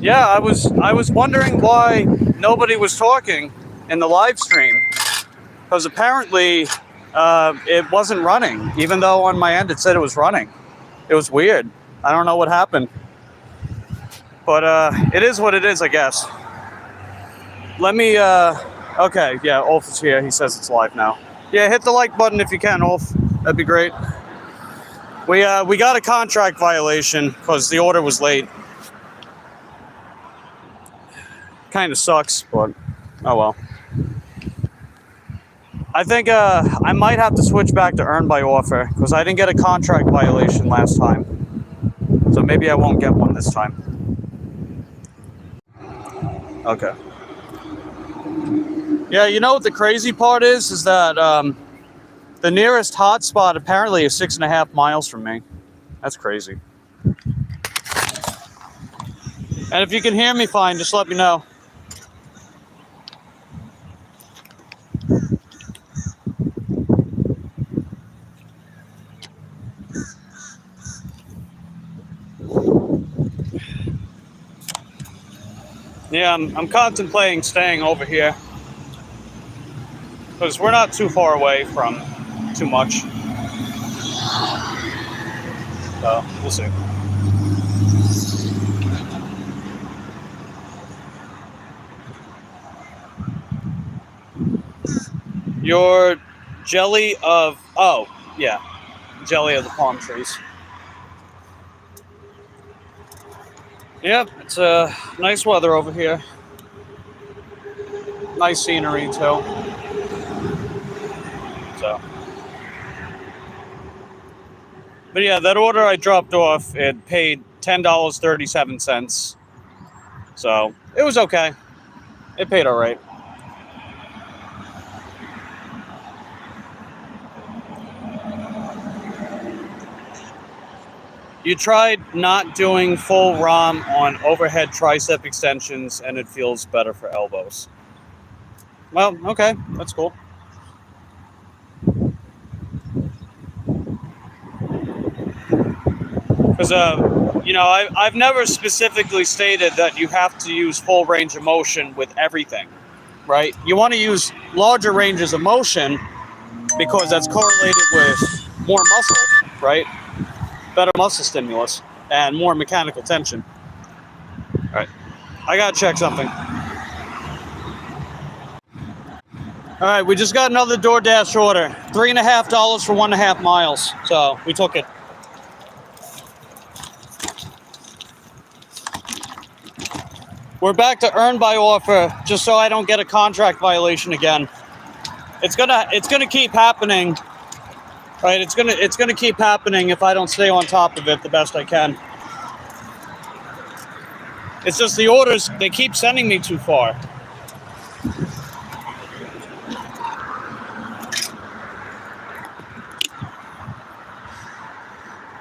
Yeah, I was wondering why nobody was talking in the live stream, because apparently it wasn't running, even though on my end it said it was running. It was weird. I don't know what happened, but it is what it is, I guess. Let me. Okay, yeah, Ulf is here. He says it's live now. Yeah, hit the like button if you can, Ulf. That'd be great. We got a contract violation because the order was late. Kind of sucks, but oh well. I think I might have to switch back to earn by offer because I didn't get a contract violation last time. So maybe I won't get one this time. Okay. Yeah, you know what the crazy part is that the nearest hotspot apparently is 6.5 miles from me. That's crazy. And if you can hear me fine, just let me know. Yeah, I'm contemplating staying over here because we're not too far away from too much. So we'll see. Your jelly of jelly of the palm trees. Yep, it's nice weather over here. Nice scenery too. So, but yeah, that order I dropped off, it paid $10.37. So it was okay. It paid all right. You tried not doing full ROM on overhead tricep extensions and it feels better for elbows. Well, okay, that's cool. Because, I've never specifically stated that you have to use full range of motion with everything, right? You want to use larger ranges of motion because that's correlated with more muscle, right? Better muscle stimulus and more mechanical tension. All right, I gotta check something. All right, we just got another DoorDash order. $3.50 for 1.5 miles. So we took it. We're back to earn by offer, just so I don't get a contract violation again. It's gonna keep happening. Right, it's gonna keep happening if I don't stay on top of it the best I can. It's just the orders, they keep sending me too far.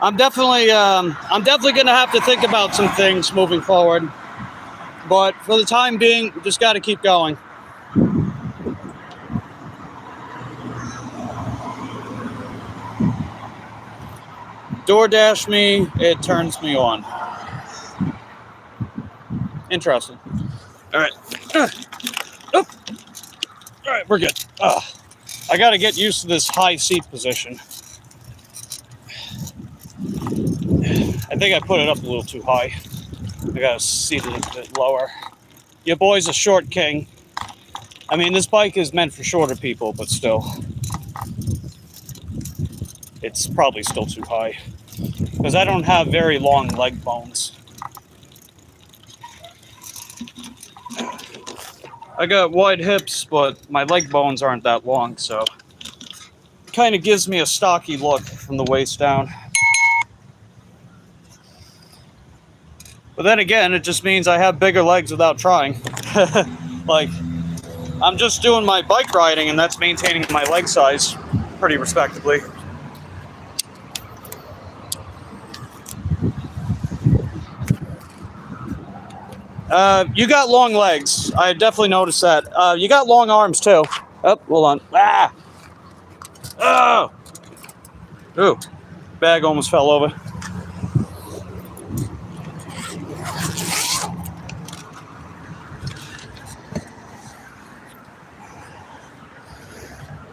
I'm definitely gonna have to think about some things moving forward. But for the time being, just gotta keep going. DoorDash me, it turns me on. Interesting. All right. All right, we're good. I got to get used to this high seat position. I think I put it up a little too high. I got to seat it a bit lower. Your boy's a short king. I mean, this bike is meant for shorter people, but still. It's probably still too high. Because I don't have very long leg bones. I got wide hips, but my leg bones aren't that long, so it kind of gives me a stocky look from the waist down. But then again, it just means I have bigger legs without trying. Like, I'm just doing my bike riding, and that's maintaining my leg size pretty respectably. You got long legs. I definitely noticed that. You got long arms too. Oh, hold on. Ah! Oh! Ooh. Bag almost fell over.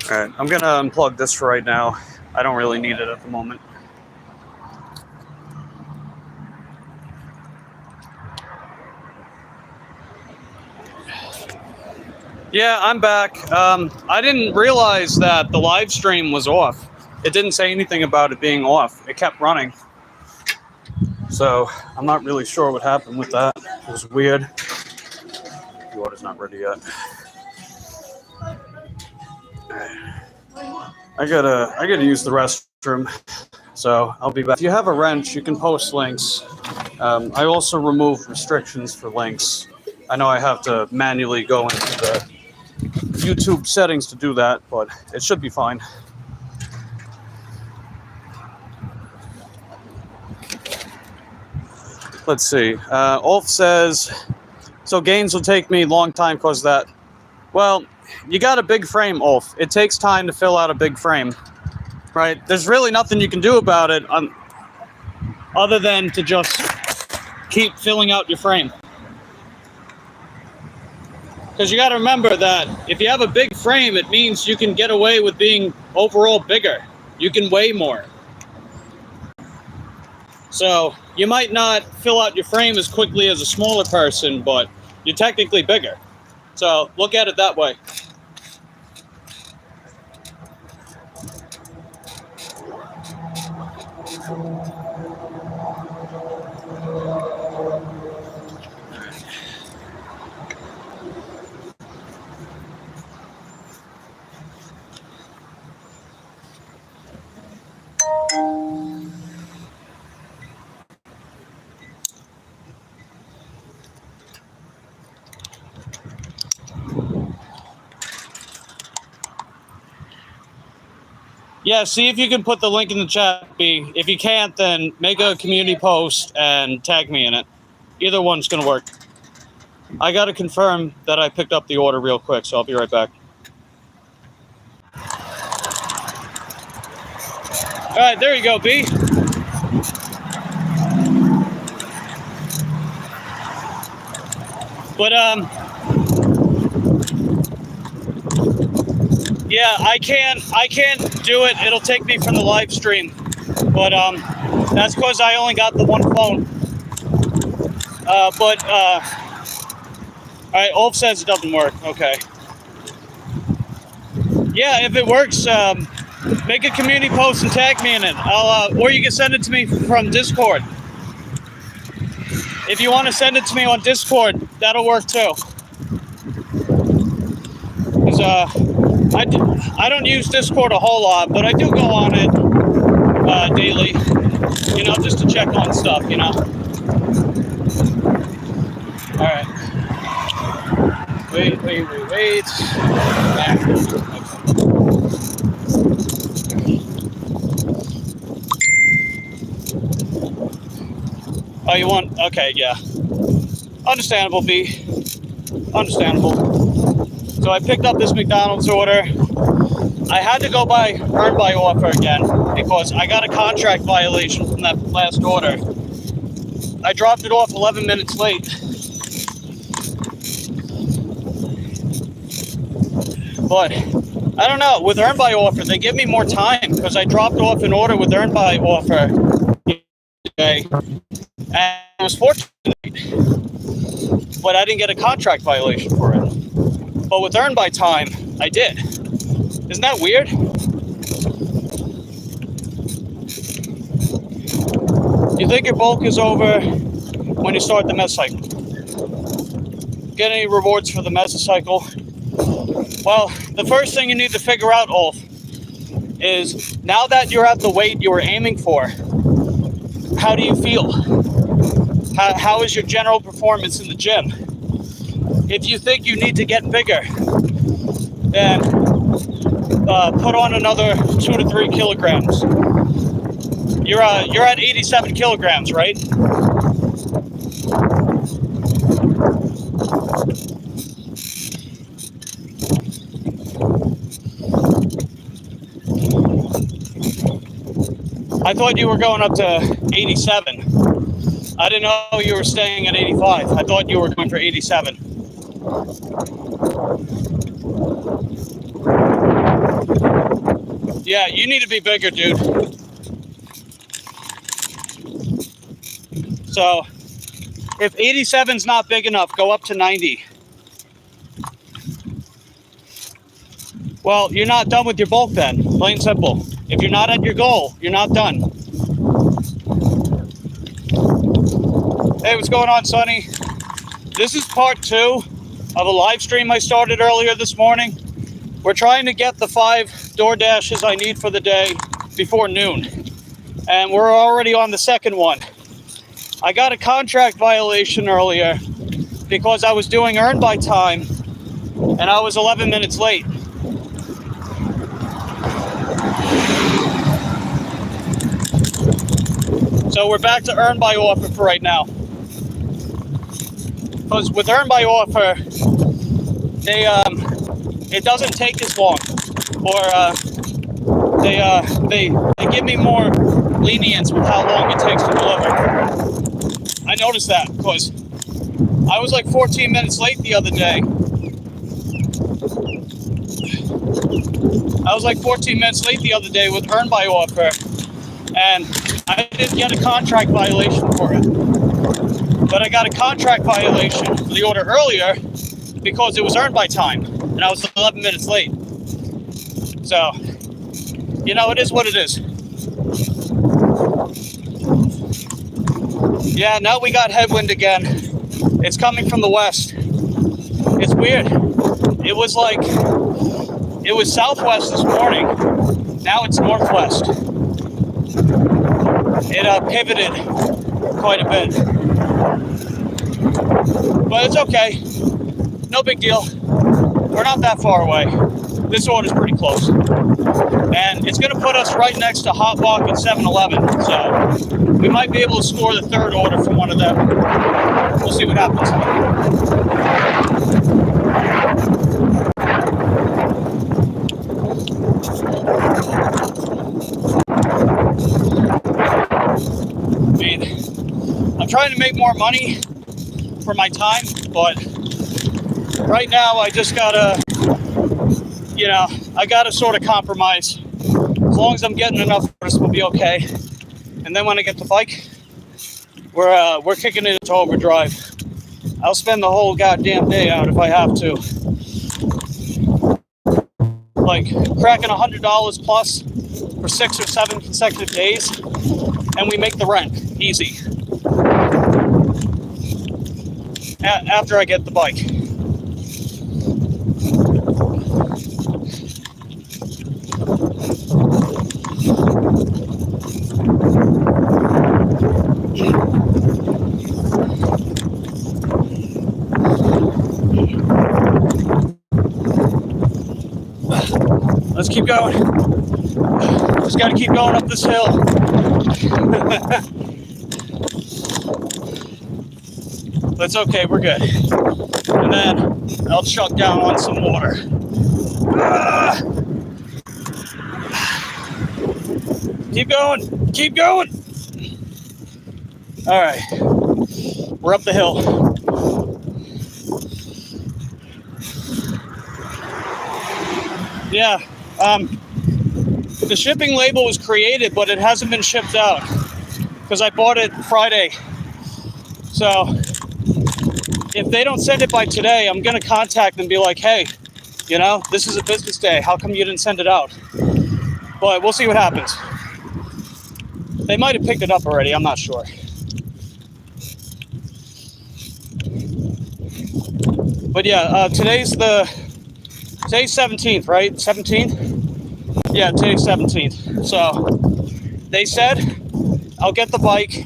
All right, I'm gonna unplug this for right now. I don't really need it at the moment. Yeah, I'm back. I didn't realize that the live stream was off. It didn't say anything about it being off. It kept running. So I'm not really sure what happened with that. It was weird. The order's not ready yet. I gotta use the restroom. So I'll be back. If you have a wrench, you can post links. I also remove restrictions for links. I know I have to manually go into the YouTube settings to do that, but it should be fine. Let's see. Ulf says, so gains will take me a long time because that. Well, you got a big frame, Ulf. It takes time to fill out a big frame, right? There's really nothing you can do about it other than to just keep filling out your frame. Because you got to remember that if you have a big frame, it means you can get away with being overall bigger. You can weigh more. So you might not fill out your frame as quickly as a smaller person, but you're technically bigger. So look at it that way. Yeah, see if you can put the link in the chat, B. If you can't, then make a community post and tag me in it. Either one's going to work. I got to confirm that I picked up the order real quick, so I'll be right back. All right, there you go, B. But, yeah, I can't do it. It'll take me from the live stream. But that's because I only got the one phone. All right, Ulf says it doesn't work. Okay. Yeah, if it works, make a community post and tag me in it. Or you can send it to me from Discord. If you want to send it to me on Discord, that'll work too. Because I don't use Discord a whole lot, but I do go on it daily, you know, just to check on stuff, you know. All right. Wait. Oh, you want? Okay, yeah. Understandable, B. Understandable. So I picked up this McDonald's order. I had to go by earn by offer again because I got a contract violation from that last order. I dropped it off 11 minutes late. But I don't know, with earn by offer, they give me more time because I dropped off an order with earn by offer today. And it was fortunate, but I didn't get a contract violation for it. But with earn by time, I did. Isn't that weird? You think your bulk is over when you start the mesocycle. Get any rewards for the mesocycle? Well, the first thing you need to figure out, Ulf, is now that you're at the weight you were aiming for, how do you feel? How is your general performance in the gym? If you think you need to get bigger, then put on another 2 to 3 kilograms. You're at 87 kilograms, right? I thought you were going up to 87. I didn't know you were staying at 85. I thought you were going for 87. Yeah, you need to be bigger, dude. So, if 87's not big enough, go up to 90. Well, you're not done with your bulk then, plain simple. If you're not at your goal, you're not done. Hey, what's going on, Sonny? This is part 2 of a live stream I started earlier this morning. We're trying to get the 5 door dashes I need for the day before noon. And we're already on the second one. I got a contract violation earlier because I was doing earn by time and I was 11 minutes late. So we're back to earn by offer for right now. Because with earn by offer, it doesn't take as long, or they give me more lenience with how long it takes to deliver. I noticed that because I was like 14 minutes late the other day. With earn by offer, and I didn't get a contract violation for it. But I got a contract violation for the order earlier because it was earned by time, and I was 11 minutes late. So, you know, it is what it is. Yeah, now we got headwind again. It's coming from the west. It's weird. It was southwest this morning. Now it's northwest. It pivoted quite a bit. But it's okay. No big deal. We're not that far away. This order's pretty close. And it's going to put us right next to Hot Walk and 7-Eleven. So we might be able to score the third order from one of them. We'll see what happens. I mean, I'm trying to make more money for my time, but right now I just gotta, I gotta sort of compromise. As long as I'm getting enough orders, we'll be okay. And then when I get the bike, we're kicking it into overdrive. I'll spend the whole goddamn day out if I have to. Like cracking $100 plus for 6 or 7 consecutive days, and we make the rent easy. After I get the bike. Let's keep going. Just got to keep going up this hill. That's okay, we're good. And then I'll chuck down on some water. Keep going, keep going. All right, we're up the hill. Yeah, the shipping label was created, but it hasn't been shipped out because I bought it Friday. So if they don't send it by today, I'm going to contact them and be like, hey, this is a business day. How come you didn't send it out? But we'll see what happens. They might have picked it up already. I'm not sure. But yeah, today's 17th, right? 17th? Yeah, today's 17th. So they said I'll get the bike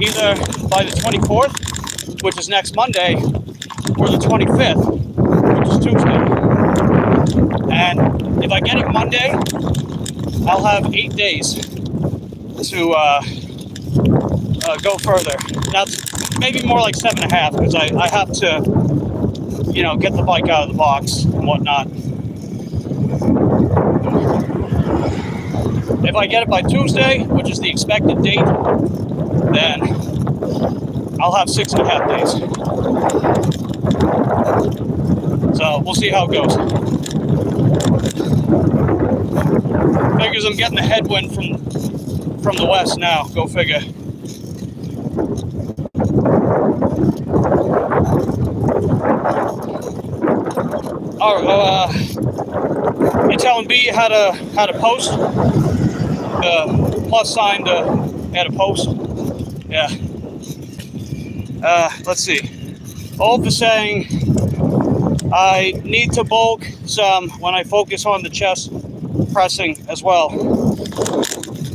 either by the 24th, which is next Monday, or the 25th, which is Tuesday. And if I get it Monday, I'll have 8 days to go further. Now, maybe more like 7.5, because I have to, get the bike out of the box and whatnot. If I get it by Tuesday, which is the expected date, then I'll have 6.5 days. So we'll see how it goes. Figures I'm getting the headwind from the west now. Go figure. Oh, you're telling B how to post? The plus sign to add a post? Yeah. Let's see. All for saying I need to bulk some when I focus on the chest pressing as well.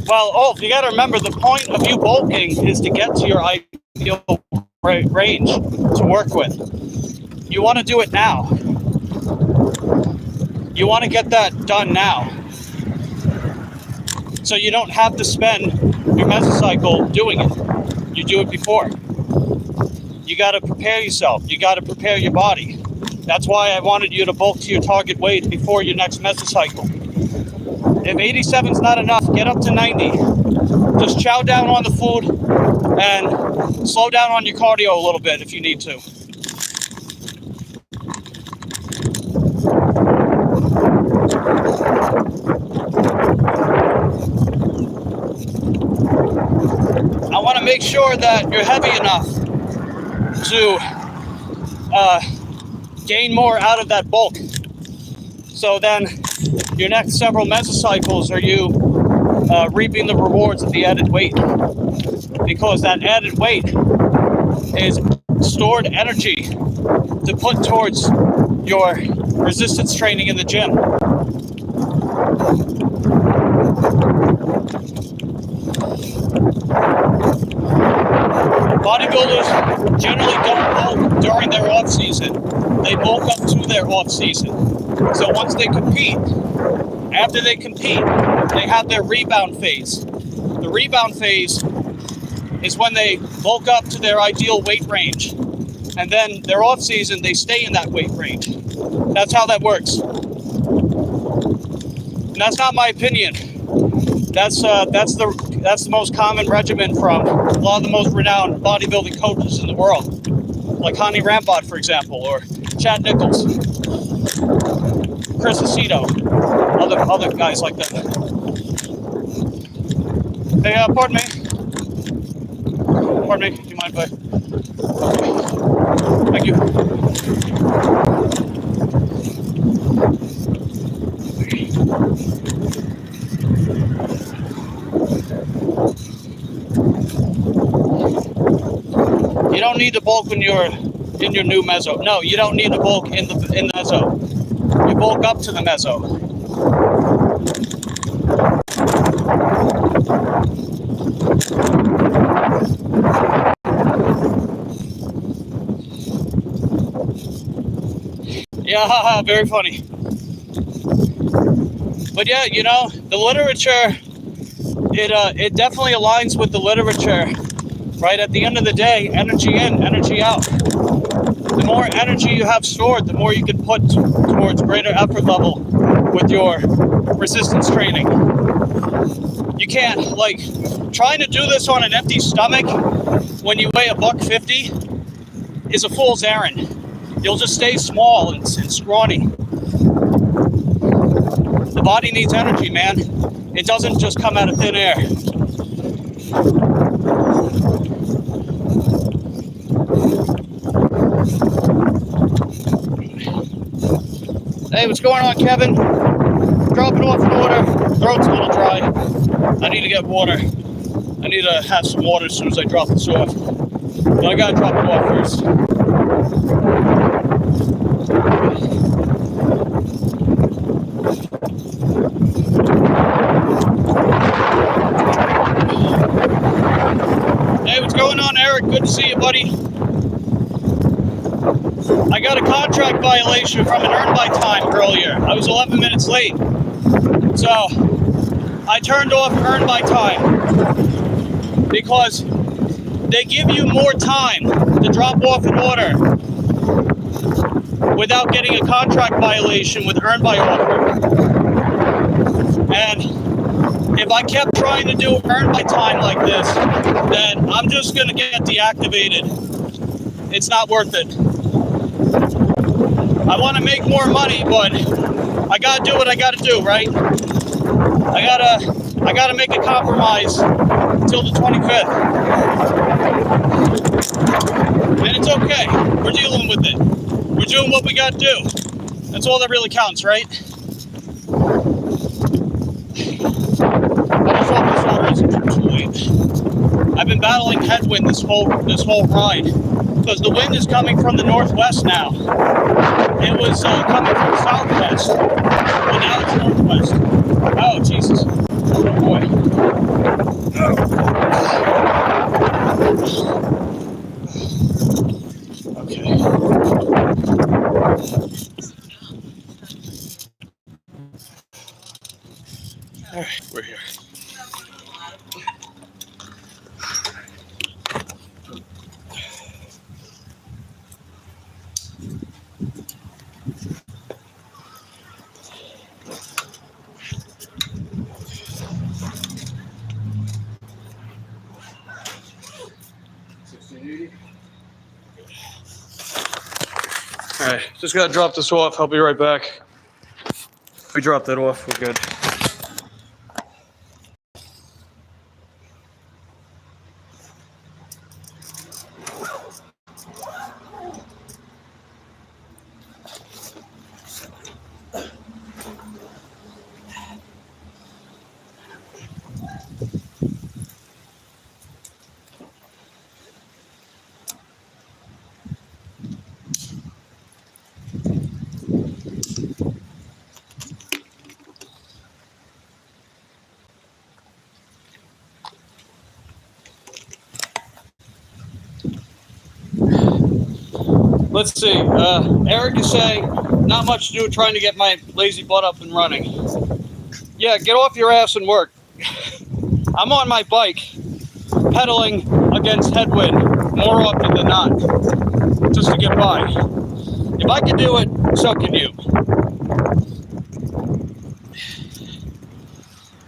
Well, you got to remember, the point of you bulking is to get to your ideal range to work with. You want to do it now. You want to get that done now. So you don't have to spend your mesocycle doing it. You do it before. You got to prepare yourself. You got to prepare your body. That's why I wanted you to bulk to your target weight before your next mesocycle. If 87's not enough, get up to 90. Just chow down on the food and slow down on your cardio a little bit if you need to. I want to make sure that you're heavy enough to gain more out of that bulk. So then your next several mesocycles are you reaping the rewards of the added weight. Because that added weight is stored energy to put towards your resistance training in the gym. Bodybuilders generally don't bulk during their off season. They bulk up to their off season. So once they compete, after they compete, they have their rebound phase. The rebound phase is when they bulk up to their ideal weight range. And then their off season, they stay in that weight range. That's how that works. And that's not my opinion. That's the most common regimen from a lot of the most renowned bodybuilding coaches in the world, like Hani Rampart, for example, or Chad Nichols, Chris Aceto, other guys like that. Hey, pardon me. Do you mind if I? Thank you. You don't need to bulk when you're in your new meso. No, you don't need to bulk in the meso. You bulk up to the meso. Yeah, very funny. But yeah, you know, the literature, it definitely aligns with the literature. Right, at the end of the day, energy in, energy out. The more energy you have stored, the more you can put towards greater effort level with your resistance training. You can't, like, trying to do this on an empty stomach when you weigh $150 is a fool's errand. You'll just stay small and scrawny. The body needs energy, man. It doesn't just come out of thin air. Hey, what's going on, Kevin? Dropping off an order. Throat's a little dry. I need to get water. I need to have some water as soon as I drop this off. But I gotta drop it off first. Hey, what's going on, Eric? Good to see you, buddy. I got a contract violation from an earn by time earlier. I was 11 minutes late. So I turned off earn by time because they give you more time to drop off an order without getting a contract violation with earn by offer. And if I kept trying to do earn by time like this, then I'm just going to get deactivated. It's not worth it. I want to make more money, but I gotta do what I gotta do, right? I gotta make a compromise until the 25th. And it's okay. We're dealing with it. We're doing what we gotta do. That's all that really counts, right? I just hope this water isn't too late. I've been battling headwind this whole ride because the wind is coming from the northwest now. It was coming from the southwest, but now it's northwest. Oh, Jesus. Oh, boy. Okay. All right, we're here. All right, just gotta drop this off. I'll be right back. If we drop that off, we're good. Let's see. Eric is saying, not much to do trying to get my lazy butt up and running. Yeah, get off your ass and work. I'm on my bike, pedaling against headwind more often than not, just to get by. If I can do it, so can you.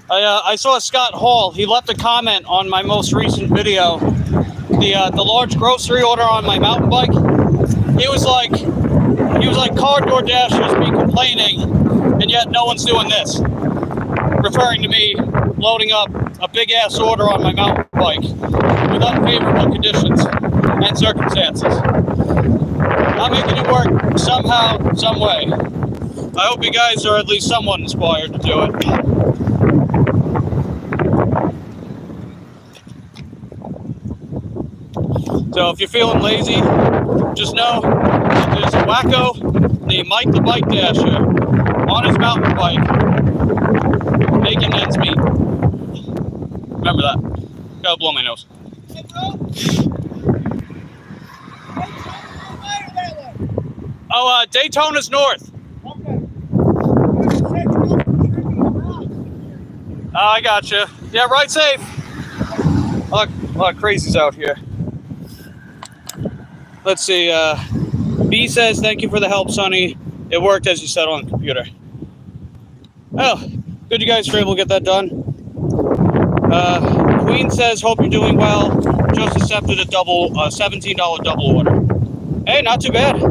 I saw Scott Hall. He left a comment on my most recent video. The large grocery order on my mountain bike. He was like car DoorDashers be complaining, and yet no one's doing this. Referring to me loading up a big ass order on my mountain bike with unfavorable conditions and circumstances. I'm making it work somehow, some way. I hope you guys are at least somewhat inspired to do it. So if you're feeling lazy, just know that there's a wacko named Mike the Bike Dasher on his mountain bike making ends meet. Remember that. Gotta blow my nose. Oh, Daytona's north. I gotcha. Yeah, ride safe. A lot of crazies out here. Let's see. B says, thank you for the help, Sonny. It worked as you said on the computer. Oh, good you guys were able to get that done. Queen says, hope you're doing well. Just accepted a $17 double order. Hey, not too bad.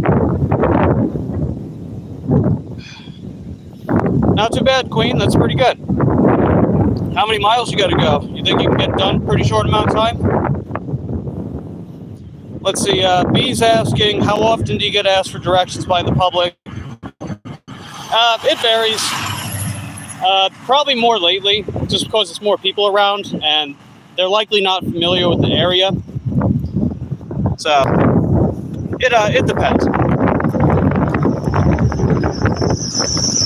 Not too bad, Queen. That's pretty good. How many miles you got to go? You think you can get done pretty short amount of time? Let's see. B's asking, how often do you get asked for directions by the public? It varies. Probably more lately, just because it's more people around, and they're likely not familiar with the area. So it depends.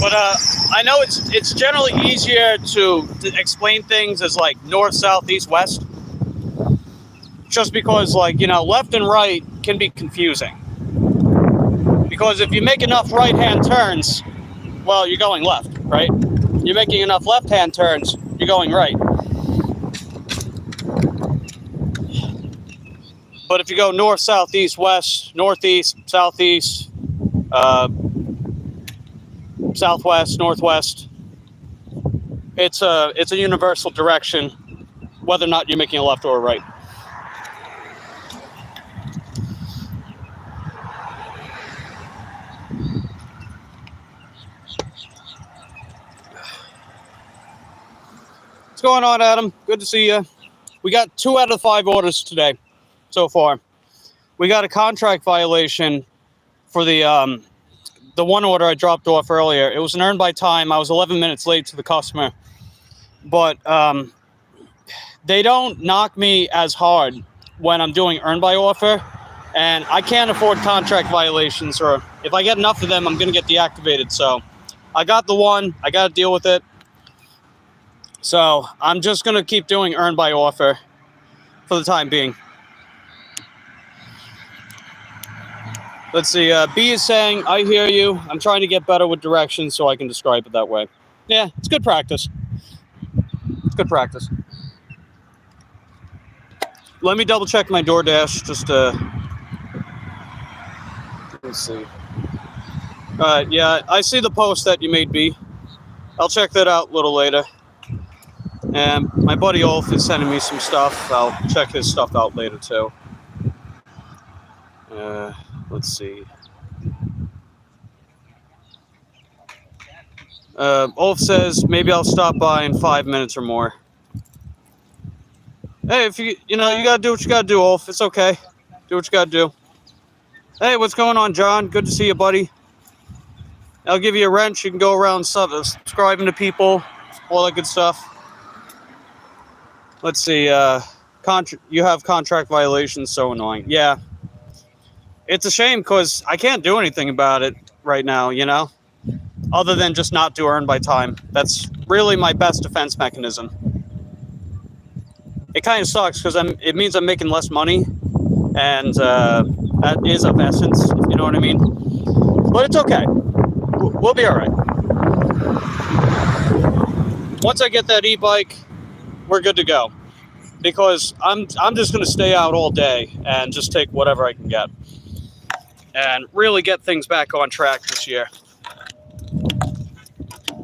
But I know it's generally easier to explain things as like north, south, east, west. Just because, like, you know, left and right can be confusing. Because if you make enough right-hand turns, well, you're going left, right? You're making enough left-hand turns, you're going right. But if you go north, south, east, west, northeast, southeast, southwest, northwest, it's a universal direction, whether or not you're making a left or a right. What's going on, Adam? Good to see you. We got 2 out of 5 orders today so far. We got a contract violation for the one order I dropped off earlier. It was an earn by time. I was 11 minutes late to the customer. But they don't knock me as hard when I'm doing earn by offer. And I can't afford contract violations, or if I get enough of them, I'm going to get deactivated. So I got the one. I got to deal with it. So I'm just going to keep doing earn by offer for the time being. Let's see. B is saying, I hear you. I'm trying to get better with directions so I can describe it that way. Yeah, it's good practice. It's good practice. Let me double check my DoorDash just to... Let's see. Yeah, I see the post that you made, B. I'll check that out a little later. And my buddy Ulf is sending me some stuff. I'll check his stuff out later, too. Let's see. Ulf says, maybe I'll stop by in 5 minutes or more. Hey, if you gotta do what you gotta do, Ulf. It's okay. Do what you gotta do. Hey, what's going on, John? Good to see you, buddy. I'll give you a wrench. You can go around subscribing to people, all that good stuff. Let's see. You have contract violations. So annoying. Yeah. It's a shame because I can't do anything about it right now, other than just not do earn by time. That's really my best defense mechanism. It kind of sucks because it means I'm making less money, and that is of essence, if you know what I mean. But it's okay. We'll be all right. Once I get that e-bike, we're good to go. Because I'm just going to stay out all day and just take whatever I can get. And really get things back on track this year.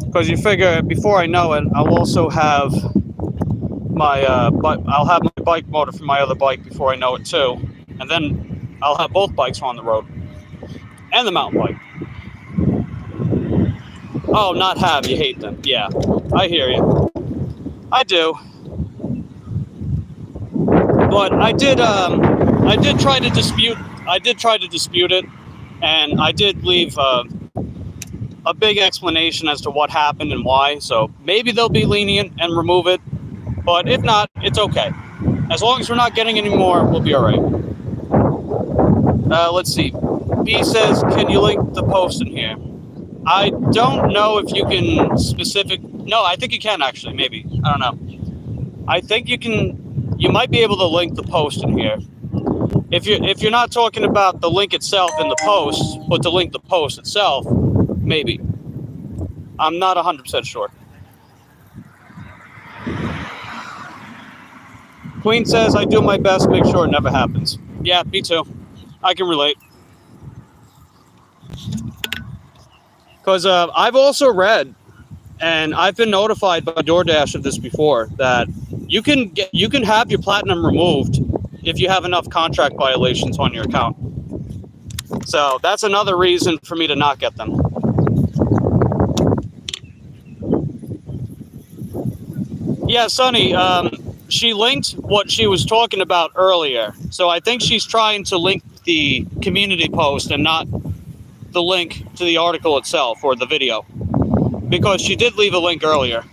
Because you figure, before I know it, I'll also have my bike motor for my other bike before I know it too. And then I'll have both bikes on the road. And the mountain bike. Oh, not have, you hate them. Yeah, I hear you. I do. But I did try to dispute it, and I did leave a big explanation as to what happened and why. So maybe they'll be lenient and remove it. But if not, it's okay. As long as we're not getting any more, we'll be all right. Let's see. B says, can you link the post in here? I don't know if you can No, I think you can actually, maybe. I don't know. I think you can... You might be able to link the post in here. If you're not talking about the link itself in the post, but to link the post itself, maybe. I'm not 100% sure. Queen says, I do my best to make sure it never happens. Yeah, me too. I can relate. Because I've also read, and I've been notified by DoorDash of this before, that you can have your platinum removed if you have enough contract violations on your account. So that's another reason for me to not get them. Yeah, Sonny, she linked what she was talking about earlier. So I think she's trying to link the community post and not the link to the article itself or the video. Because she did leave a link earlier.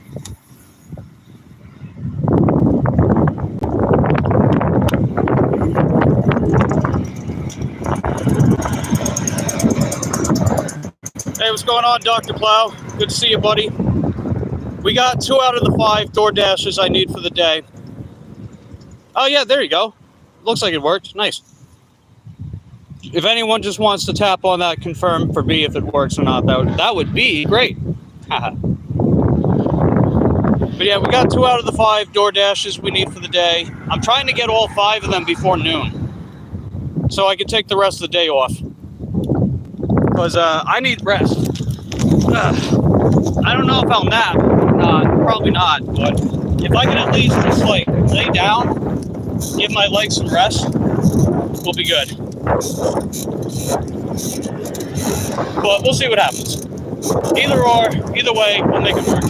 Hey, what's going on, Dr. Plow? Good to see you, buddy. We got 2 out of the 5 DoorDashes I need for the day. Oh, yeah, there you go. Looks like it worked. Nice. If anyone just wants to tap on that confirm for me if it works or not, that would be great. But yeah, we got 2 out of the 5 DoorDashes we need for the day. I'm trying to get all 5 of them before noon, so I can take the rest of the day off. Because I need rest. I don't know if I'll nap or not. Probably not. But if I can at least just like lay down, give my legs some rest, we'll be good. But we'll see what happens. Either way, we'll make it work.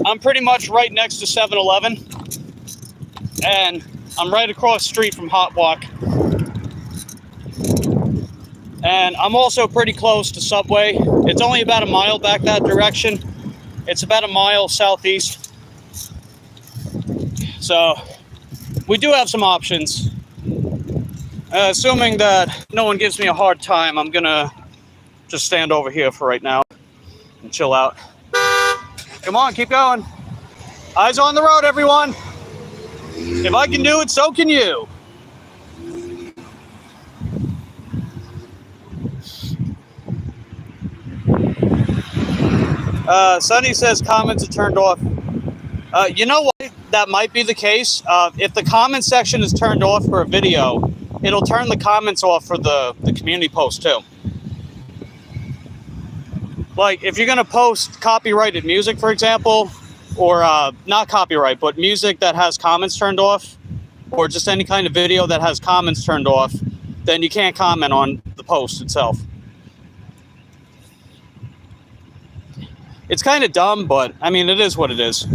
I'm pretty much right next to 7-Eleven, and I'm right across the street from Hot Walk. And I'm also pretty close to Subway. It's only about a mile back that direction. It's about a mile southeast. So we do have some options. Assuming that no one gives me a hard time, I'm gonna just stand over here for right now and chill out. Come on, keep going. Eyes on the road, everyone. If I can do it, so can you. Sonny says comments are turned off. You know what? That might be the case. If the comment section is turned off for a video, it'll turn the comments off for the community post too. Like, if you're going to post copyrighted music, for example, or not copyright, but music that has comments turned off, or just any kind of video that has comments turned off, then you can't comment on the post itself. It's kind of dumb, but I mean, it is what it is.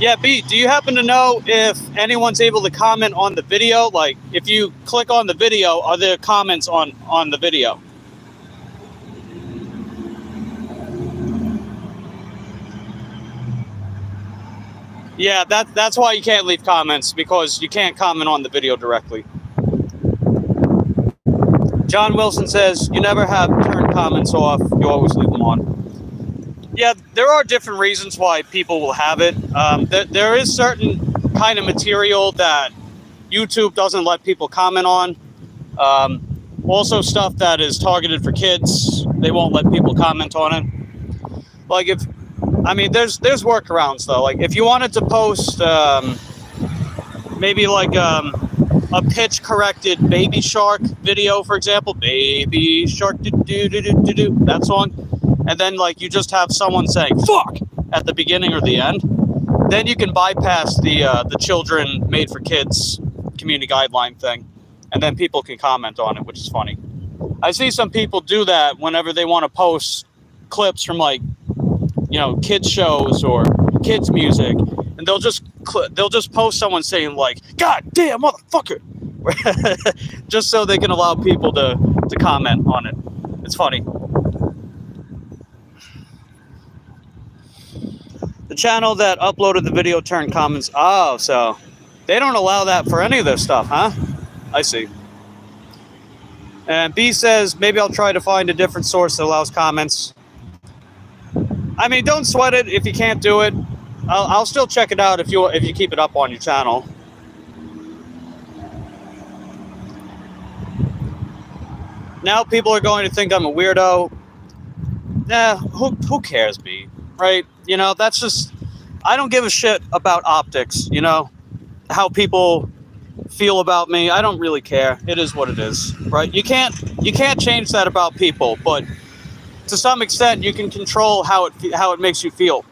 Yeah, B, do you happen to know if anyone's able to comment on the video? Like, if you click on the video, are there comments on the video? Yeah, that's why you can't leave comments, because you can't comment on the video directly. John Wilson says, you never have turned comments off, you always leave them on. Yeah, there are different reasons why people will have it. There is certain kind of material that YouTube doesn't let people comment on. Also stuff that is targeted for kids, they won't let people comment on it. Like, there's workarounds though. Like, if you wanted to post maybe like a pitch corrected Baby Shark video, for example, Baby Shark, do that song, and then like you just have someone saying fuck at the beginning or the end, then you can bypass the children made for kids community guideline thing, and then people can comment on it, which is funny. I see some people do that whenever they want to post clips from, like, you know, kids shows or kids music, and they'll just post someone saying like, God damn motherfucker, just so they can allow people to comment on it. It's funny. The channel that uploaded the video turned comments. Oh, so they don't allow that for any of their stuff, huh? I see. And B says, maybe I'll try to find a different source that allows comments. I mean, don't sweat it if you can't do it. I'll still check it out if you keep it up on your channel. Now people are going to think I'm a weirdo. Nah, who cares, B? Right? You know, that's just, I don't give a shit about optics, you know? How people feel about me, I don't really care. It is what it is, right? You can't change that about people, but to some extent you can control how it makes you feel.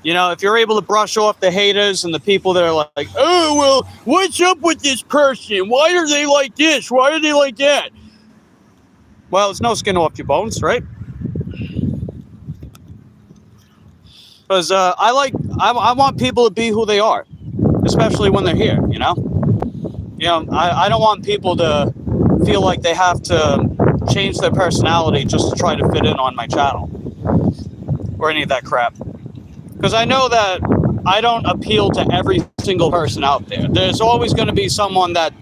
You know, if you're able to brush off the haters and the people that are like, oh, well, what's up with this person? Why are they like this? Why are they like that? Well, it's no skin off your bones, right? Because I want people to be who they are, especially when they're here, you know? You know, I don't want people to feel like they have to change their personality just to try to fit in on my channel or any of that crap. Because I know that I don't appeal to every single person out there. There's always going to be someone that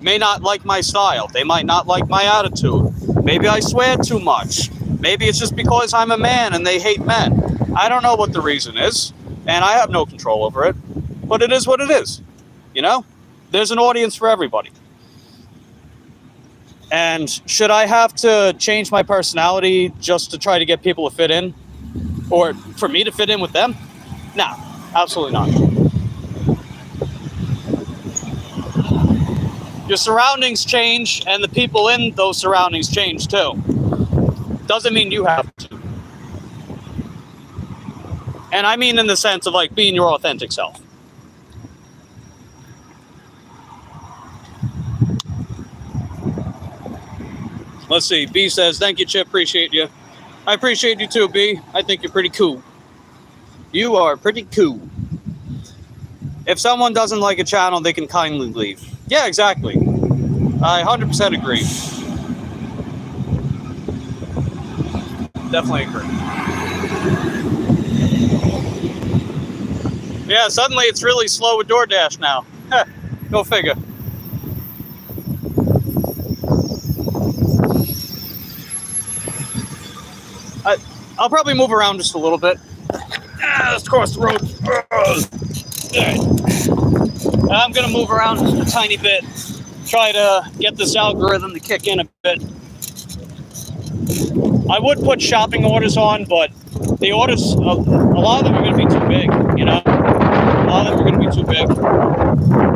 may not like my style. They might not like my attitude. Maybe I swear too much. Maybe it's just because I'm a man and they hate men. I don't know what the reason is, and I have no control over it. But it is what it is, you know? There's an audience for everybody. And should I have to change my personality just to try to get people to fit in? Or for me to fit in with them? No, absolutely not. Your surroundings change, and the people in those surroundings change too. Doesn't mean you have to. And I mean in the sense of like being your authentic self. Let's see. B says, thank you, Chip. Appreciate you. I appreciate you too, B. I think you're pretty cool. You are pretty cool. If someone doesn't like a channel, they can kindly leave. Yeah, exactly. I 100% agree. Definitely agree. Yeah, suddenly it's really slow with DoorDash now. Go figure. I'll probably move around just a little bit. Let's cross the road. I'm going to move around just a tiny bit. Try to get this algorithm to kick in a bit. I would put shopping orders on, but the orders, a lot of them are going to be too big, you know? A lot of them are going to be too big.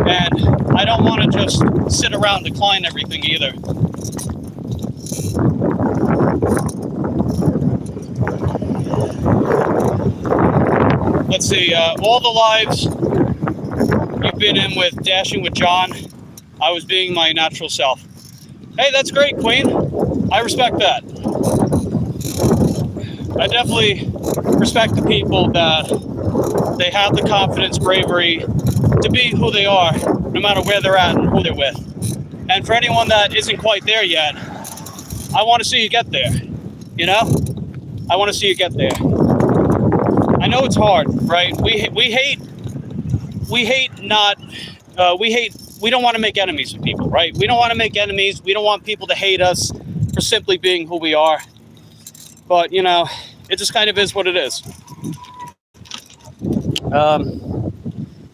And I don't want to just sit around and decline everything either. Let's see, all the lives you've been in with Dashing with John, I was being my natural self. Hey, that's great, Queen. I respect that. I definitely respect the people that they have the confidence, bravery to be who they are, no matter where they're at and who they're with. And for anyone that isn't quite there yet, I want to see you get there, you know? I want to see you get there. I know it's hard, right? We don't want to make enemies of people, right? We don't want to make enemies. We don't want people to hate us for simply being who we are. But, you know, it just kind of is what it is.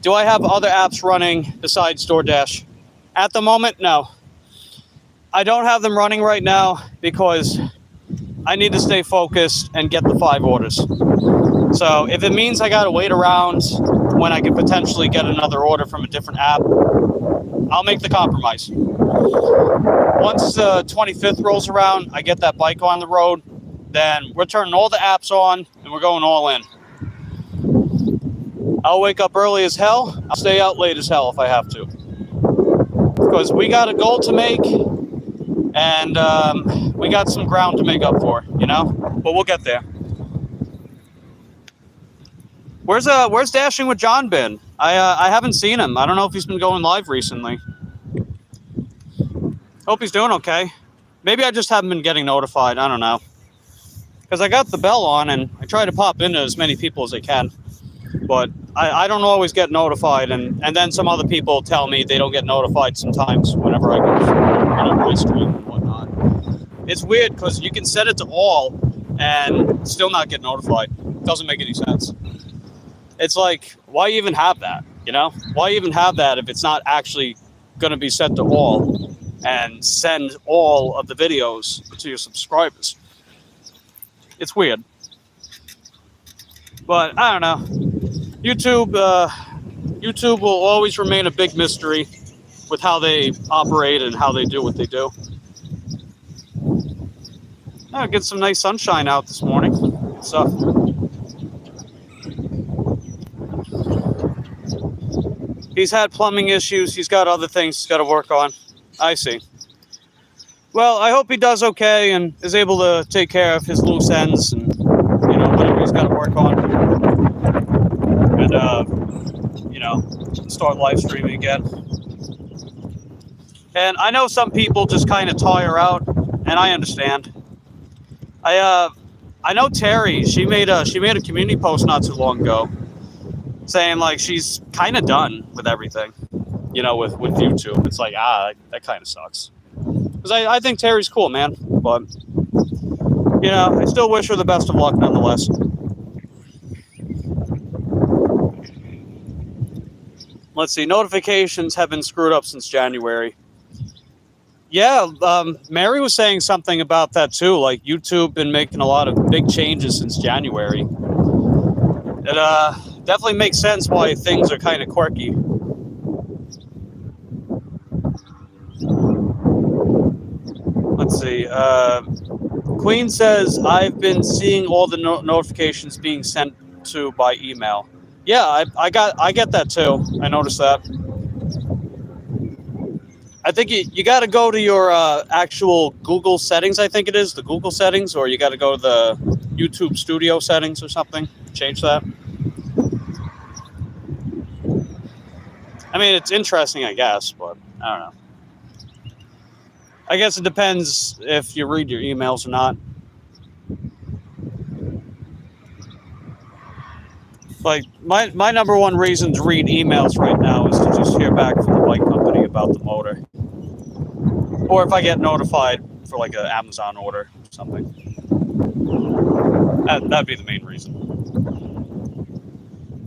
Do I have other apps running besides DoorDash? At the moment, no. I don't have them running right now because I need to stay focused and get the 5 orders. So if it means I got to wait around when I could potentially get another order from a different app, I'll make the compromise. Once the 25th rolls around, I get that bike on the road, then we're turning all the apps on and we're going all in. I'll wake up early as hell. I'll stay out late as hell if I have to. Because we got a goal to make and we got some ground to make up for, you know? But we'll get there. Where's Dashing with John been? I haven't seen him. I don't know if he's been going live recently. Hope he's doing okay. Maybe I just haven't been getting notified. I don't know. Because I got the bell on and I try to pop into as many people as I can. But I don't always get notified. And then some other people tell me they don't get notified sometimes whenever I stream and whatnot. It's weird because you can set it to all and still not get notified. It doesn't make any sense. It's like, why even have that, you know? Why even have that if it's not actually going to be set to all and send all of the videos to your subscribers? It's weird. But I don't know. YouTube will always remain a big mystery with how they operate and how they do what they do. I'll get some nice sunshine out this morning. So he's had plumbing issues. He's got other things he's got to work on. I see. Well, I hope he does okay and is able to take care of his loose ends and, you know, whatever he's got to work on. And, you know, start live streaming again. And I know some people just kind of tire out, and I understand. I know Terry, she made a community post not too long ago saying like she's kind of done with everything, you know, with YouTube. It's like, that kind of sucks. Because I think Terry's cool, man. But, you know, I still wish her the best of luck nonetheless. Let's see, notifications have been screwed up since January. Yeah, Mary was saying something about that too. Like YouTube been making a lot of big changes since January. It definitely makes sense why things are kind of quirky. Let's see. Queen says, I've been seeing all the notifications being sent to by email. Yeah, I get that too. I noticed that. I think you got to go to your actual Google settings. I think it is the Google settings, or you got to go to the YouTube Studio settings or something. Change that. I mean, it's interesting, I guess, but I don't know. I guess it depends if you read your emails or not. Like, my number one reason to read emails right now is to just hear back from the bike company about the motor. Or if I get notified for like an Amazon order or something. That'd be the main reason.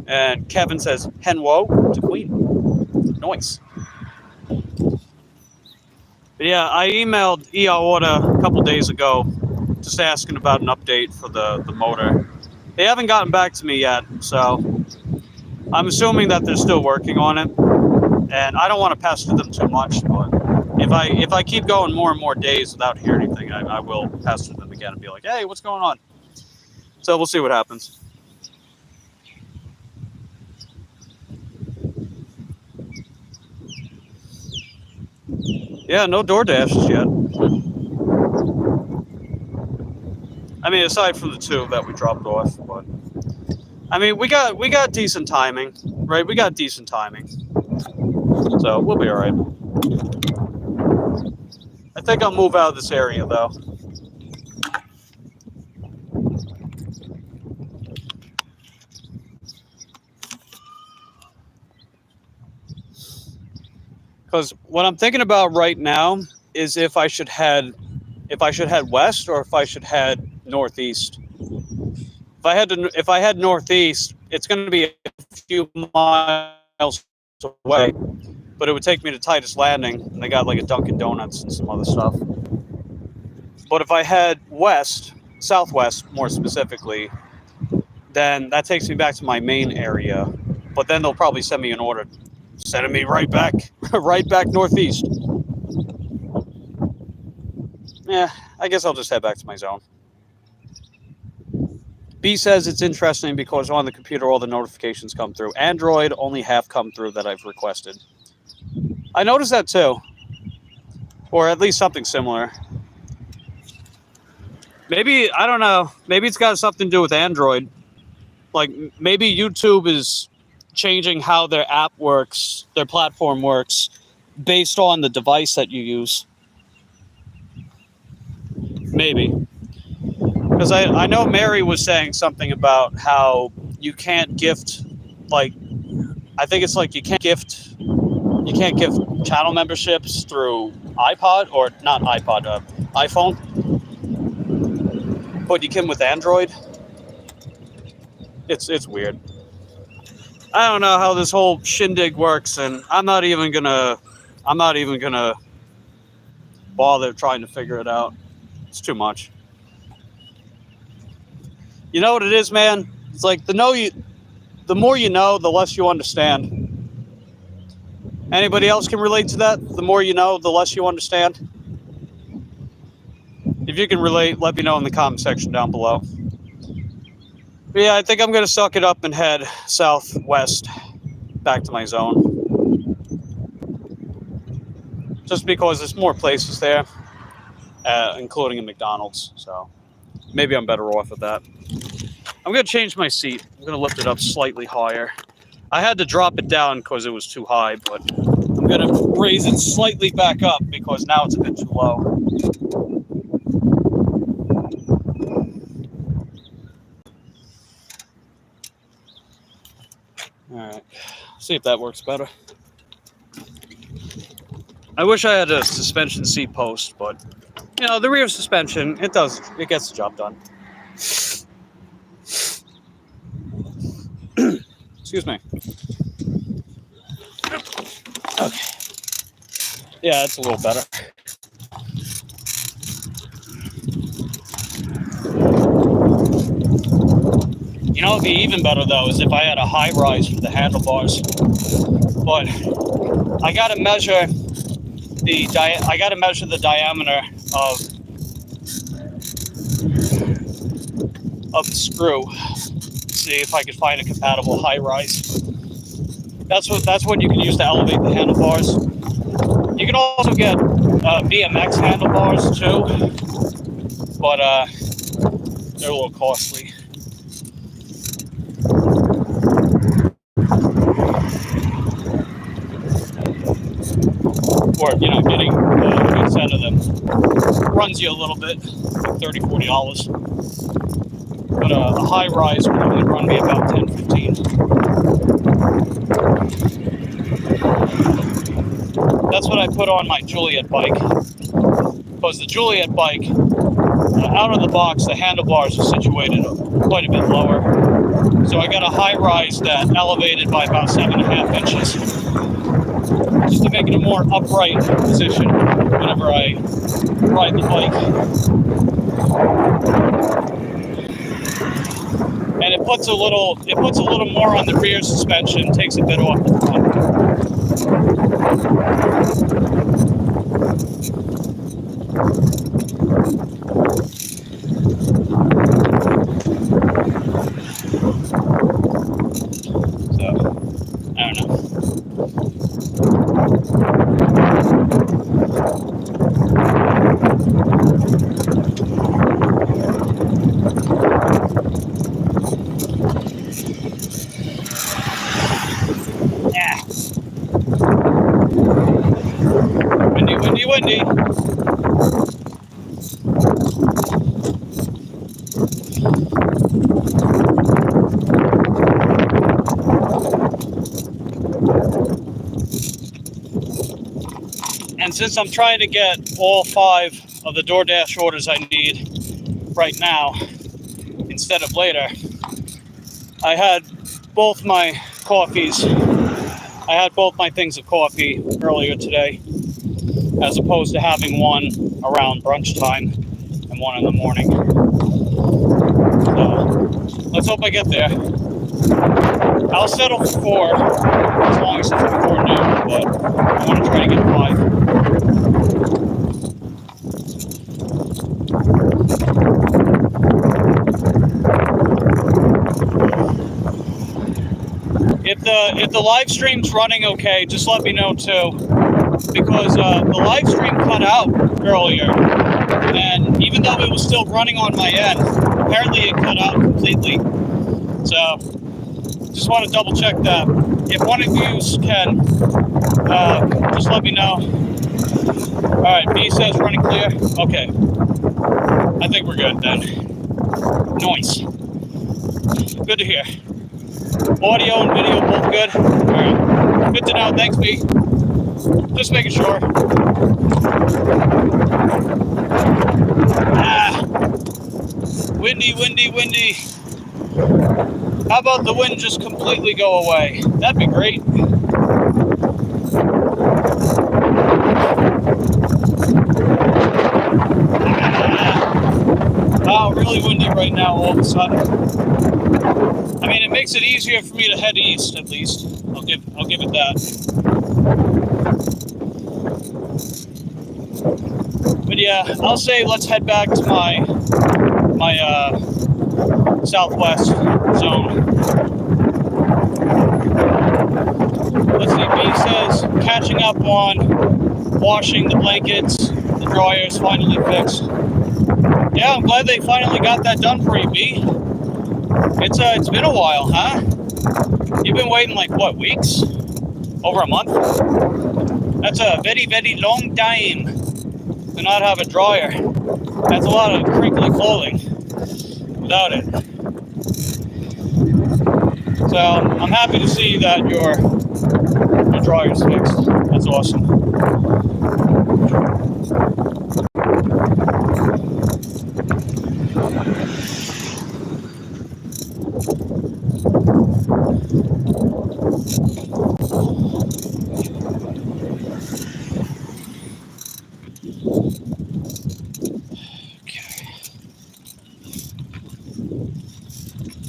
And Kevin says, Henwo to Queen. Nice. But yeah, I emailed Order a couple days ago just asking about an update for the motor. They haven't gotten back to me yet, so I'm assuming that they're still working on it. And I don't want to pester them too much, but if I keep going more and more days without hearing anything, I will pester them again and be like, hey, what's going on? So we'll see what happens. Yeah, no DoorDashes yet. I mean, aside from the two that we dropped off, but I mean, we got decent timing, right? We got decent timing, so we'll be all right. I think I'll move out of this area though. Because what I'm thinking about right now is if I should head west or if I should head northeast. If I head northeast, it's going to be a few miles away, but it would take me to Titus Landing, and they got like a Dunkin' Donuts and some other stuff. But if I head west, southwest more specifically, then that takes me back to my main area. But then they'll probably send me an order sending me right back northeast. Yeah, I guess I'll just head back to my zone. B says it's interesting because on the computer all the notifications come through. Android only have come through that I've requested. I noticed that too. Or at least something similar. Maybe, I don't know, maybe it's got something to do with Android. Like maybe YouTube is changing how their app works, their platform works, based on the device that you use. Maybe. Because I know Mary was saying something about how you can't gift, like, I think it's like you can't gift channel memberships through iPod, or not iPod, iPhone. But you can with Android. It's weird. I don't know how this whole shindig works, and I'm not even gonna bother trying to figure it out. It's too much. You know what it is, man? It's like the more you know, the less you understand. Anybody else can relate to that? The more you know, the less you understand. If you can relate, let me know in the comment section down below. But yeah, I think I'm going to suck it up and head southwest back to my zone. Just because there's more places there, including a McDonald's. So maybe I'm better off with that. I'm going to change my seat. I'm going to lift it up slightly higher. I had to drop it down because it was too high, but I'm going to raise it slightly back up because now it's a bit too low. All right, see if that works better. I wish I had a suspension seat post, but you know, the rear suspension, it gets the job done. Excuse me. Okay. Yeah, it's a little better. You know, it'd be even better though is if I had a high rise for the handlebars. But I gotta measure the diameter of the screw. See if I can find a compatible high rise. That's what you can use to elevate the handlebars. You can could also get BMX handlebars too, but they're a little costly. Or, you know, getting a good set of them runs you a little bit, like $30, $40. But a high rise would only run me about $10, $15. That's what I put on my Juliet bike. Because the Juliet bike, out of the box, the handlebars are situated quite a bit lower. So I got a high rise that elevated by about 7.5 inches. Just to make it a more upright position whenever I ride the bike. And it puts a little more on the rear suspension, takes a bit off the front. So, I don't know. Yeah. Windy, windy, windy. And since I'm trying to get all 5 of the DoorDash orders I need right now instead of later, I had both my coffees. I had both my things of coffee earlier today, as opposed to having one around brunch time and one in the morning. So let's hope I get there. I'll settle for 4 as long as it's before noon, but I want to try to get 5. If the live stream's running okay, just let me know too, because the live stream cut out earlier, and even though it was still running on my end, apparently it cut out completely. So just want to double check that. If one of you can, just let me know. All right, B says running clear. Okay, I think we're good then. Nice. Good to hear. Audio and video both good? Alright. Good to know. Thanks, B. Just making sure. Windy, windy, windy. How about the wind just completely go away? That'd be great. Oh, really windy right now all of a sudden. I mean, it makes it easier for me to head east, at least. I'll give it that. But yeah, I'll say let's head back to my southwest zone. Let's see, B says catching up on washing the blankets. The dryer's finally fixed. Yeah, I'm glad they finally got that done for you, B. It's been a while, huh? You've been waiting like what, weeks? Over a month? That's a very, very long time to not have a dryer. That's a lot of crinkly clothing without it. So I'm happy to see that your dryer's fixed. That's awesome.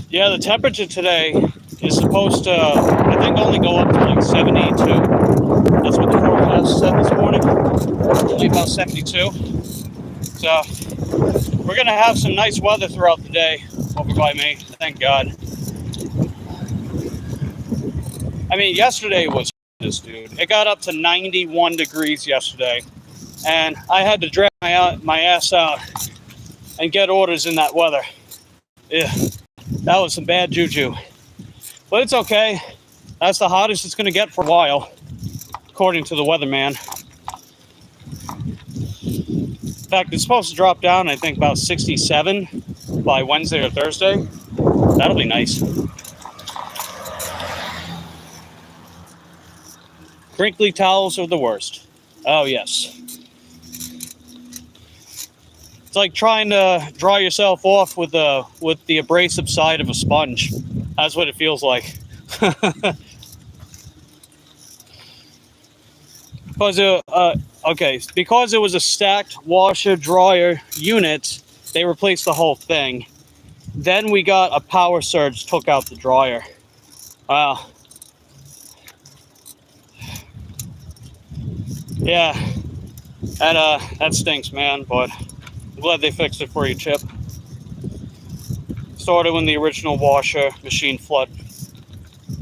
Yeah, the temperature today is supposed to, I think, only go up to like 72. That's what the forecast said this morning. Only about 72. So we're going to have some nice weather throughout the day over by me. Thank God. I mean, yesterday was this, dude. It got up to 91 degrees yesterday, and I had to drag my ass out and get orders in that weather. Yeah, that was some bad juju. But it's okay. That's the hottest it's going to get for a while, according to the weatherman. In fact, it's supposed to drop down, I think, about 67 by Wednesday or Thursday. That'll be nice. Crinkly towels are the worst. Oh, yes. It's like trying to dry yourself off with the abrasive side of a sponge. That's what it feels like. Because because it was a stacked washer dryer unit, they replaced the whole thing. Then we got a power surge, took out the dryer. Wow. Yeah, that stinks, man. But I'm glad they fixed it for you, Chip. Started when the original washer machine flood.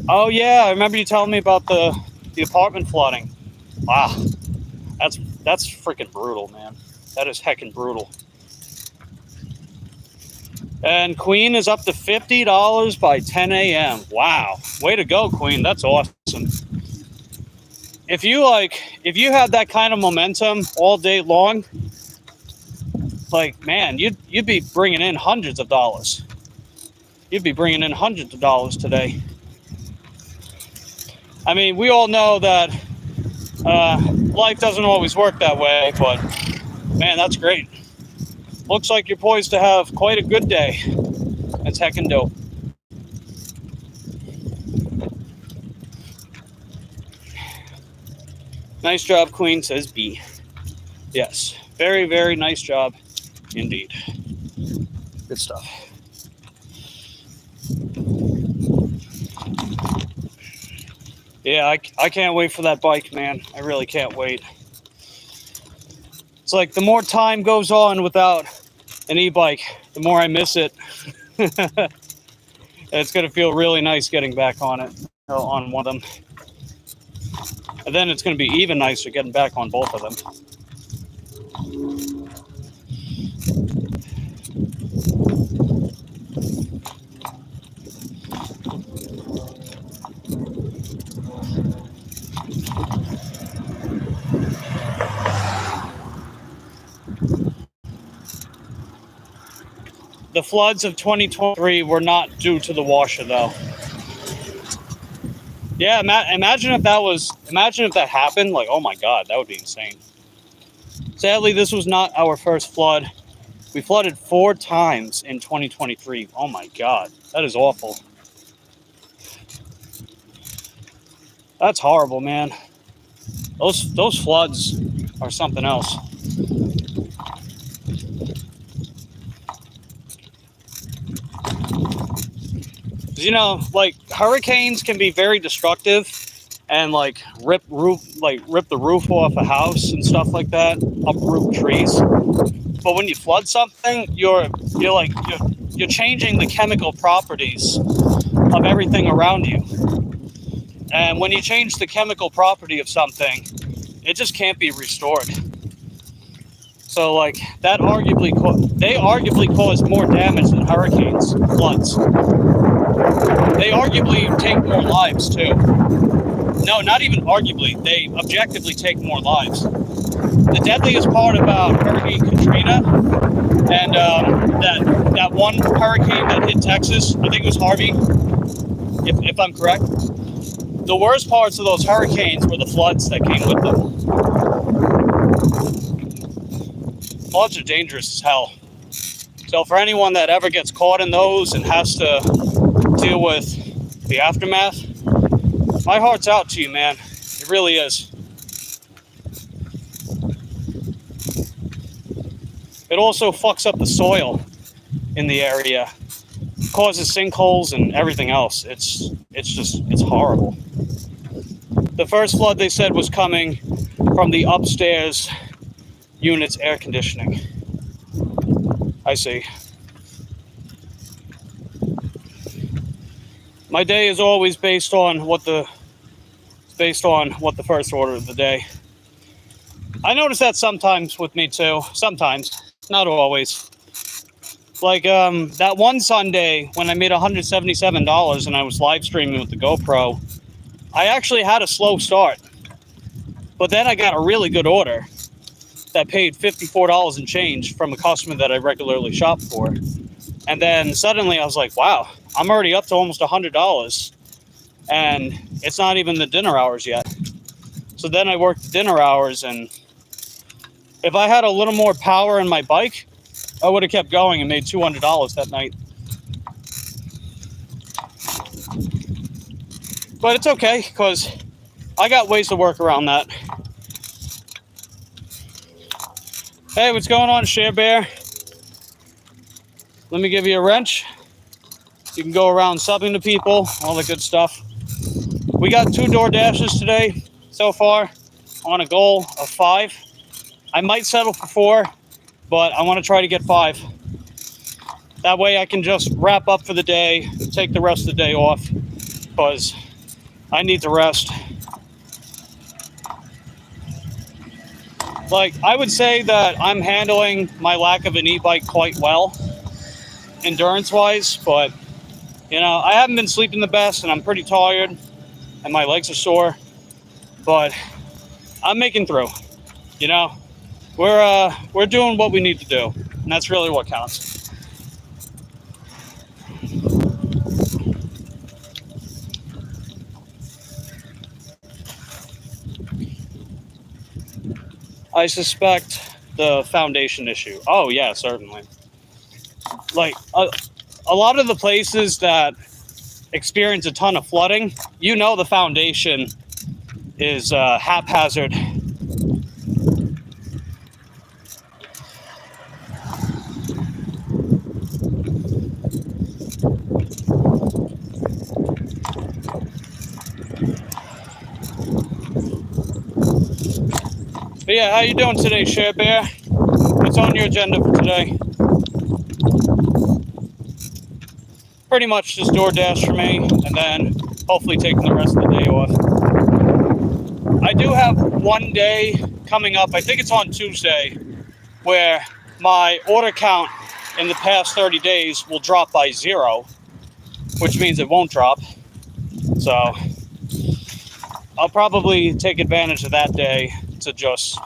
Oh yeah, I remember you telling me about the apartment flooding. Wow, that's freaking brutal, man. That is heckin' brutal. And Queen is up to $50 by 10 a.m. Wow, way to go, Queen. That's awesome. If you have that kind of momentum all day long, like, man, you'd be bringing in hundreds of dollars. You'd be bringing in hundreds of dollars today. I mean, we all know that life doesn't always work that way, but man, that's great. Looks like you're poised to have quite a good day. That's heckin' dope. Nice job, Queen, says B. Yes, very, very nice job indeed. Good stuff. Yeah, I can't wait for that bike, man. I really can't wait. It's like the more time goes on without an e-bike, the more I miss it. It's going to feel really nice getting back on it, on one of them. And then it's going to be even nicer getting back on both of them. The floods of 2023 were not due to the washer, though. Yeah, imagine if that happened. Like, oh my God, that would be insane. Sadly, this was not our first flood. We flooded 4 times in 2023. Oh my God, that is awful. That's horrible, man. Those floods are something else. You know, like, hurricanes can be very destructive and like rip the roof off a house and stuff like that, uproot trees. But when you flood something, you're changing the chemical properties of everything around you. And when you change the chemical property of something, it just can't be restored. So like they arguably cause more damage than hurricanes, floods. They arguably take more lives too. No, not even arguably. They objectively take more lives. The deadliest part about Hurricane Katrina and that one hurricane that hit Texas, I think it was Harvey, if I'm correct. The worst parts of those hurricanes were the floods that came with them. Floods are dangerous as hell. So for anyone that ever gets caught in those and has to deal with the aftermath, my heart's out to you, man. It really is. It also fucks up the soil in the area, causes sinkholes and everything else. It's horrible. The first flood, they said, was coming from the upstairs unit's air conditioning. I see. My day is always based on what the based on what the first order of the day. I notice that sometimes with me too. Sometimes, not always. Like that one Sunday when I made $177 and I was live streaming with the GoPro, I actually had a slow start. But then I got a really good order that paid $54 and change from a customer that I regularly shop for. And then suddenly I was like, wow, I'm already up to almost $100. And it's not even the dinner hours yet. So then I worked the dinner hours, and if I had a little more power in my bike, I would have kept going and made $200 that night. But it's okay, because I got ways to work around that. Hey, what's going on, Share Bear? Let me give you a wrench. You can go around subbing to people, all the good stuff. We got 2 DoorDashes today so far on a goal of 5. I might settle for 4, but I want to try to get 5. That way I can just wrap up for the day, take the rest of the day off, because I need to rest. Like, I would say that I'm handling my lack of an e-bike quite well, endurance-wise, but, you know, I haven't been sleeping the best, and I'm pretty tired, and my legs are sore, but I'm making through, you know? We're doing what we need to do, and that's really what counts. I suspect the foundation issue. Oh, yeah, certainly. Like, a lot of the places that experience a ton of flooding, you know the foundation is haphazard. But yeah, how you doing today, Share Bear? What's on your agenda for today? Pretty much just DoorDash for me, and then hopefully taking the rest of the day off. I do have one day coming up, I think it's on Tuesday, where my order count in the past 30 days will drop by 0, which means it won't drop. So I'll probably take advantage of that day to just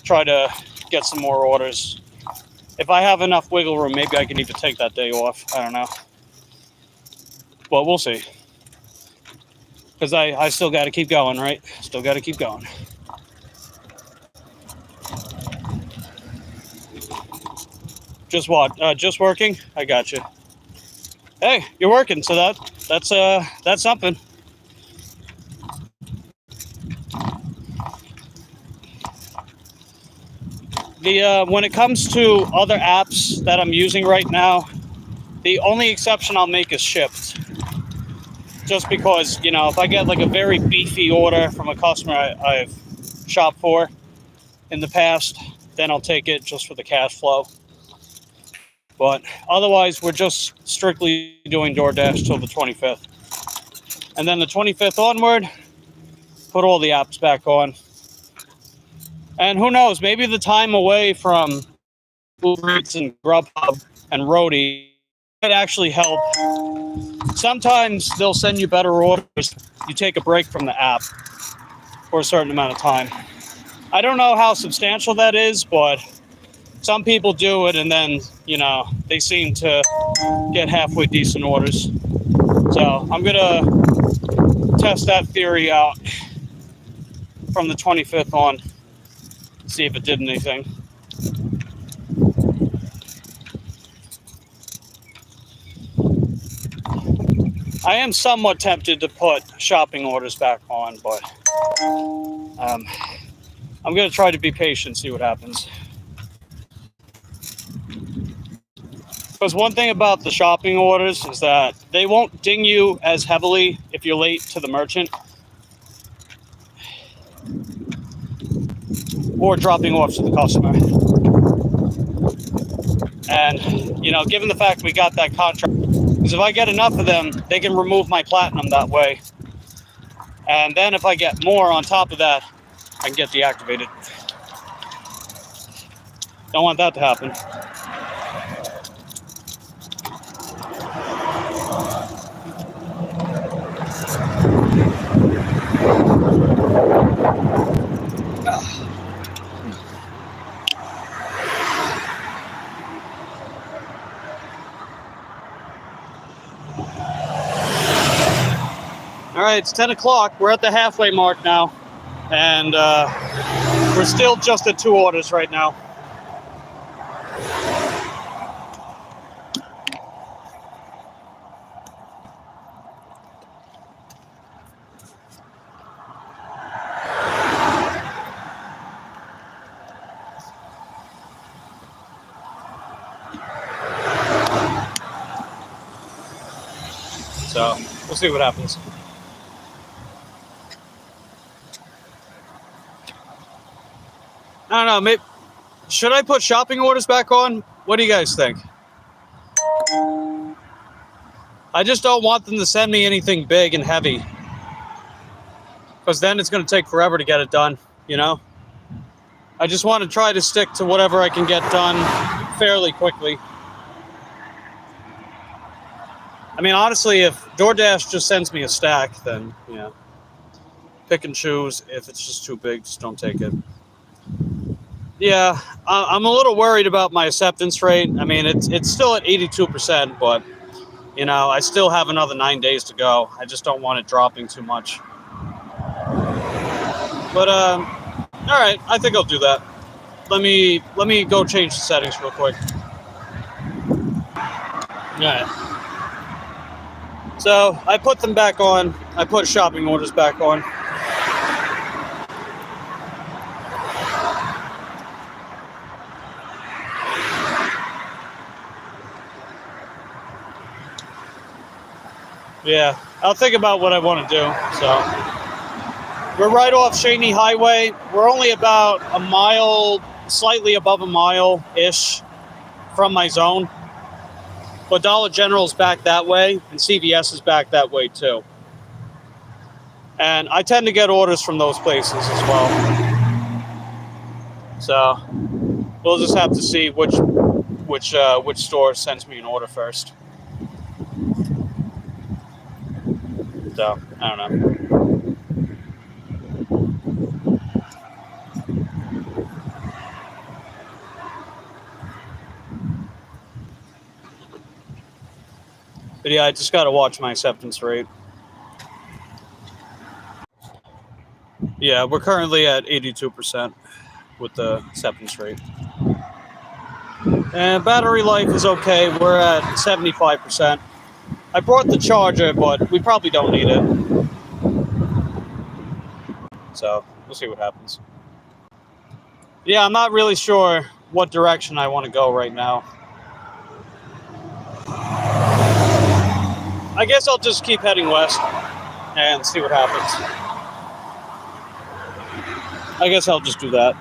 try to get some more orders. If I have enough wiggle room, maybe I can even take that day off. I don't know. Well, we'll see. Because I still got to keep going, right? Still got to keep going. Just what? Just working? I got you. Hey, you're working, so that's something. When it comes to other apps that I'm using right now, the only exception I'll make is Shipt. Just because, you know, if I get like a very beefy order from a customer I've shopped for in the past, then I'll take it just for the cash flow. But otherwise, we're just strictly doing DoorDash till the 25th. And then the 25th onward, put all the apps back on. And who knows, maybe the time away from Uber Eats and Grubhub and Roadie might actually help. Sometimes they'll send you better orders. You take a break from the app for a certain amount of time. I don't know how substantial that is, but some people do it, and then, you know, they seem to get halfway decent orders. So I'm going to test that theory out from the 25th on. See if it did anything. I am somewhat tempted to put shopping orders back on, but I'm going to try to be patient, see what happens. Because one thing about the shopping orders is that they won't ding you as heavily if you're late to the merchant or dropping off to the customer. And, you know, given the fact we got that contract, because if I get enough of them, they can remove my platinum that way. And then if I get more on top of that, I can get deactivated. Don't want that to happen. All right, it's 10 o'clock. We're at the halfway mark now. And we're still just at 2 orders right now. So we'll see what happens. I don't know, maybe, should I put shopping orders back on? What do you guys think? I just don't want them to send me anything big and heavy. Because then it's going to take forever to get it done, you know? I just want to try to stick to whatever I can get done fairly quickly. I mean, honestly, if DoorDash just sends me a stack, then, yeah. Pick and choose. If it's just too big, just don't take it. Yeah, I'm a little worried about my acceptance rate. I mean, it's still at 82%, but, you know, I still have another 9 days to go. I just don't want it dropping too much. But, all right, I think I'll do that. Let me go change the settings real quick. All right. So I put them back on. I put shopping orders back on. Yeah, I'll think about what I want to do. So we're right off Shaney Highway. We're only about a mile, slightly above a mile-ish from my zone. But Dollar General's back that way, and CVS is back that way too. And I tend to get orders from those places as well. So we'll just have to see which store sends me an order first. So, I don't know. But yeah, I just got to watch my acceptance rate. Yeah, we're currently at 82% with the acceptance rate. And battery life is okay. We're at 75%. I brought the charger, but we probably don't need it. So we'll see what happens. Yeah, I'm not really sure what direction I want to go right now. I guess I'll just keep heading west and see what happens. I guess I'll just do that.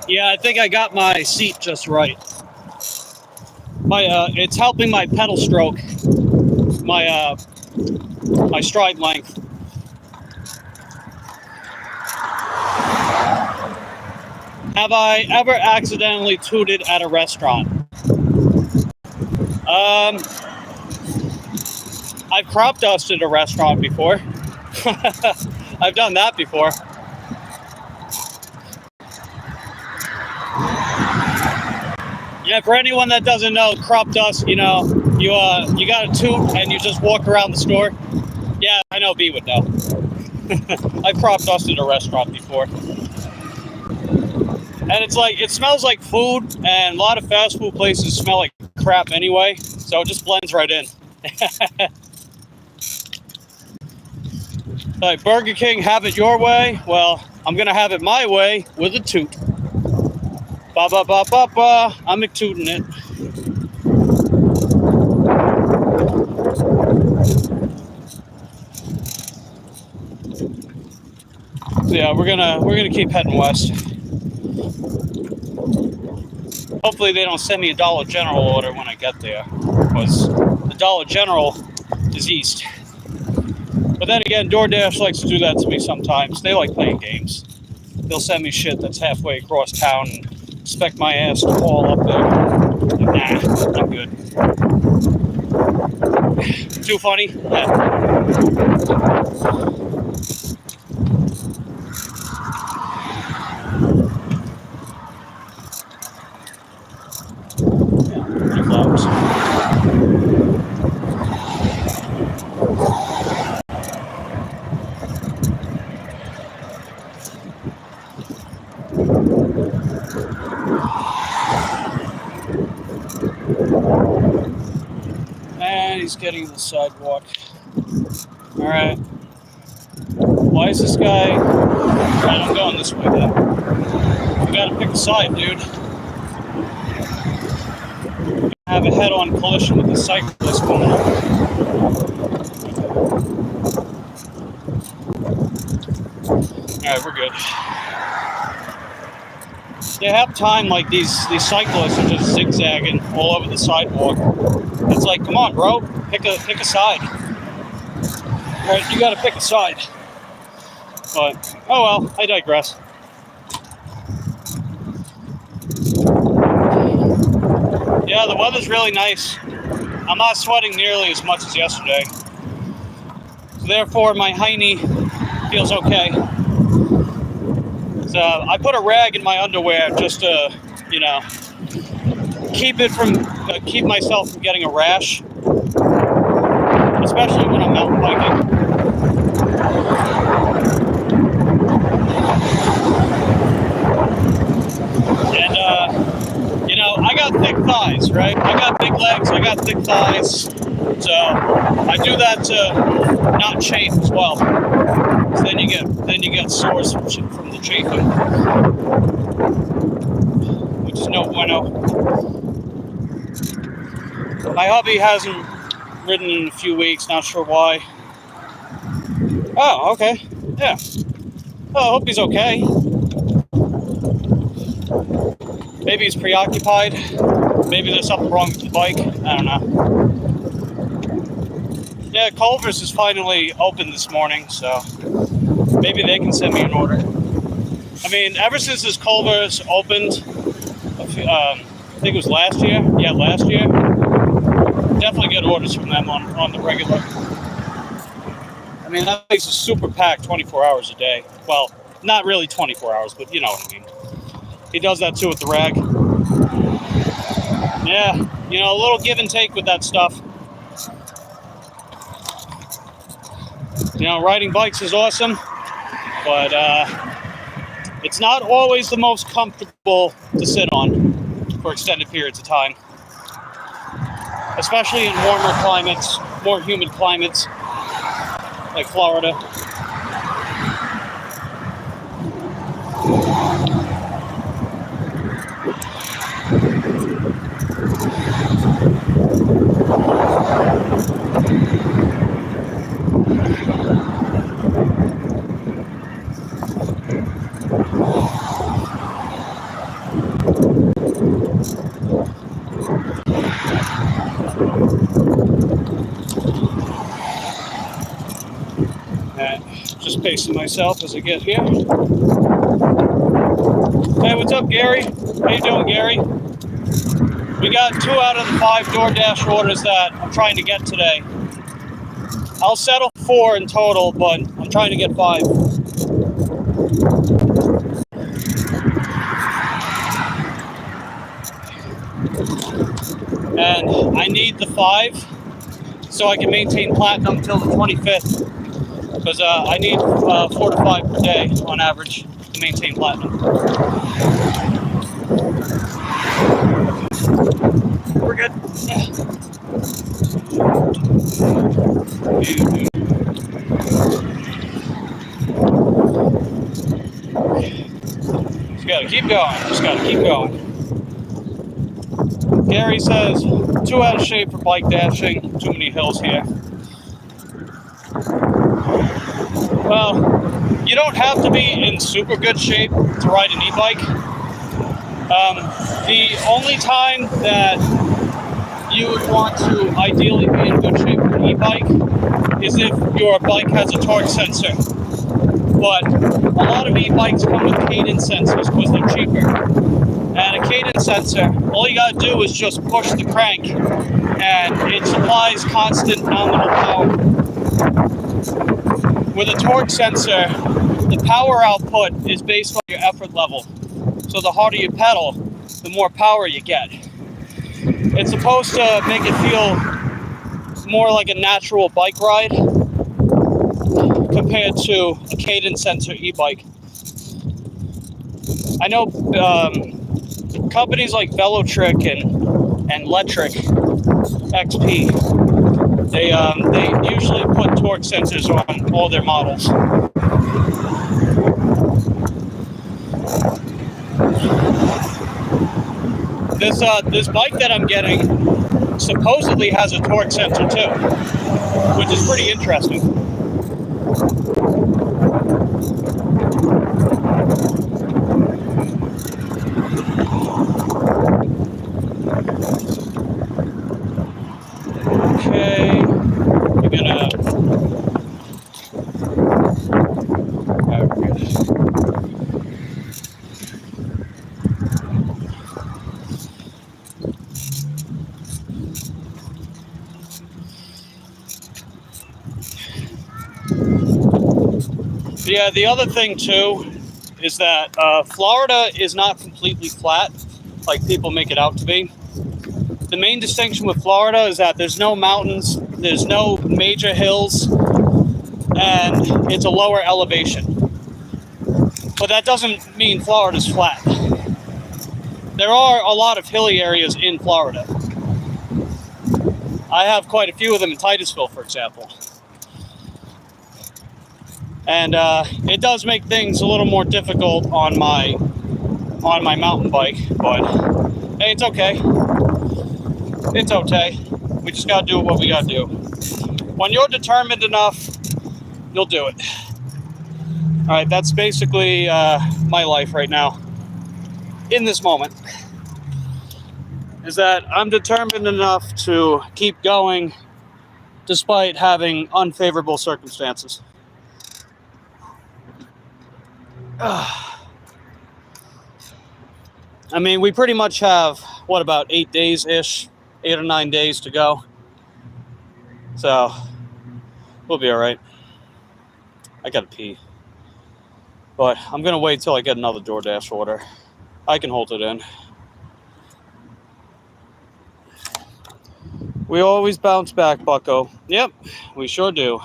Yeah, I think I got my seat just right. It's helping my pedal stroke, my stride length. Have I ever accidentally tooted at a restaurant? I've crop dusted a restaurant before. I've done that before. Yeah, for anyone that doesn't know, crop dust, you know, you got a toot and you just walk around the store. Yeah, I know B would know. I've crop dusted a restaurant before. And it's like, it smells like food, and a lot of fast food places smell like crap anyway, so it just blends right in. Like, Burger King, have it your way. Well, I'm gonna have it my way with a toot. Ba ba ba ba ba. I'm tooting it. Yeah, we're gonna keep heading west. Hopefully they don't send me a Dollar General order when I get there, because the Dollar General is east. But then again, DoorDash likes to do that to me sometimes. They like playing games. They'll send me shit that's halfway across town and expect my ass to haul up there. Nah, I'm good. Too funny? Yeah. Flowers. And he's getting to the sidewalk. Alright. Why is this guy... Alright, I'm going this way then. You gotta pick a side, dude. Have a head-on collision with the cyclist coming up. Alright, we're good. They have time, like these cyclists are just zigzagging all over the sidewalk. It's like, come on, bro, pick a side. Alright, you gotta pick a side. But, oh well, I digress. Yeah, the weather's really nice. I'm not sweating nearly as much as yesterday. So therefore, my hiney feels okay. So I put a rag in my underwear just to, you know, keep myself from getting a rash, especially when I'm mountain biking. And you know, I got thick thighs, right? I got big legs, I got thick thighs, so I do that to not chafe as well. So then you get sores from the chafing, which is no bueno. My hubby hasn't ridden in a few weeks, not sure why. Oh, okay, yeah. Well, I hope he's okay. Maybe he's preoccupied. Maybe there's something wrong with the bike. I don't know. Yeah, Culver's is finally open this morning, so maybe they can send me an order. I mean, ever since this Culver's opened, I think it was last year. Yeah, last year. Definitely get orders from them on the regular. I mean, that place is super packed 24 hours a day. Well, not really 24 hours, but you know what I mean. He does that too with the rag. Yeah, you know, a little give and take with that stuff. You know, riding bikes is awesome, but it's not always the most comfortable to sit on for extended periods of time. Especially in warmer climates, more humid climates, like Florida. Just pacing myself as I get here. Hey, what's up, Gary? How you doing, Gary? We got 2 out of the 5 DoorDash orders that I'm trying to get today. I'll settle 4 in total, but I'm trying to get 5. And I need the 5 so I can maintain platinum until the 25th. Because I need 4 to 5 per day on average to maintain platinum. We're good. Just gotta keep going. Just gotta keep going. Gary says, 2 out of shape for bike dashing. Too many hills here. Well, you don't have to be in super good shape to ride an e-bike. The only time that you would want to ideally be in good shape for an e-bike is if your bike has a torque sensor. But a lot of e-bikes come with cadence sensors because they're cheaper. And a cadence sensor, all you gotta do is just push the crank and it supplies constant nominal power. With a torque sensor, the power output is based on your effort level. So the harder you pedal, the more power you get. It's supposed to make it feel more like a natural bike ride compared to a cadence sensor e-bike. I know companies like Velotric and Lectric XP, they usually put torque sensors on all their models. This bike that I'm getting supposedly has a torque sensor too, which is pretty interesting. Okay, you're gonna. Yeah, the other thing too is that Florida is not completely flat like people make it out to be. The main distinction with Florida is that there's no mountains, there's no major hills, and it's a lower elevation. But that doesn't mean Florida's flat. There are a lot of hilly areas in Florida. I have quite a few of them in Titusville, for example. And it does make things a little more difficult on my mountain bike, but hey, it's okay. It's okay. We just gotta do what we gotta do. When you're determined enough, you'll do it. All right, that's basically my life right now. In this moment, is that I'm determined enough to keep going despite having unfavorable circumstances. I mean, we pretty much have, what, about 8 days-ish, 8 or 9 days to go. So, we'll be all right. I gotta pee. But I'm gonna wait till I get another DoorDash order. I can hold it in. We always bounce back, bucko. Yep, we sure do.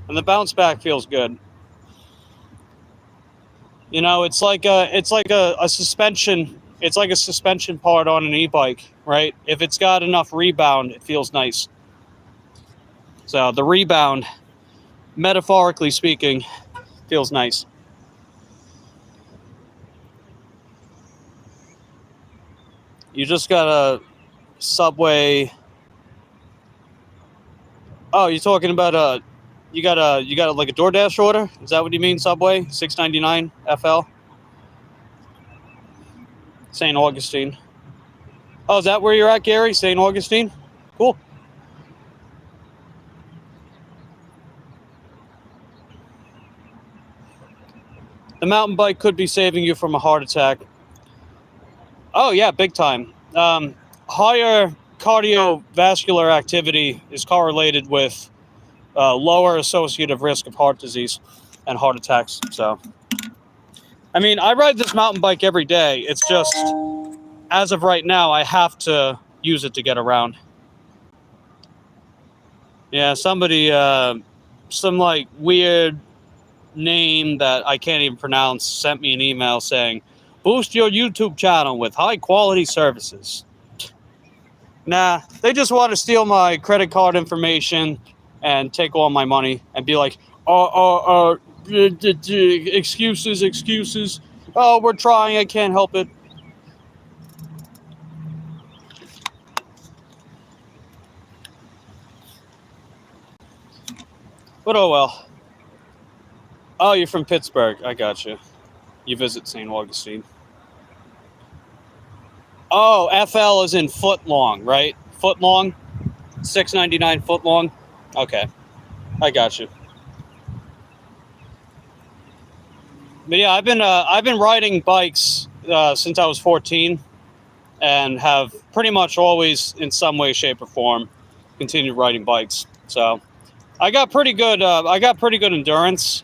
And the bounce back feels good. You know, it's like a suspension. It's like a suspension part on an e-bike, right? If it's got enough rebound, it feels nice. So the rebound, metaphorically speaking, feels nice. You just got a Subway. Oh, you're talking about you got like a DoorDash order? Is that what you mean, Subway? $6.99 FL? St. Augustine. Oh, is that where you're at, Gary? St. Augustine? Cool. The mountain bike could be saving you from a heart attack. Oh, yeah, big time. Higher cardiovascular activity is correlated with lower associative risk of heart disease and heart attacks. So, I mean, I ride this mountain bike every day. It's just, as of right now, I have to use it to get around. Yeah, somebody, some like weird name that I can't even pronounce sent me an email saying, boost your YouTube channel with high quality services. Nah, they just want to steal my credit card information and take all my money and be like, excuses. Oh, we're trying. I can't help it. But oh well. Oh, you're from Pittsburgh. I got you. You visit St. Augustine. Oh, FL is in foot long, right? Foot long? $6.99 foot long? Okay. I got you. But yeah, I've been riding bikes since I was 14, and have pretty much always, in some way, shape, or form, continued riding bikes. So I got pretty good. I got pretty good endurance.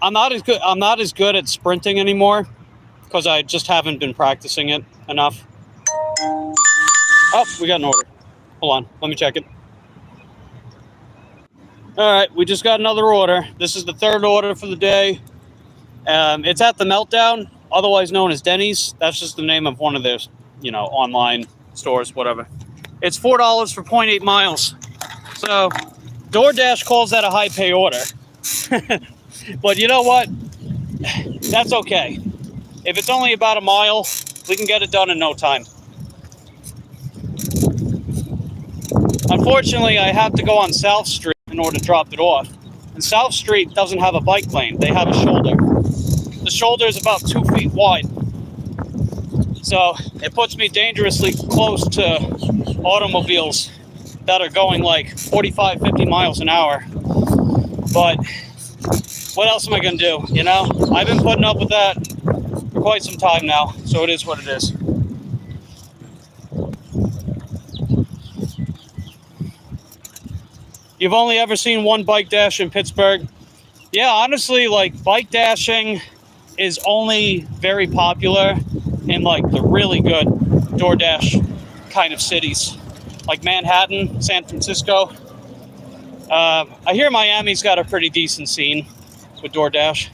I'm not as good at sprinting anymore because I just haven't been practicing it enough. Oh, we got an order. Hold on, let me check it. All right, we just got another order. This is the third order for the day. It's at the Meltdown, otherwise known as Denny's. That's just the name of one of their, online stores, whatever. It's $4 for 0.8 miles. So DoorDash calls that a high pay order. But you know what? That's okay. If it's only about a mile, we can get it done in no time. Unfortunately, I have to go on South Street in order to drop it off. And South Street doesn't have a bike lane. They have a shoulder. The shoulder is about 2 feet wide. So it puts me dangerously close to automobiles that are going like 45, 50 miles an hour. But what else am I going to do? I've been putting up with that for quite some time now. So it is what it is. You've only ever seen one bike dash in Pittsburgh? Yeah, honestly, bike dashing is only very popular in the really good DoorDash kind of cities, like Manhattan, San Francisco. I hear Miami's got a pretty decent scene with DoorDash.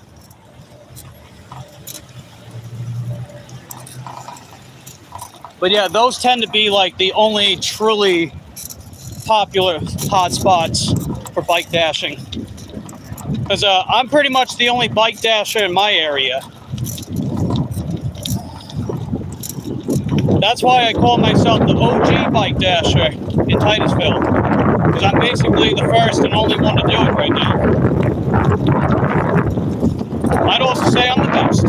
But yeah, those tend to be the only truly popular hotspots for bike dashing. Because I'm pretty much the only bike dasher in my area. That's why I call myself the OG bike dasher in Titusville. Because I'm basically the first and only one to do it right now. I'd also say I'm the best.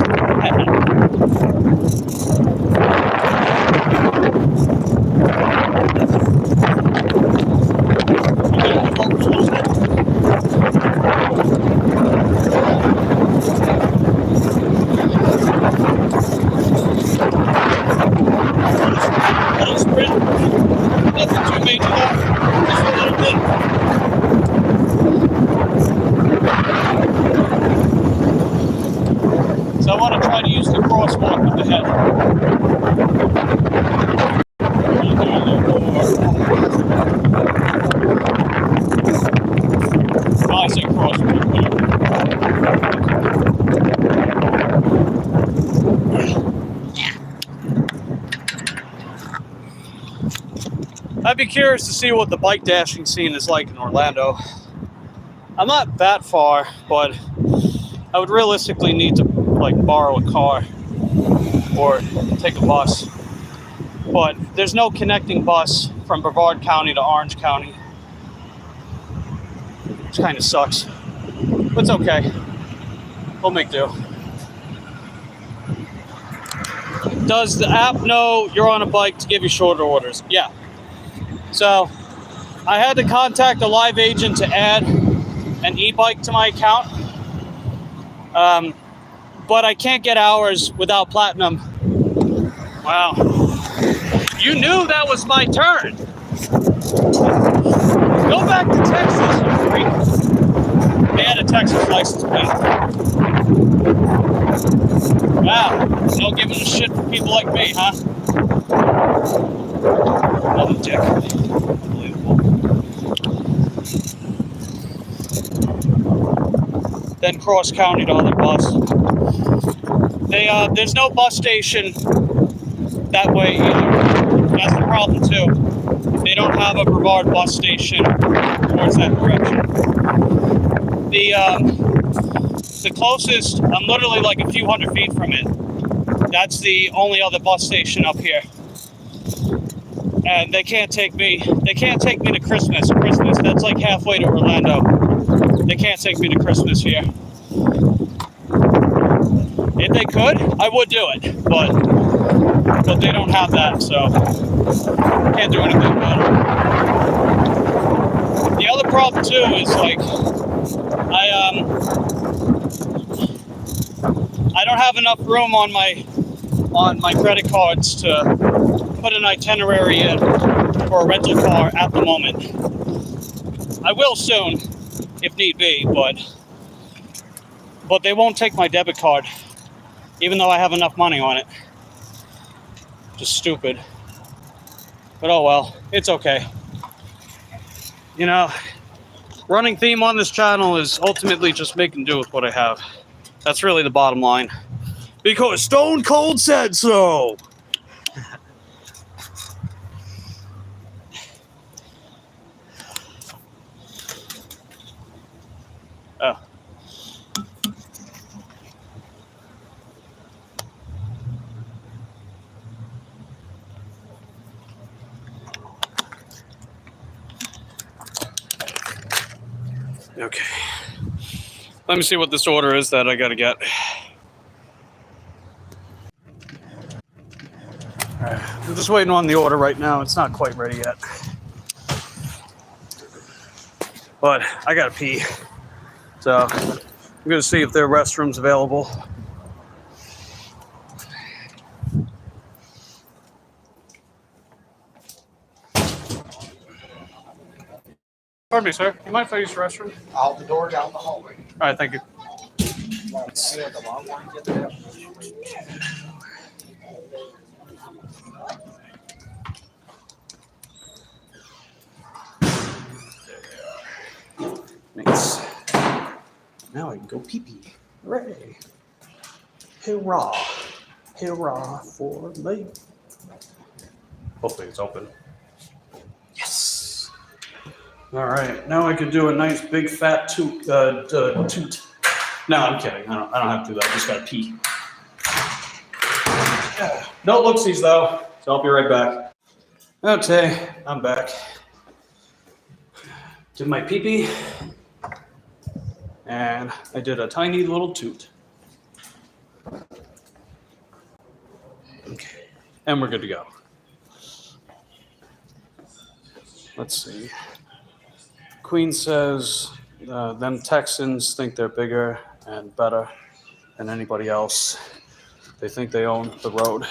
So I want to try to use the crosswalk with the head. I say crosswalk. I'd be curious to see what the bike dashing scene is like in Orlando. I'm not that far, but I would realistically need to borrow a car or take a bus. But there's no connecting bus from Brevard County to Orange County, which kind of sucks. But it's okay. We'll make do. Does the app know you're on a bike to give you shorter orders? Yeah. So I had to contact a live agent to add an e-bike to my account. But I can't get hours without platinum. Wow. You knew that was my turn. Go back to Texas, you freak. They had a Texas license plate. Wow. No giving a shit for people like me, huh? What a dick. Unbelievable. Then cross county to other bus. There's no bus station that way either. That's the problem too. They don't have a Brevard bus station towards that direction. The closest, I'm literally a few hundred feet from it. That's the only other bus station up here. And they can't take me to Christmas. That's halfway to Orlando. They can't take me to Christmas here. they could, I would do it, but they don't have that, so can't do anything about it. The other problem too is like I don't have enough room on my credit cards to put an itinerary in for a rental car at the moment. I will soon, if need be, but they won't take my debit card, even though I have enough money on it. Just stupid. But oh well, it's okay. You know, running theme on this channel is ultimately just making do with what I have. That's really the bottom line. Because Stone Cold said so! Oh. Okay. Let me see what this order is that I gotta get. Alright, I'm just waiting on the order right now. It's not quite ready yet. But I gotta pee. So I'm gonna see if there are restrooms available. Pardon me, sir. You mind if I use the restroom? Out the door down the hallway. All right, thank you. Nice. Now I can go pee-pee. Hooray. Hurrah. Hurrah for me. Hopefully it's open. Yes. All right. Now I can do a nice big fat toot. No, I'm kidding. I don't have to do that. I just got to pee. No looksies though. So I'll be right back. Okay, I'm back. Did my pee-pee. And I did a tiny little toot. Okay, and we're good to go. Let's see. Queen says them Texans think they're bigger and better than anybody else. They think they own the road.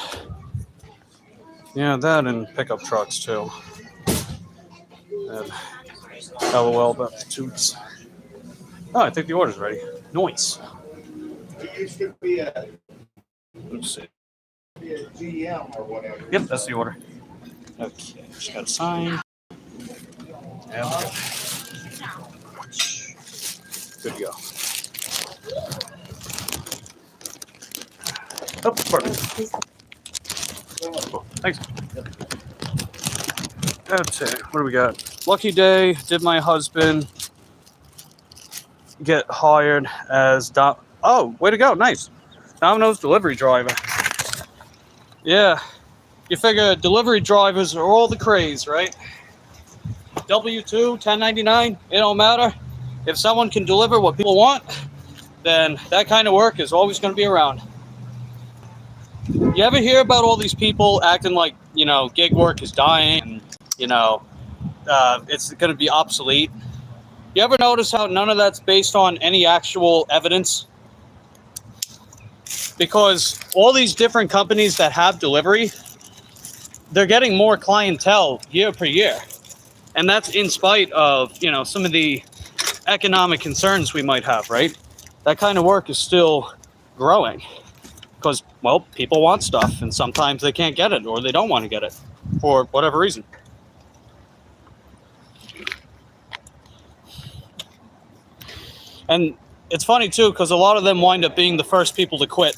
Yeah, that and pickup trucks too. And LOL about the toots. Oh, I think the order's ready. Noise. It used to be a GM or whatever. Yep, that's the order. Okay, just got to sign. Yeah, we're good to go. Oh, pardon me. Cool. Thanks. Okay, what do we got? Lucky day, did my husband get hired as oh, way to go, nice. Domino's delivery driver. Yeah, you figure delivery drivers are all the craze, right? W-2, 1099, it don't matter. If someone can deliver what people want, then that kind of work is always going to be around. You ever hear about all these people acting like, you know, gig work is dying and, you know, it's going to be obsolete? You ever notice how none of that's based on any actual evidence? Because all these different companies that have delivery, they're getting more clientele year per year. And that's in spite of, you know, some of the economic concerns we might have, right? That kind of work is still growing because, well, people want stuff and sometimes they can't get it or they don't want to get it for whatever reason. And it's funny too, because a lot of them wind up being the first people to quit.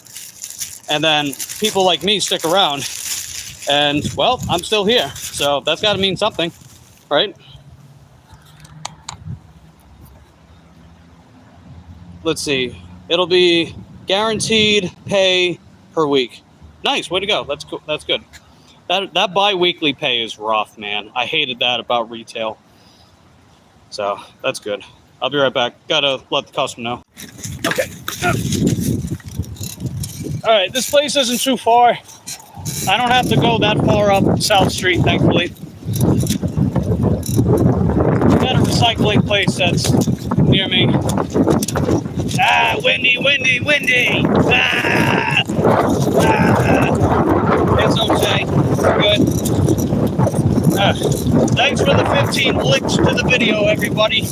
And then people like me stick around and, well, I'm still here. So that's got to mean something, right? Let's see. It'll be guaranteed pay per week. Nice, way to go. That's cool. That's good. That bi-weekly pay is rough, man. I hated that about retail. So that's good. I'll be right back. Gotta let the customer know. Okay. All right, this place isn't too far. I don't have to go that far up South Street, thankfully. Got a recycling place that's near me. Ah, windy, windy, windy. Ah, it's okay. We're good. Thanks for the 15 licks to the video, everybody.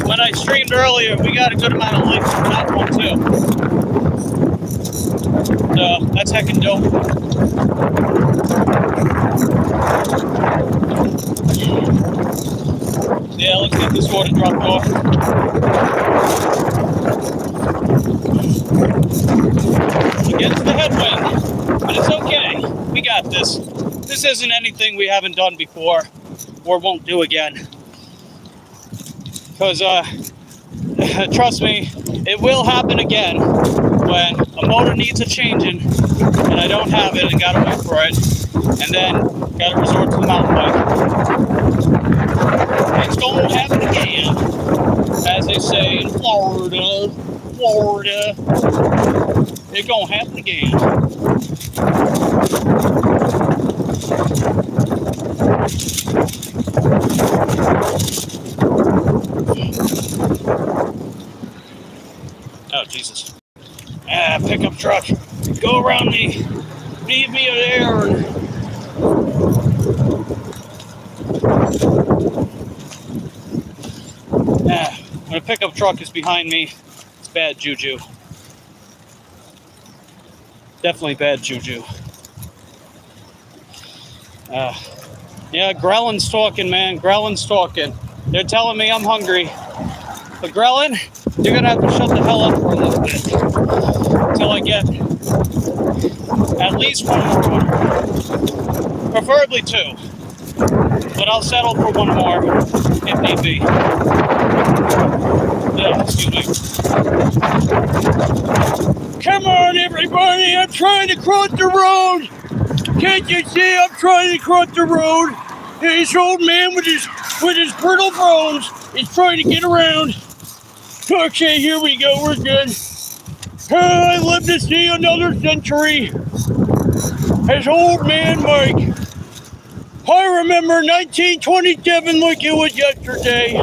When I streamed earlier, we got a good amount of licks for that one, too. So, that's heckin' dope. Yeah, let's get this water dropped off. Against the headwind, but it's okay. We got this. This isn't anything we haven't done before or won't do again. Because, trust me, it will happen again when a motor needs a changing and I don't have it and gotta wait for it, and then gotta resort to the mountain bike. It's gonna happen again, as they say in Florida. It's gonna happen again. Oh, Jesus. Pickup truck. Go around me. Leave me there. When a pickup truck is behind me, it's bad juju. Definitely bad juju. Yeah, Grellin's talking, man. Grellin's talking. They're telling me I'm hungry. But Grellin, you're going to have to shut the hell up for a little bit until I get at least one more order. Preferably two. But I'll settle for one more if need be. Excuse me. Come on, everybody. I'm trying to cross the road. Can't you see I'm trying to cross the road? This old man with his brittle bones is trying to get around. Okay, here we go. We're good. I live to see another century. As old man Mike. I remember 1927 like it was yesterday.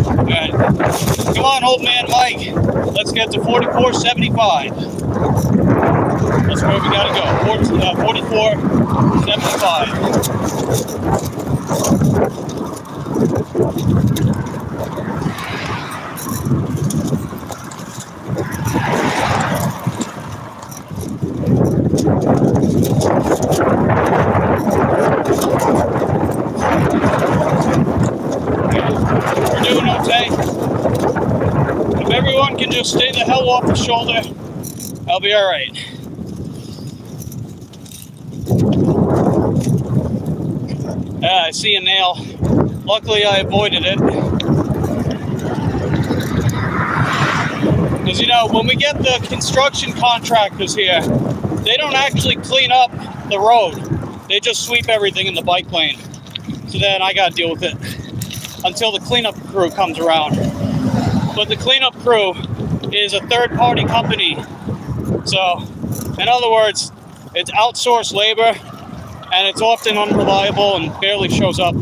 Alright. Come on, old man Mike. Let's get to 4475. That's where we gotta go. 4475. We're doing okay. If everyone can just stay the hell off the shoulder, I'll be alright. I see a nail. Luckily, I avoided it. Because, you know, when we get the construction contractors here, they don't actually clean up the road. They just sweep everything in the bike lane. So then I got to deal with it until the cleanup crew comes around. But the cleanup crew is a third-party company. So, in other words, it's outsourced labor, and it's often unreliable and barely shows up.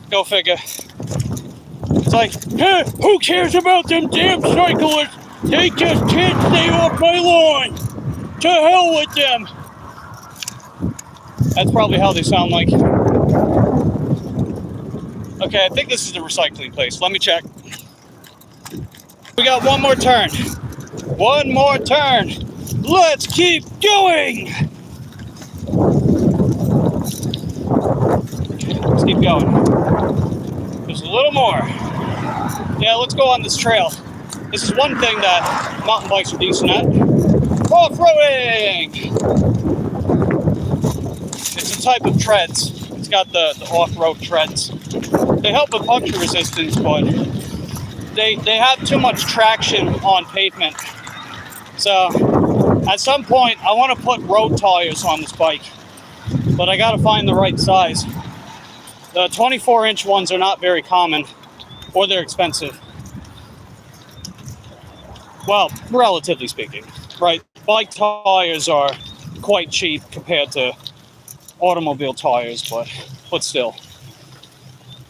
Go figure. It's like, hey, who cares about them damn cyclists? They just can't stay off my lawn. To hell with them. That's probably how they sound like. Okay, I think this is the recycling place. Let me check. We got one more turn. One more turn. Let's keep going. Let's keep going. Just a little more. Yeah, let's go on this trail. This is one thing that mountain bikes are decent at. Off-roading! It's a type of treads. It's got the off-road treads. They help with puncture resistance, but they have too much traction on pavement. So at some point, I want to put road tires on this bike, but I got to find the right size. The 24-inch ones are not very common, or they're expensive. Well, relatively speaking, right? Bike tires are quite cheap compared to automobile tires, but still.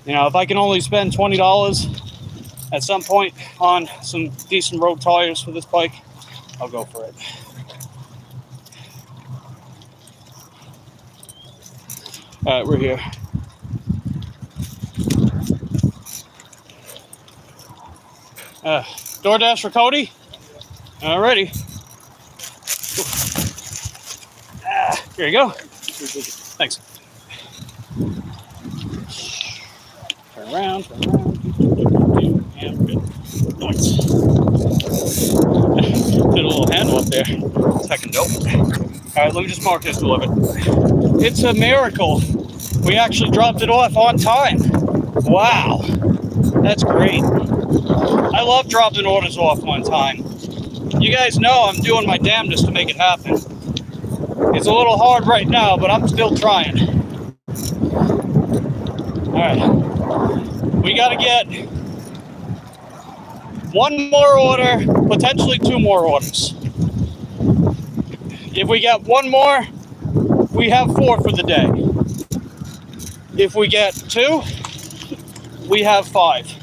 You know, if I can only spend $20 at some point on some decent road tires for this bike, I'll go for it. All right, we're here. DoorDash for Cody? Alrighty. Here you go. Thanks. Turn around, turn around. And good. Nice. Did a little handle up there. Second dope. Alright, let me just mark this delivered. It's a miracle. We actually dropped it off on time. Wow. That's great. I love dropping orders off on time. You guys know I'm doing my damnedest to make it happen. It's a little hard right now, but I'm still trying. Alright. We gotta get one more order, potentially two more orders. If we get one more, we have 4 for the day. If we get 2, we have 5.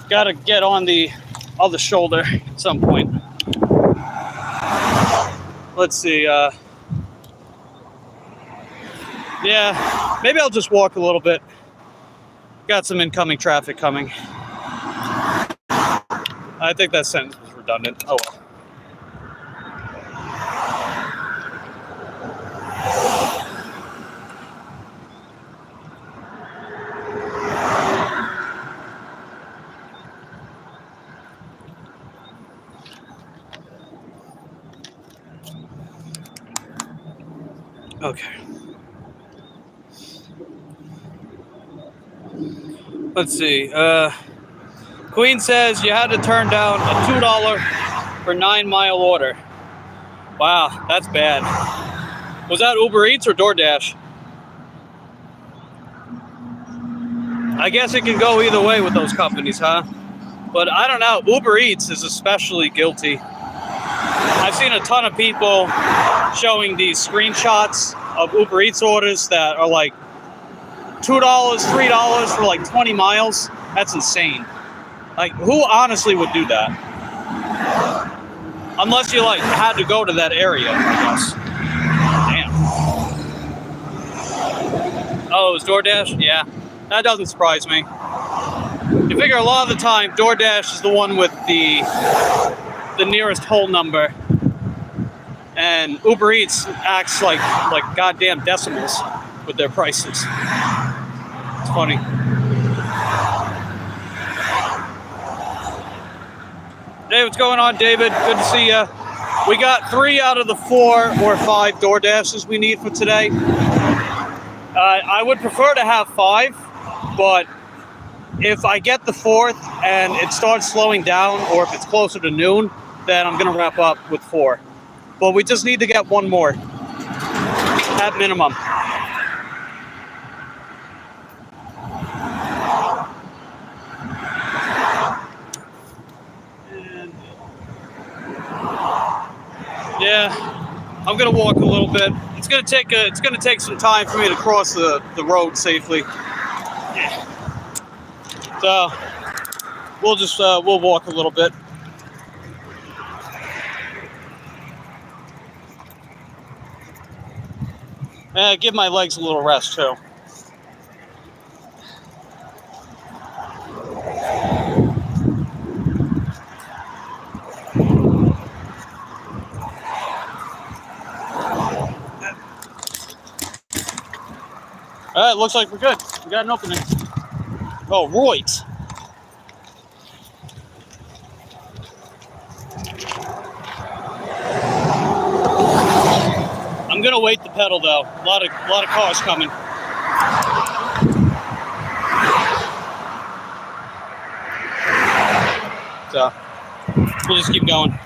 Gotta get on the other shoulder at some point. Let's see. Yeah, maybe I'll just walk a little bit. Got some incoming traffic coming. I think that sentence was redundant. Oh well. Okay. Let's see. Queen says you had to turn down a $2 for 9-mile order. Wow, that's bad. Was that Uber Eats or DoorDash? I guess it can go either way with those companies, huh? But I don't know. Uber Eats is especially guilty. I've seen a ton of people showing these screenshots of Uber Eats orders that are like $2, $3 for like 20 miles. That's insane. Like, who honestly would do that? Unless you like had to go to that area, I guess. Damn. Oh, it was DoorDash? Yeah, that doesn't surprise me. You figure a lot of the time DoorDash is the one with the nearest whole number, and Uber Eats acts like goddamn decimals with their prices. It's funny. Hey, what's going on, David? Good to see you. We got 3 out of the 4 or 5 DoorDashes we need for today. I would prefer to have 5, but if I get the 4th and it starts slowing down, or if it's closer to noon, then I'm going to wrap up with 4. But we just need to get 1 more at minimum. Yeah, I'm gonna walk a little bit. It's gonna take some time for me to cross the road safely. Yeah. So we'll walk a little bit. Give my legs a little rest too. All right, looks like we're good. We got an opening. Oh, right. I'm gonna wait the pedal though. A lot of cars coming. So we'll just keep going.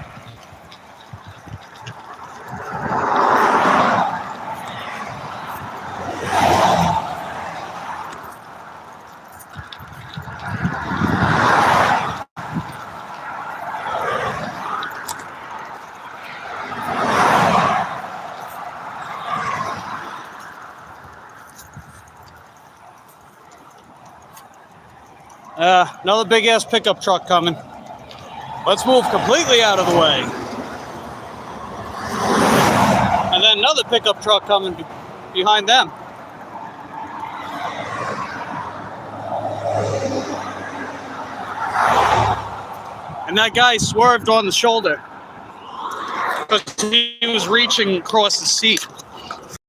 Another big ass pickup truck coming. Let's move completely out of the way. And then another pickup truck coming behind them. And that guy swerved on the shoulder because he was reaching across the seat.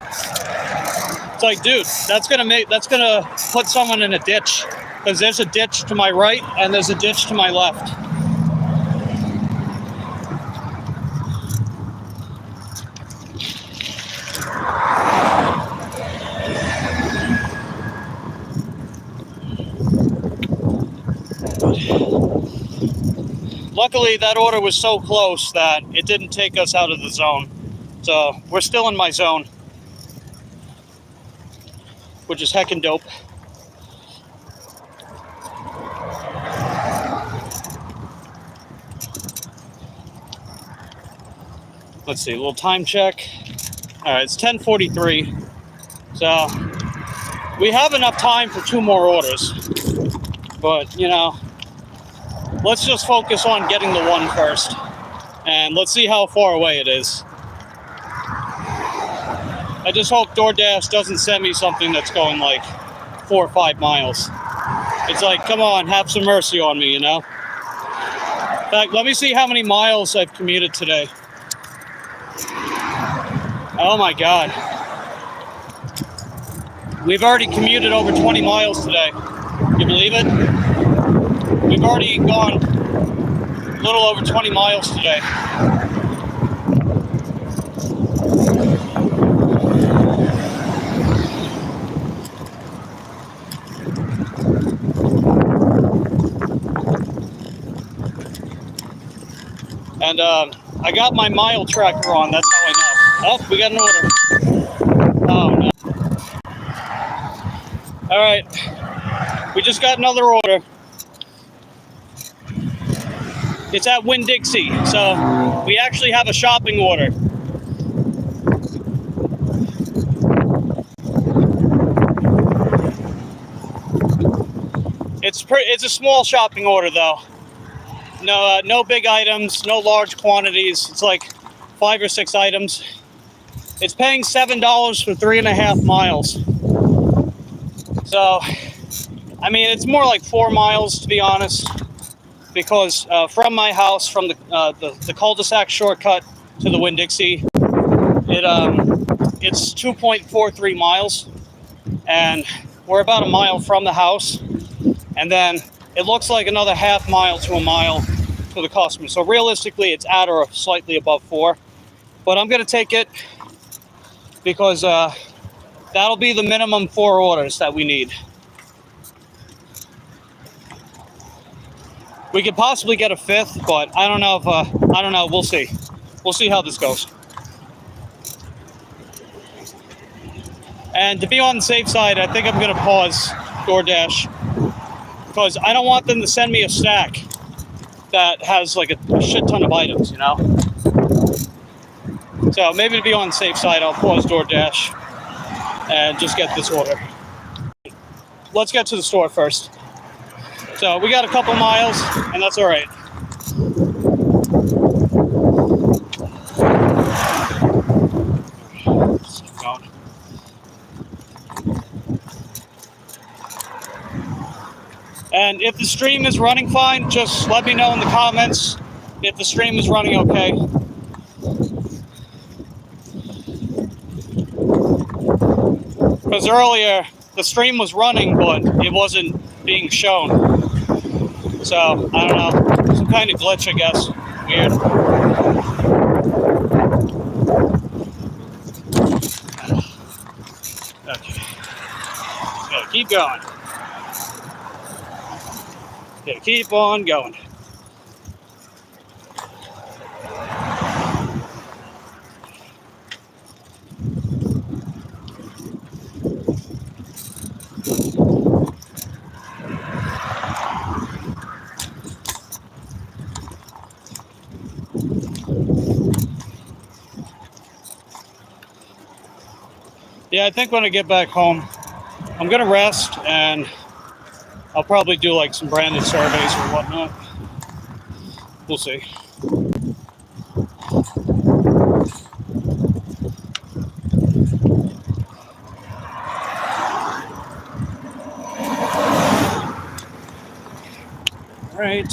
It's like, dude, that's gonna put someone in a ditch, because there's a ditch to my right and there's a ditch to my left. Luckily, that order was so close that it didn't take us out of the zone. So we're still in my zone, which is heckin' dope. Let's see, a little time check. All right, it's 10:43. So we have enough time for 2 more orders. But, you know, let's just focus on getting the one first. And let's see how far away it is. I just hope DoorDash doesn't send me something that's going like 4 or 5 miles. It's like, come on, have some mercy on me, you know? In fact, let me see how many miles I've commuted today. Oh my God. We've already commuted over 20 miles today. You believe it? We've already gone a little over 20 miles today. And I got my mile tracker on, that's how I know. Oh, we got an order. Oh, no. All right, we just got another order. It's at Winn-Dixie, so we actually have a shopping order. It's a small shopping order though. No big items, no large quantities. It's like 5 or 6 items. It's paying $7 for 3.5 miles. So, I mean, it's more like 4 miles to be honest, because from my house, from the cul-de-sac shortcut to the Winn-Dixie, it's 2.43 miles, and we're about a mile from the house, and then it looks like another half mile to a mile to the customer. So realistically, it's at or slightly above 4, but I'm going to take it because that'll be the minimum 4 orders that we need. We could possibly get a 5th, but I don't know if I don't know. We'll see. We'll see how this goes. And to be on the safe side, I think I'm going to pause DoorDash because I don't want them to send me a stack that has like a shit ton of items, you know? So maybe to be on the safe side, I'll pause DoorDash and just get this order. Let's get to the store first. So we got a couple miles, and that's all right. Let's keep going. And if the stream is running fine, just let me know in the comments if the stream is running okay. Because earlier, the stream was running, but it wasn't being shown. So, I don't know. Some kind of glitch, I guess. Weird. Okay. So, keep going. Okay, keep on going. Yeah, I think when I get back home, I'm gonna rest and I'll probably do like some branded surveys or whatnot. We'll see. All right.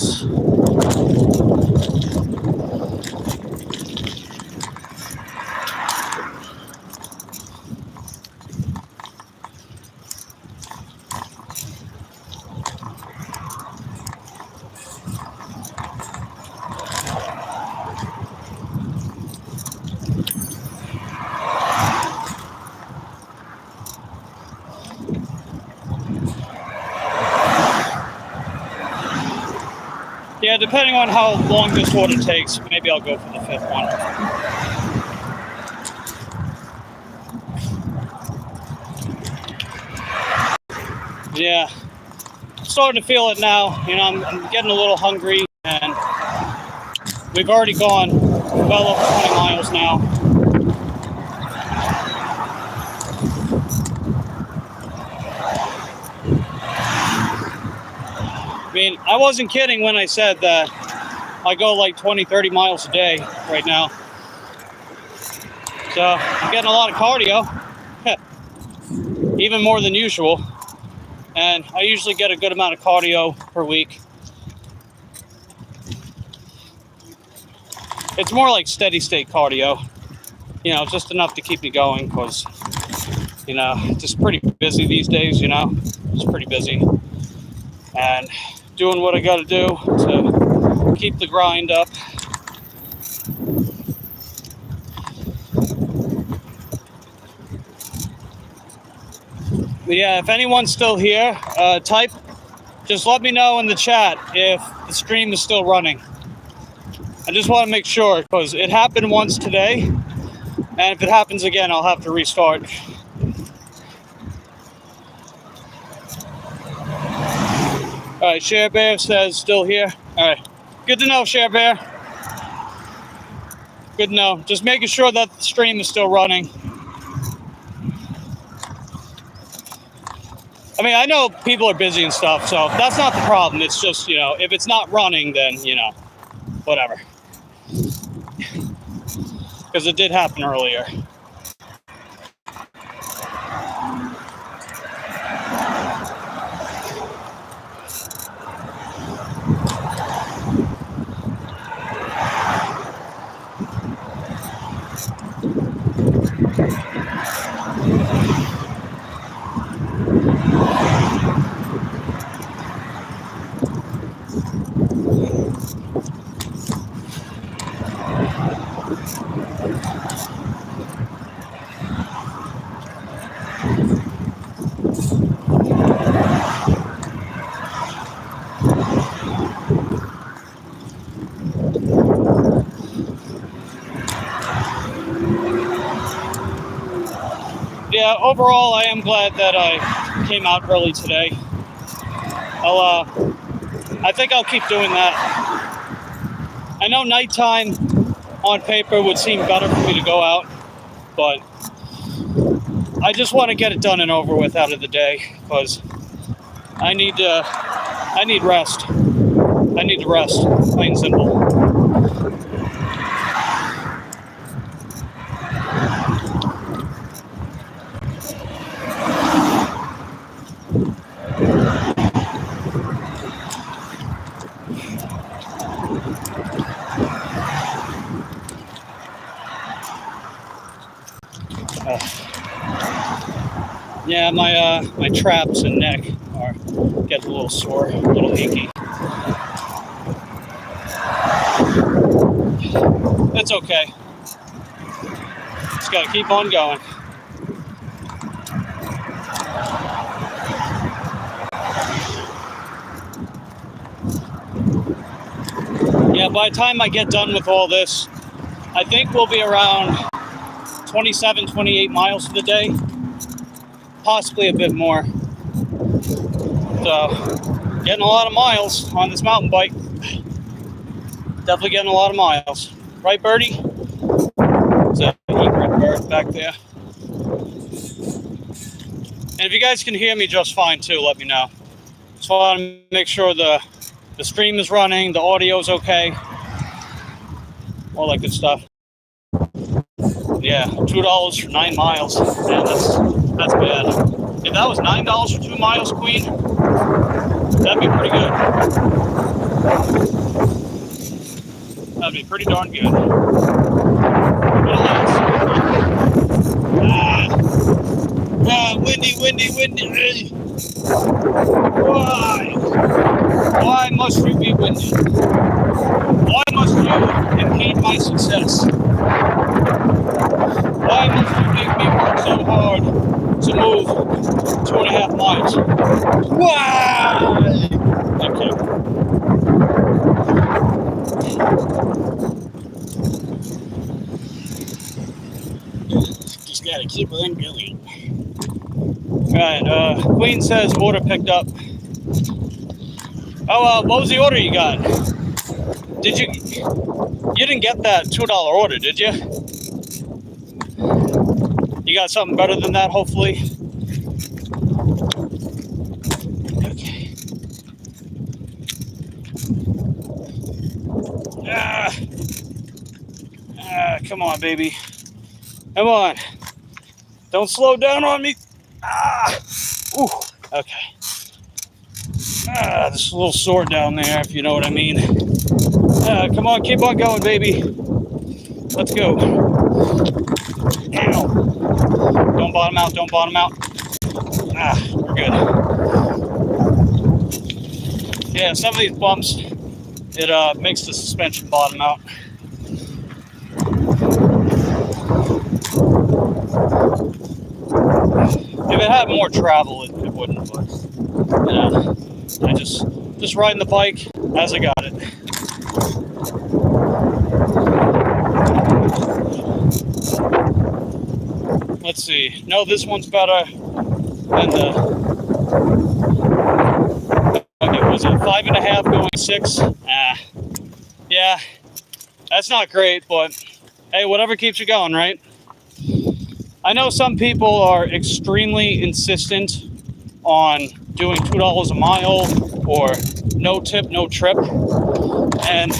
Yeah, depending on how long this order takes, maybe I'll go for the 5th one. Yeah, I'm starting to feel it now. You know, I'm getting a little hungry, and we've already gone well over 20 miles now. I mean, I wasn't kidding when I said that I go like 20, 30 miles a day right now. So I'm getting a lot of cardio, even more than usual. And I usually get a good amount of cardio per week. It's more like steady state cardio, you know, just enough to keep me going because, you know, just pretty busy these days, you know, it's pretty busy. And doing what I got to do to keep the grind up. But yeah, if anyone's still here, just let me know in the chat if the stream is still running. I just want to make sure because it happened once today, and if it happens again, I'll have to restart. All right, Share Bear says still here. All right, good to know, Share Bear. Good to know. Just making sure that the stream is still running. I mean, I know people are busy and stuff, so that's not the problem. It's just, you know, if it's not running, then, you know, whatever. Because it did happen earlier. Yeah, overall, I am glad that I came out early today. I think I'll keep doing that. I know nighttime on paper would seem better for me to go out, but I just want to get it done and over with out of the day because I need rest. I need to rest, plain and simple. Yeah, my traps and neck are getting a little sore, a little achy. It's okay. Just gotta keep on going. Yeah, by the time I get done with all this, I think we'll be around 27, 28 miles for the day. Possibly a bit more. So, getting a lot of miles on this mountain bike. Definitely getting a lot of miles. Right, Birdie? Is that an egret bird back there? And if you guys can hear me just fine, too, let me know. Just want to make sure the stream is running, the audio is okay, all that good stuff. Yeah, $2 for 9 miles. Man, that's bad. If that was $9 for 2 miles, Queen, that'd be pretty good. That'd be pretty darn good. Windy. Why must you be windy? Why must you impede my success? Why must you make me work so hard to move 2.5 miles? Why? Okay. Just gotta keep on going. Alright, Queen says order picked up. Oh, what was the order you got? Did you didn't get that $2 order, did you? You got something better than that, hopefully? Okay. Come on, baby. Come on. Don't slow down on me. Ooh, okay. This little sore down there, if you know what I mean. Come on, keep on going, baby. Let's go. Ow. Don't bottom out, don't bottom out. We're good. Yeah, some of these bumps, it makes the suspension bottom out. If it had more travel, it wouldn't, but I just riding the bike as I got it. Let's see. No, this one's better than the. Okay, was it 5.5 going 6? Yeah, that's not great, but hey, whatever keeps you going, right? I know some people are extremely insistent on doing $2 a mile or no tip, no trip. And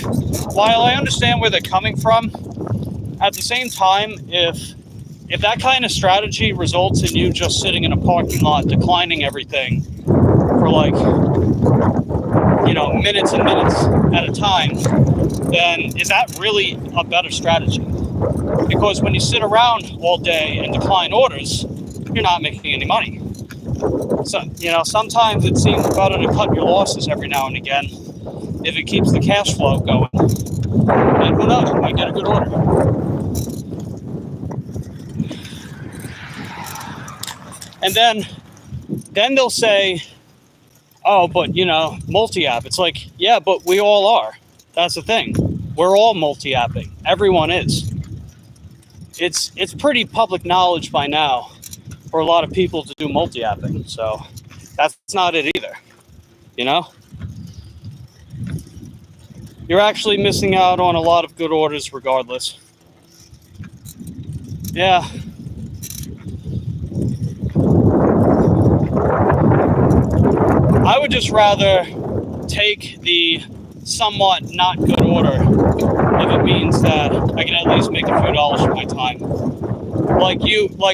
while I understand where they're coming from, at the same time, if that kind of strategy results in you just sitting in a parking lot declining everything for like, minutes and minutes at a time, then is that really a better strategy? Because when you sit around all day and decline orders, you're not making any money. So, sometimes it seems better to cut your losses every now and again if it keeps the cash flow going. And who knows, you might get a good order. And then they'll say, oh, but, multi-app. It's like, yeah, but we all are. That's the thing. We're all multi-apping. Everyone is. It's pretty public knowledge by now for a lot of people to do multi-apping. So that's not it either. You're actually missing out on a lot of good orders regardless. Yeah. I would just rather take the somewhat not good order if it means that I can at least make a few dollars for my time. Like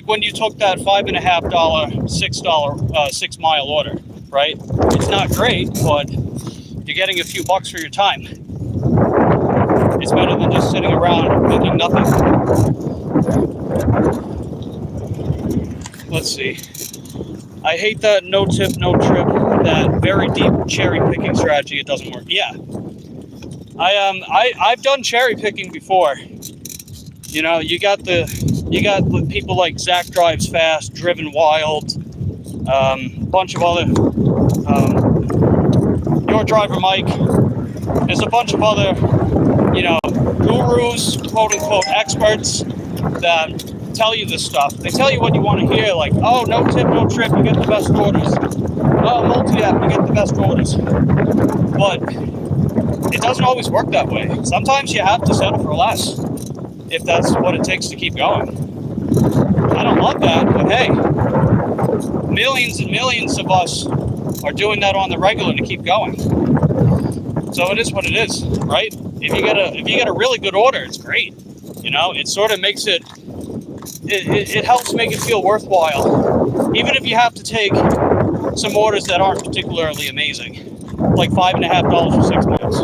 when you took that $5.5, $6 6 mile order, right? It's not great, but you're getting a few bucks for your time. It's better than just sitting around making nothing. Let's see. I hate that no tip, no trip, that very deep cherry picking strategy. It doesn't work. Yeah. I've done cherry picking before. You got people like Zach Drives Fast, Driven Wild, bunch of other, Your Driver Mike. There's a bunch of other, gurus, quote unquote experts that tell you this stuff. They tell you what you want to hear, like, oh, no tip, no trip, you get the best orders. Oh, multi-app, you get the best orders. But it doesn't always work that way. Sometimes you have to settle for less if that's what it takes to keep going. I don't love that, but hey, millions and millions of us are doing that on the regular to keep going. So it is what it is, right? If you get a really good order, it's great. You know, it sort of makes it helps make it feel worthwhile, even if you have to take some orders that aren't particularly amazing, like $5.50 for 6 minutes.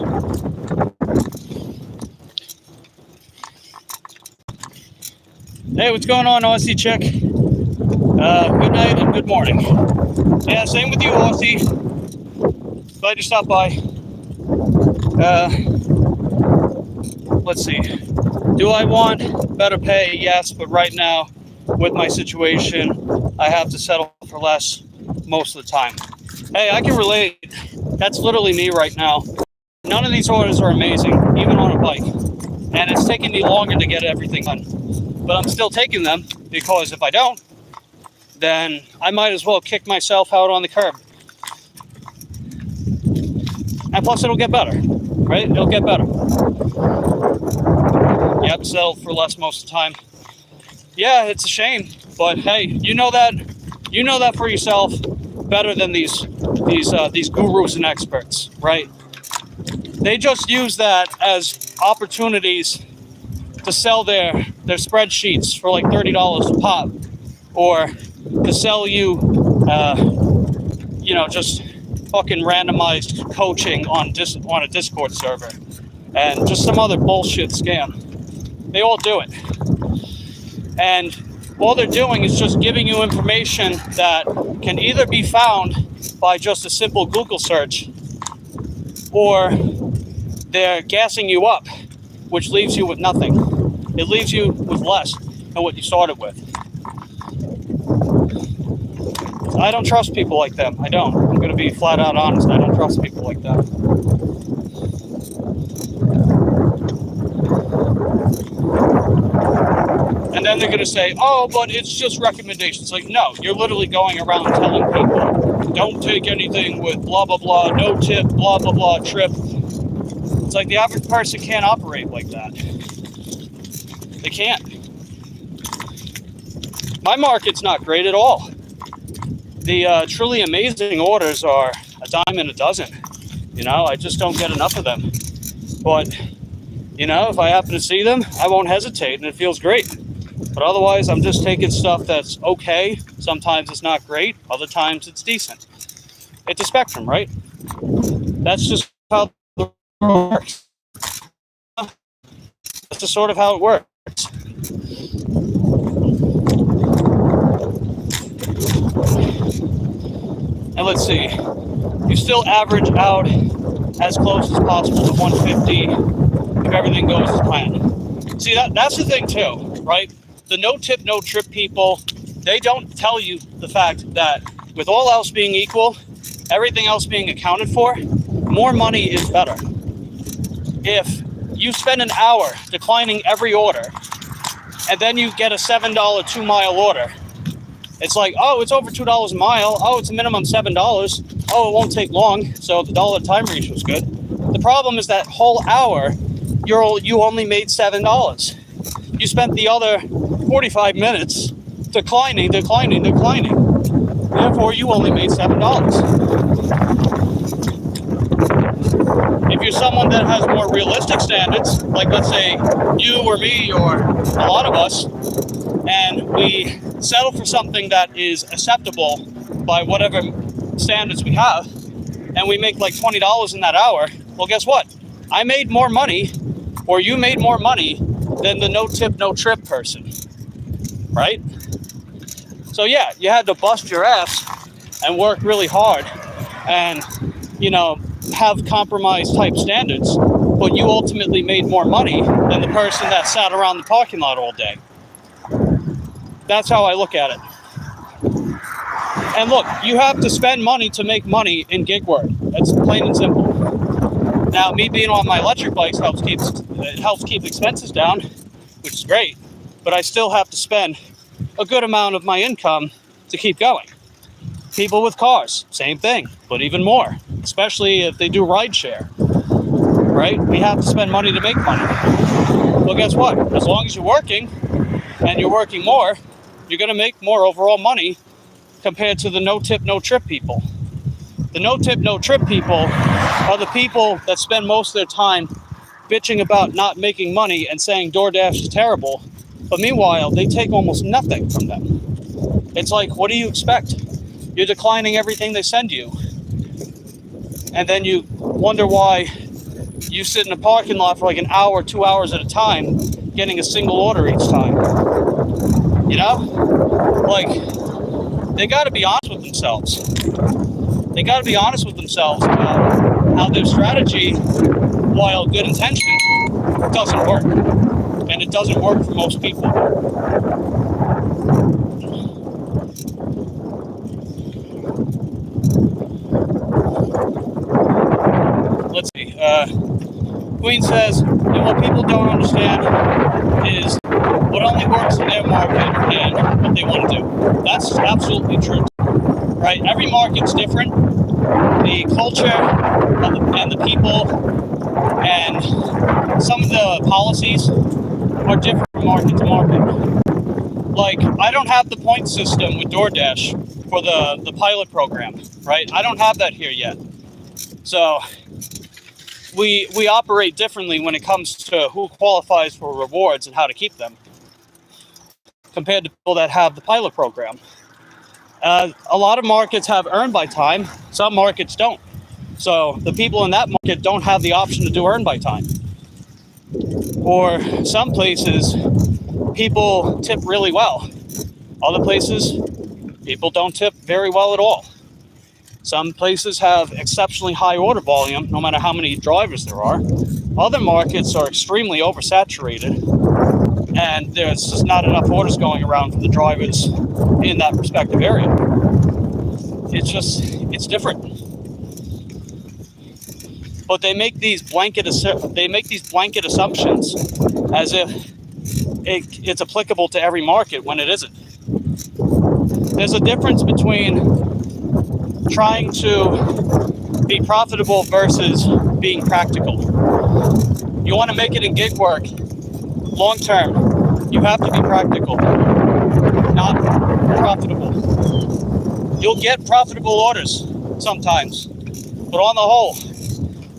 Hey, what's going on, Aussie chick? Good night and good morning. Yeah, same with you, Aussie. Glad you stopped by. Let's see. Do I want better pay? Yes, but right now, with my situation, I have to settle for less most of the time. Hey, I can relate. That's literally me right now. None of these orders are amazing, even on a bike. And it's taking me longer to get everything done. But I'm still taking them because if I don't, then I might as well kick myself out on the curb. And plus it'll get better, right? It'll get better. You have to settle for less most of the time. Yeah, it's a shame, but hey, you know that for yourself better than these gurus and experts, right? They just use that as opportunities to sell their spreadsheets for like $30 a pop, or to sell you, just fucking randomized coaching on a Discord server, and just some other bullshit scam. They all do it, and all they're doing is just giving you information that can either be found by just a simple Google search, or they're gassing you up, which leaves you with nothing. It leaves you with less than what you started with. I don't trust people like them. I don't. I'm going to be flat out honest. I don't trust people like that. And then they're going to say, oh, but it's just recommendations. Like, no, you're literally going around telling people, don't take anything with blah, blah, blah, no tip, blah, blah, blah, trip. It's like the average person can't operate like that. They can't. My market's not great at all. The truly amazing orders are a dime and a dozen. You know, I just don't get enough of them. But, you know, if I happen to see them, I won't hesitate, and it feels great. But otherwise, I'm just taking stuff that's okay. Sometimes it's not great. Other times it's decent. It's a spectrum, right? That's just how the world works. That's just sort of how it works. And let's see, you still average out as close as possible to 150 if everything goes as planned. See, that's the thing too, right? The no tip, no trip people, they don't tell you the fact that with all else being equal, everything else being accounted for, more money is better. If you spend an hour declining every order, and then you get a $7 2-mile order, it's like, oh, it's over $2 a mile. Oh, it's a minimum $7. Oh, it won't take long. So the dollar time ratio is good. The problem is that whole hour, you only made $7. You spent the other 45 minutes declining. Therefore, you only made $7. If you're someone that has more realistic standards, like let's say you or me or a lot of us, and we settle for something that is acceptable by whatever standards we have, and we make like $20 in that hour, well, guess what? I made more money, or you made more money than the no tip, no trip person, right? So yeah, you had to bust your ass and work really hard and, you know, have compromise type standards, but you ultimately made more money than the person that sat around the parking lot all day. That's how I look at it. And look, you have to spend money to make money in gig work. That's plain and simple. Now, me being on my electric bikes helps keep expenses down, which is great, but I still have to spend a good amount of my income to keep going. People with cars, same thing, but even more, especially if they do rideshare, right? We have to spend money to make money. Well, guess what? As long as you're working, and you're working more, you're going to make more overall money compared to the no tip, no trip people. The no tip, no trip people are the people that spend most of their time bitching about not making money and saying DoorDash is terrible. But meanwhile, they take almost nothing from them. It's like, what do you expect? You're declining everything they send you. And then you wonder why you sit in a parking lot for like an hour, 2 hours at a time, getting a single order each time. You know? Like, they got to be honest with themselves. They got to be honest with themselves about how their strategy, while good intentioned, doesn't work. And it doesn't work for most people. Let's see. Queen says, and what people don't understand is what only works in their market and what they want to do. That's absolutely true. Right? Every market's different. The culture and the people and some of the policies are different from market to market. Like, I don't have the point system with DoorDash for the pilot program, right? I don't have that here yet. So we operate differently when it comes to who qualifies for rewards and how to keep them compared to people that have the pilot program. A lot of markets have earn by time. Some markets don't. So the people in that market don't have the option to do earn by time. Or some places, people tip really well. Other places, people don't tip very well at all. Some places have exceptionally high order volume, no matter how many drivers there are. Other markets are extremely oversaturated, and there's just not enough orders going around for the drivers in that respective area. It's different. But they make these blanket assumptions as if it's applicable to every market when it isn't. There's a difference between trying to be profitable versus being practical. You want to make it in gig work long term, you have to be practical, not profitable. You'll get profitable orders sometimes, but on the whole,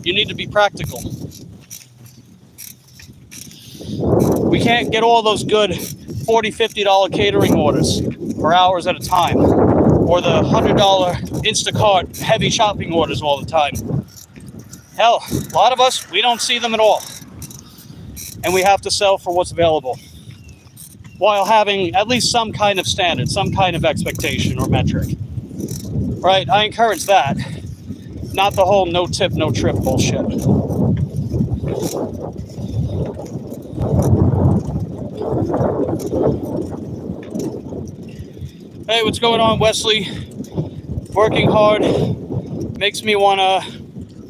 you need to be practical. We can't get all those good $40, $50 catering orders for hours at a time, or the $100 Instacart heavy shopping orders all the time. Hell, a lot of us, we don't see them at all. And we have to sell for what's available, while having at least some kind of standard, some kind of expectation or metric. Right? I encourage that. Not the whole no tip, no trip bullshit. Hey, what's going on, Wesley? Working hard makes me want to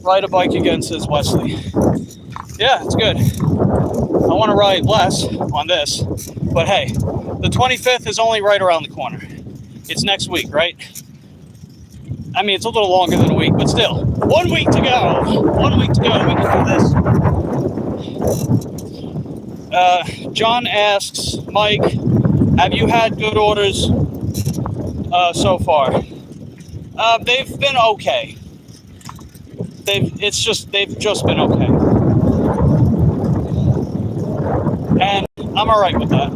ride a bike again, says Wesley. Yeah, it's good. I want to ride less on this, but hey, the 25th is only right around the corner. It's next week, right? I mean, it's a little longer than a week, but still. 1 week to go. 1 week to go. We can do this. John asks, Mike, have you had good orders so far? They've been okay. They've just been okay. And I'm all right with that.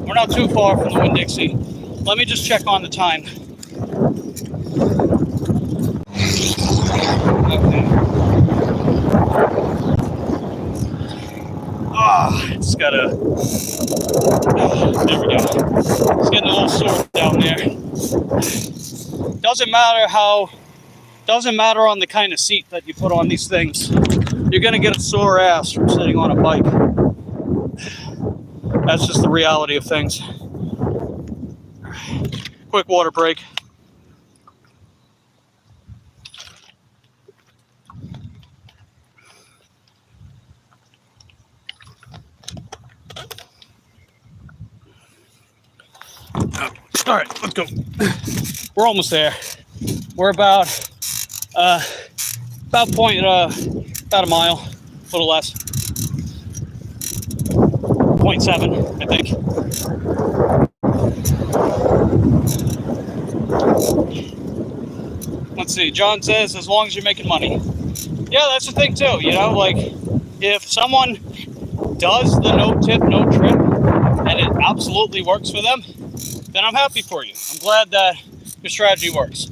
We're not too far from the Winn-Dixie. Let me just check on the time. Okay. It's got a... There we go. It's getting a little sore down there. Doesn't matter on the kind of seat that you put on these things. You're gonna get a sore ass from sitting on a bike. That's just the reality of things. Quick water break. All right, let's go. We're almost there. We're about About about a mile, a little less. 0.7, I think. Let's see. John says, as long as you're making money. Yeah, that's the thing too. You know, like if someone does the no tip, no trip, and it absolutely works for them, then I'm happy for you. I'm glad that your strategy works.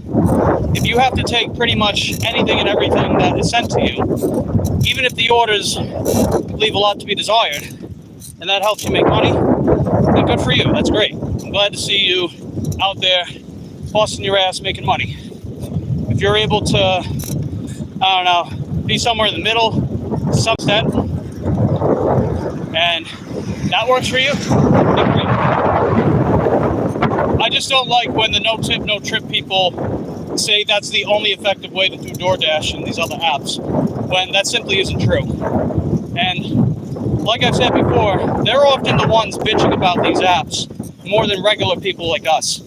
If you have to take pretty much anything and everything that is sent to you, even if the orders leave a lot to be desired, and that helps you make money, then good for you. That's great. I'm glad to see you out there busting your ass making money. If you're able to, I don't know, be somewhere in the middle, to some extent, and that works for you, then great. I just don't like when the no tip, no trip people say that's the only effective way to do DoorDash and these other apps, when that simply isn't true. And like I've said before, they're often the ones bitching about these apps more than regular people like us.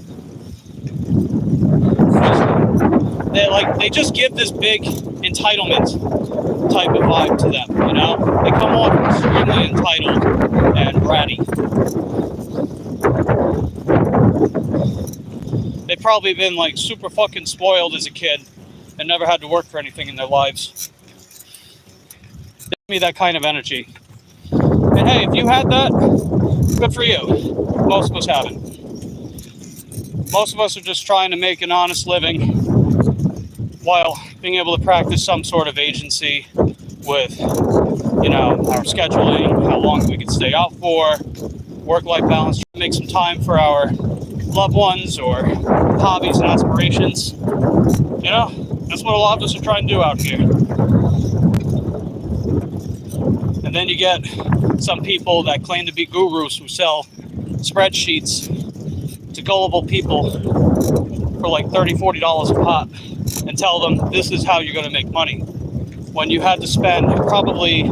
They just give this big entitlement type of vibe to them, you know? They come off extremely entitled and bratty. They've probably been like super fucking spoiled as a kid and never had to work for anything in their lives. They give me that kind of energy. And hey, if you had that, good for you. Most of us haven't. Most of us are just trying to make an honest living while being able to practice some sort of agency with, you know, our scheduling, how long we can stay out for, work-life balance, trying to make some time for our loved ones or hobbies and aspirations. You know, that's what a lot of us are trying to do out here. And then you get some people that claim to be gurus who sell spreadsheets to gullible people for like $30, $40 a pop and tell them this is how you're going to make money, when you had to spend probably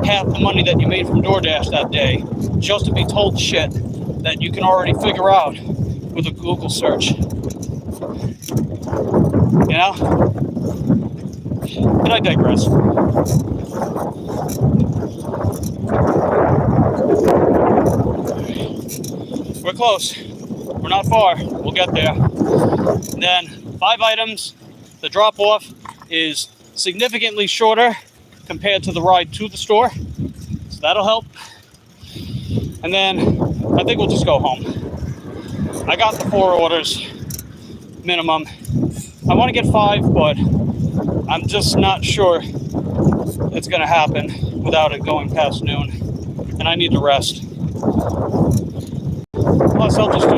half the money that you made from DoorDash that day just to be told shit that you can already figure out with a Google search. You know? But I digress. We're close. We're not far. We'll get there. And then 5 items. The drop-off is significantly shorter compared to the ride to the store. So that'll help. And then I think we'll just go home. I got the 4 orders minimum. I want to get 5, but I'm just not sure it's going to happen without it going past noon. And I need to rest. Plus, I'll just do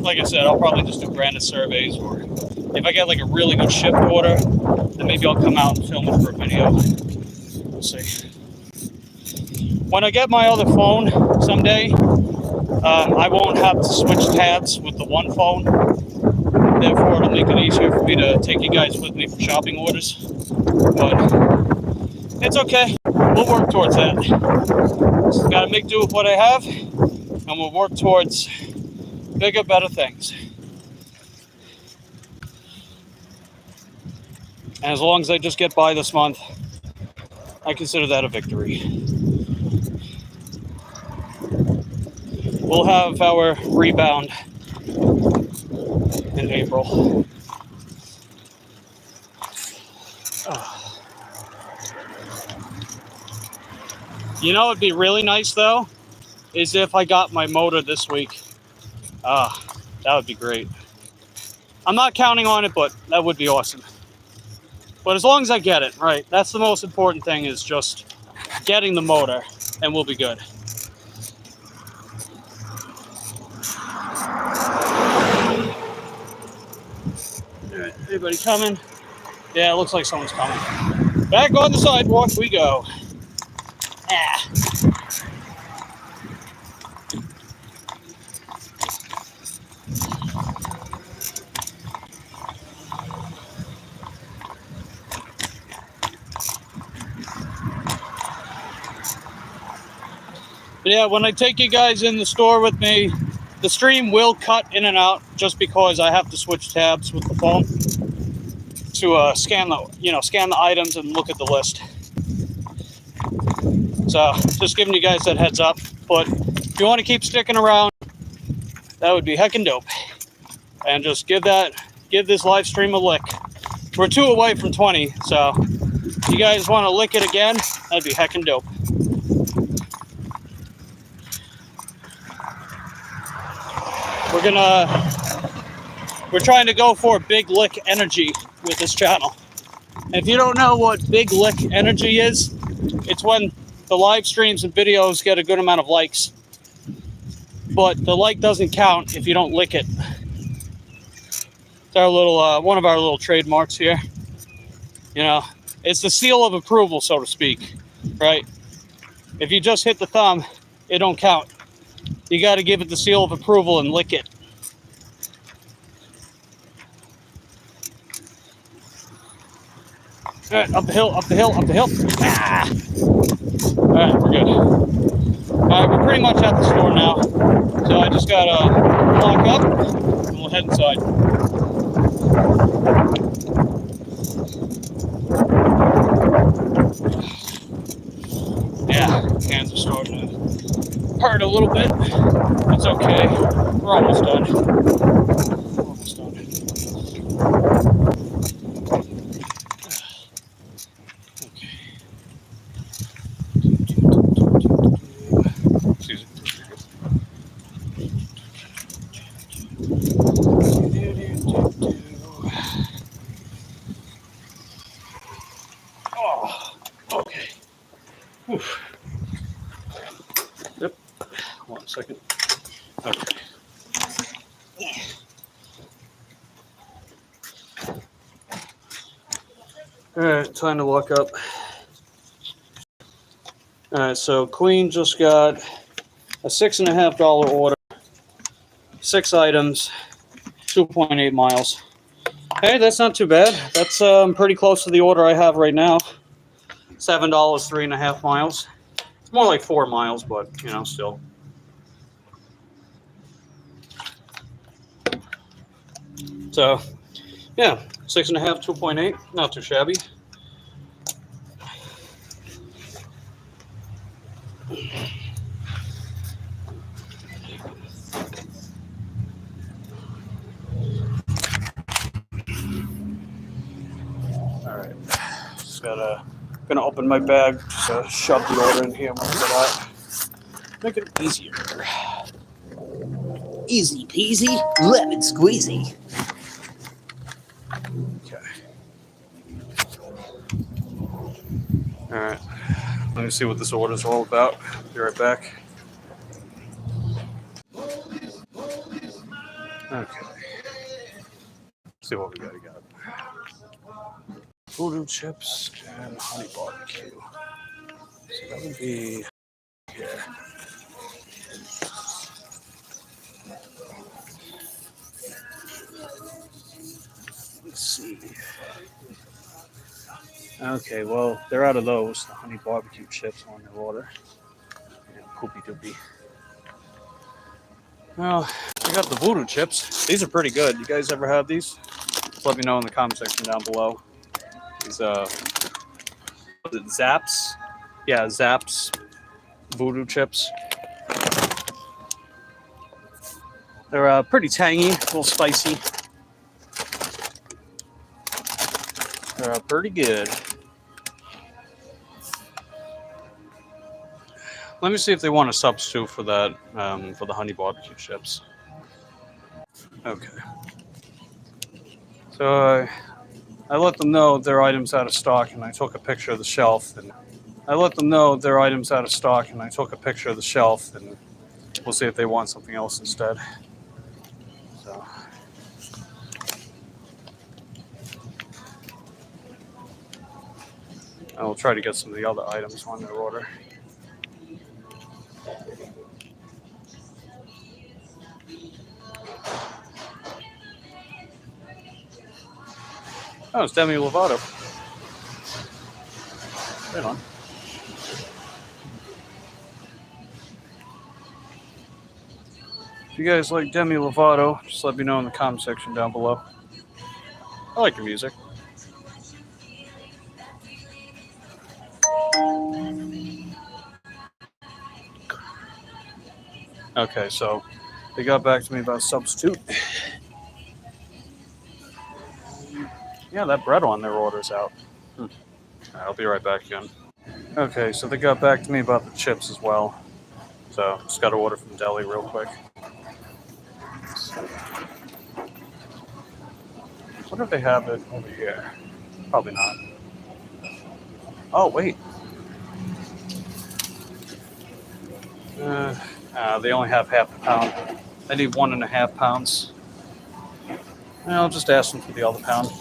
like I said, I'll probably just do branded surveys, or if I get like a really good shipped order, then maybe I'll come out and film it for a video. We'll see. When I get my other phone someday, I won't have to switch tabs with the one phone. Therefore, it'll make it easier for me to take you guys with me for shopping orders. But it's okay. We'll work towards that. Just gotta make do with what I have, and we'll work towards bigger, better things. And as long as I just get by this month, I consider that a victory. We'll have our rebound in April. You know, it'd be really nice though, is if I got my motor this week. That would be great. I'm not counting on it, but that would be awesome. But as long as I get it, right, that's the most important thing, is just getting the motor, and we'll be good. All right, anybody coming? Yeah, it looks like someone's coming. Back on the sidewalk we go. Ah. But yeah, when I take you guys in the store with me, the stream will cut in and out just because I have to switch tabs with the phone. to scan the items and look at the list. So just giving you guys that heads up. But if you want to keep sticking around, that would be heckin' dope. And just give this live stream a lick. We're 2 away from 20, so if you guys want to lick it again, that'd be heckin' dope. We're trying to go for big lick energy with this channel. And if you don't know what big lick energy is, it's when the live streams and videos get a good amount of likes. But the like doesn't count if you don't lick it. It's our little, one of our little trademarks here. You know, it's the seal of approval, so to speak, right? If you just hit the thumb, it don't count. You got to give it the seal of approval and lick it. All right, up the hill, up the hill, up the hill. Ah! All right, we're good. All right, we're pretty much at the store now. So I just got to lock up and we'll head inside. Yeah, hands are starting to hurt a little bit. It's okay. We're almost done. Almost done. Excuse me. Oh, okay. Oof. Yep. 1 second. Okay. All right, time to look up. All right, so Queen just got a $6.50 order, 6 items, 2.8 miles. Hey, that's not too bad. That's pretty close to the order I have right now. $7, 3.5 miles. It's more like 4 miles, but you know, still. So, yeah, 6.5, 2.8, not too shabby. All right, just gonna open my bag, just shove the order in here once I make it easier. Easy peasy, lemon squeezy. Okay. All right. Let me see what this order's all about. Be right back. Okay. Let's see what we got. Voodoo chips and honey barbecue. So that would be here. Let's see. Okay, well, they're out of those. The honey barbecue chips on their order. Yeah, poopy doopy. Well, I got the voodoo chips. These are pretty good. You guys ever have these? Just let me know in the comment section down below. These, what is it, Zaps? Yeah, Zaps voodoo chips. They're pretty tangy, a little spicy. They're pretty good. Let me see if they want a substitute for that, for the honey barbecue chips. Okay. So I let them know their items out of stock, and I took a picture of the shelf. And we'll see if they want something else instead. So. I will try to get some of the other items on their order. Oh, it's Demi Lovato. Right on. If you guys like Demi Lovato, just let me know in the comment section down below. I like your music. Okay, so they got back to me about substitute. Yeah, that bread on their order's out. All right, I'll be right back again. Okay, so they got back to me about the chips as well. So just got to order from deli real quick. What if they have it over here? Probably not. Oh, wait. They only have half a pound. I need 1.5 pounds. I'll just ask them for the other pound.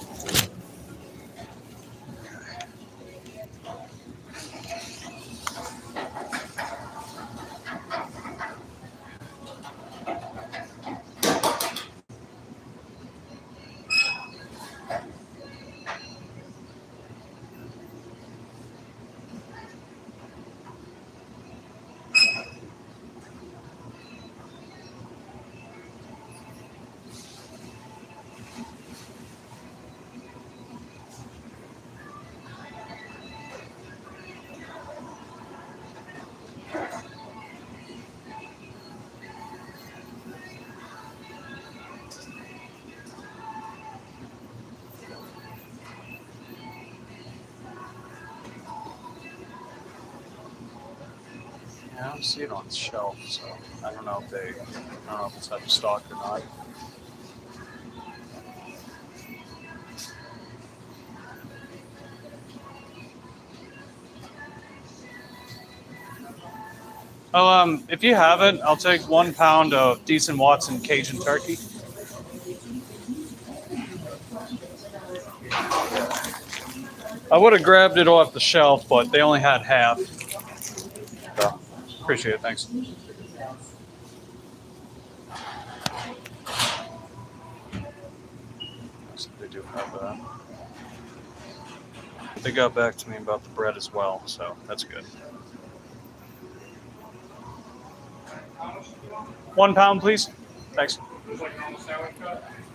I don't see it on the shelf, so I don't know if it's out of stock or not. Oh, if you have it, I'll take 1 pound of decent Watson Cajun turkey. I would have grabbed it off the shelf, but they only had half. So, appreciate it, thanks. So they do have that. They got back to me about the bread as well, so that's good. 1 pound, please. Thanks.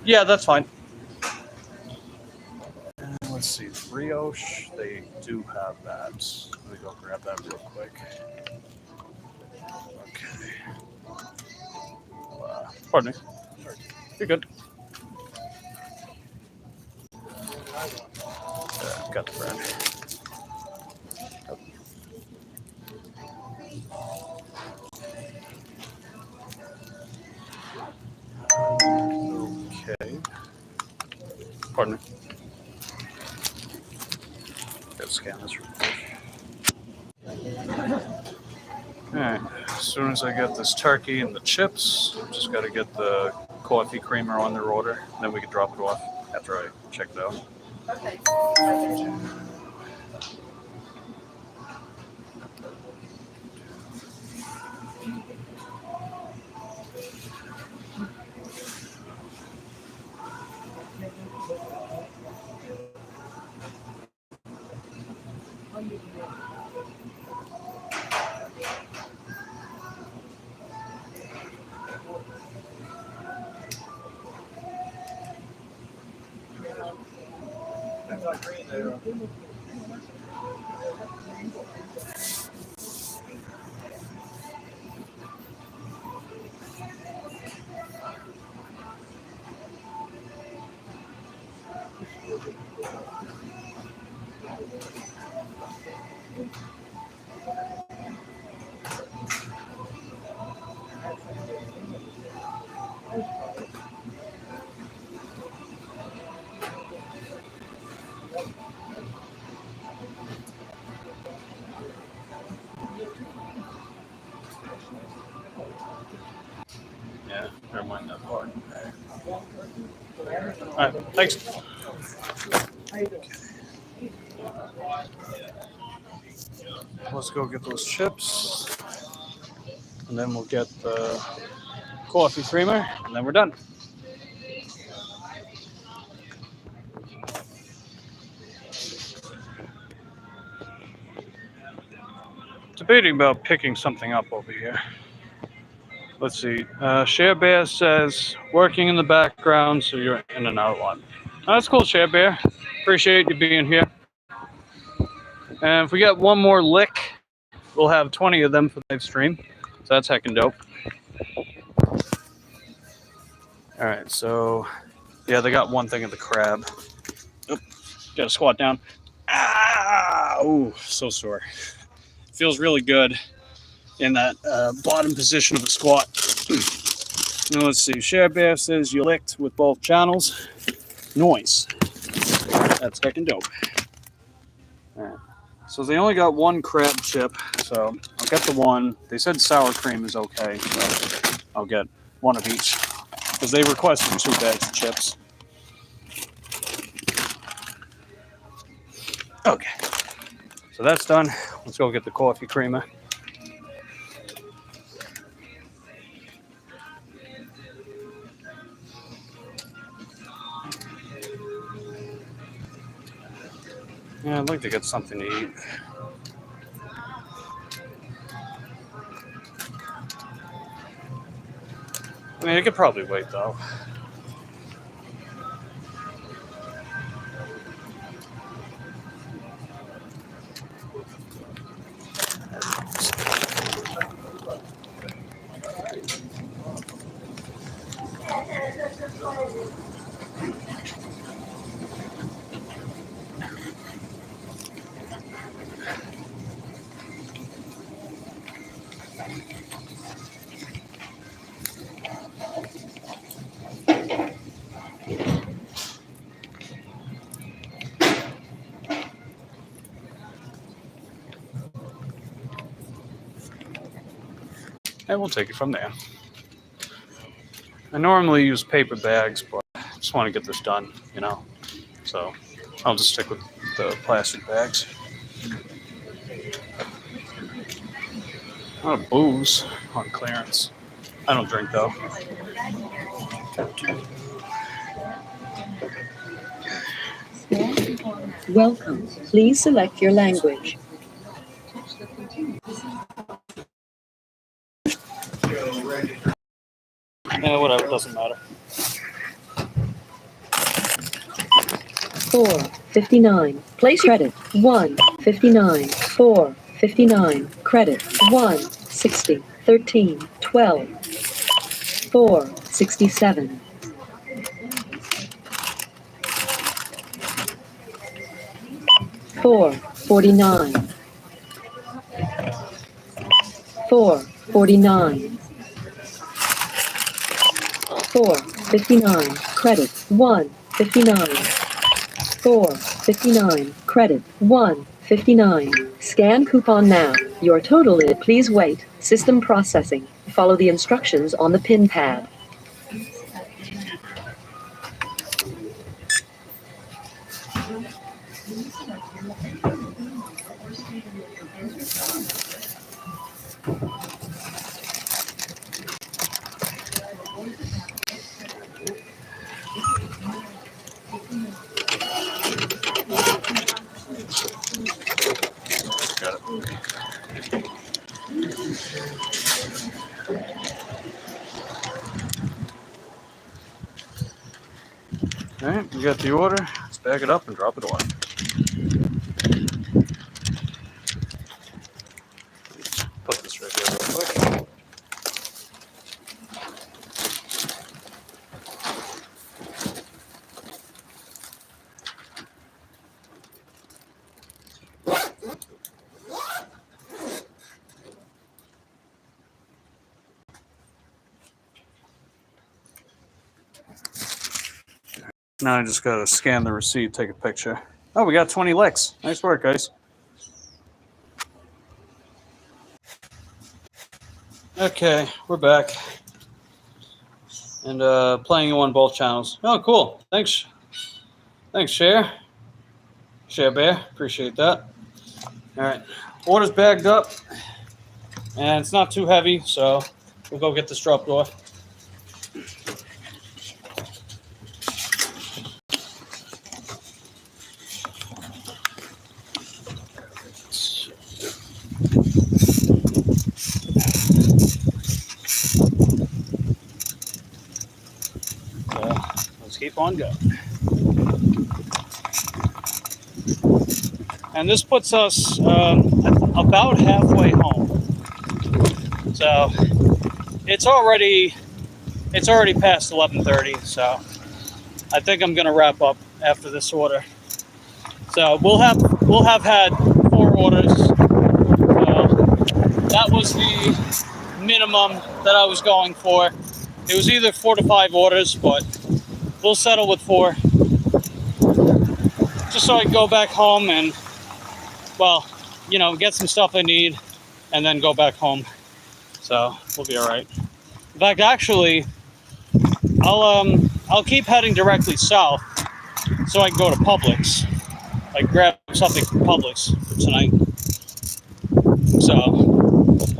Yeah, that's fine. Let's see, brioche. They do have that. Let me go grab that real quick. Okay. Pardon me. You're good. Got the bread. Okay. Pardon me. Gotta scan this real quick. Alright, as soon as I get this turkey and the chips, just gotta get the coffee creamer on their order, then we can drop it off after I check it out. Okay. Yeah, never mind that part. Alright, thanks. Let's go get those chips. And then we'll get the coffee creamer, and then we're done. Debating about picking something up over here. Let's see. Share Bear says, working in the background, so you're in and out a lot. Oh, that's cool, Share Bear. Appreciate you being here. And if we get one more lick, we'll have 20 of them for the live stream. So that's heckin' dope. All right, so yeah, they got one thing of the crab. Oop, gotta squat down. Ah, ooh, so sore. Feels really good in that bottom position of the squat. Now let's see. Share Bear says you licked with both channels. Noise. That's heckin' dope. All right. So they only got one crab chip, so I'll get the one. They said sour cream is okay, so I'll get one of each. Because they requested 2 bags of chips. Okay. So that's done. Let's go get the coffee creamer. Yeah, I'd like to get something to eat. I mean, I could probably wait, though. And we'll take it from there. I normally use paper bags, but I just want to get this done, you know. So I'll just stick with the plastic bags. A lot of booze on clearance. I don't drink though. Welcome. Please select your language. Yeah, whatever, doesn't matter. 459. Place credit 159. 459. Credit 160. 13. 12. 467. 449. 449. 459. Credit 159. 459. Credit 159. Scan coupon now. Your total is. Please wait. System processing. Follow the instructions on the pin pad. All right, we got the order. Let's bag it up and drop it off. Put this right here real quick. Now I just gotta scan the receipt, take a picture. Oh, we got 20 licks. Nice work, guys. Okay, we're back. And playing you on both channels. Oh, cool. Thanks. Thanks, Share Bear. Appreciate that. All right. Order's bagged up. And it's not too heavy, so we'll go get this dropped off. Let's keep on going. And this puts us about halfway home. So it's already past 11:30. So I think I'm gonna wrap up after this order. So we'll have had 4 orders. That was the minimum that I was going for. It was either 4 to 5 orders, but we'll settle with 4. Just so I can go back home and, well, you know, get some stuff I need and then go back home. So we'll be all right. In fact, actually, I'll keep heading directly south so I can go to Publix. Like grab something from Publix for tonight. So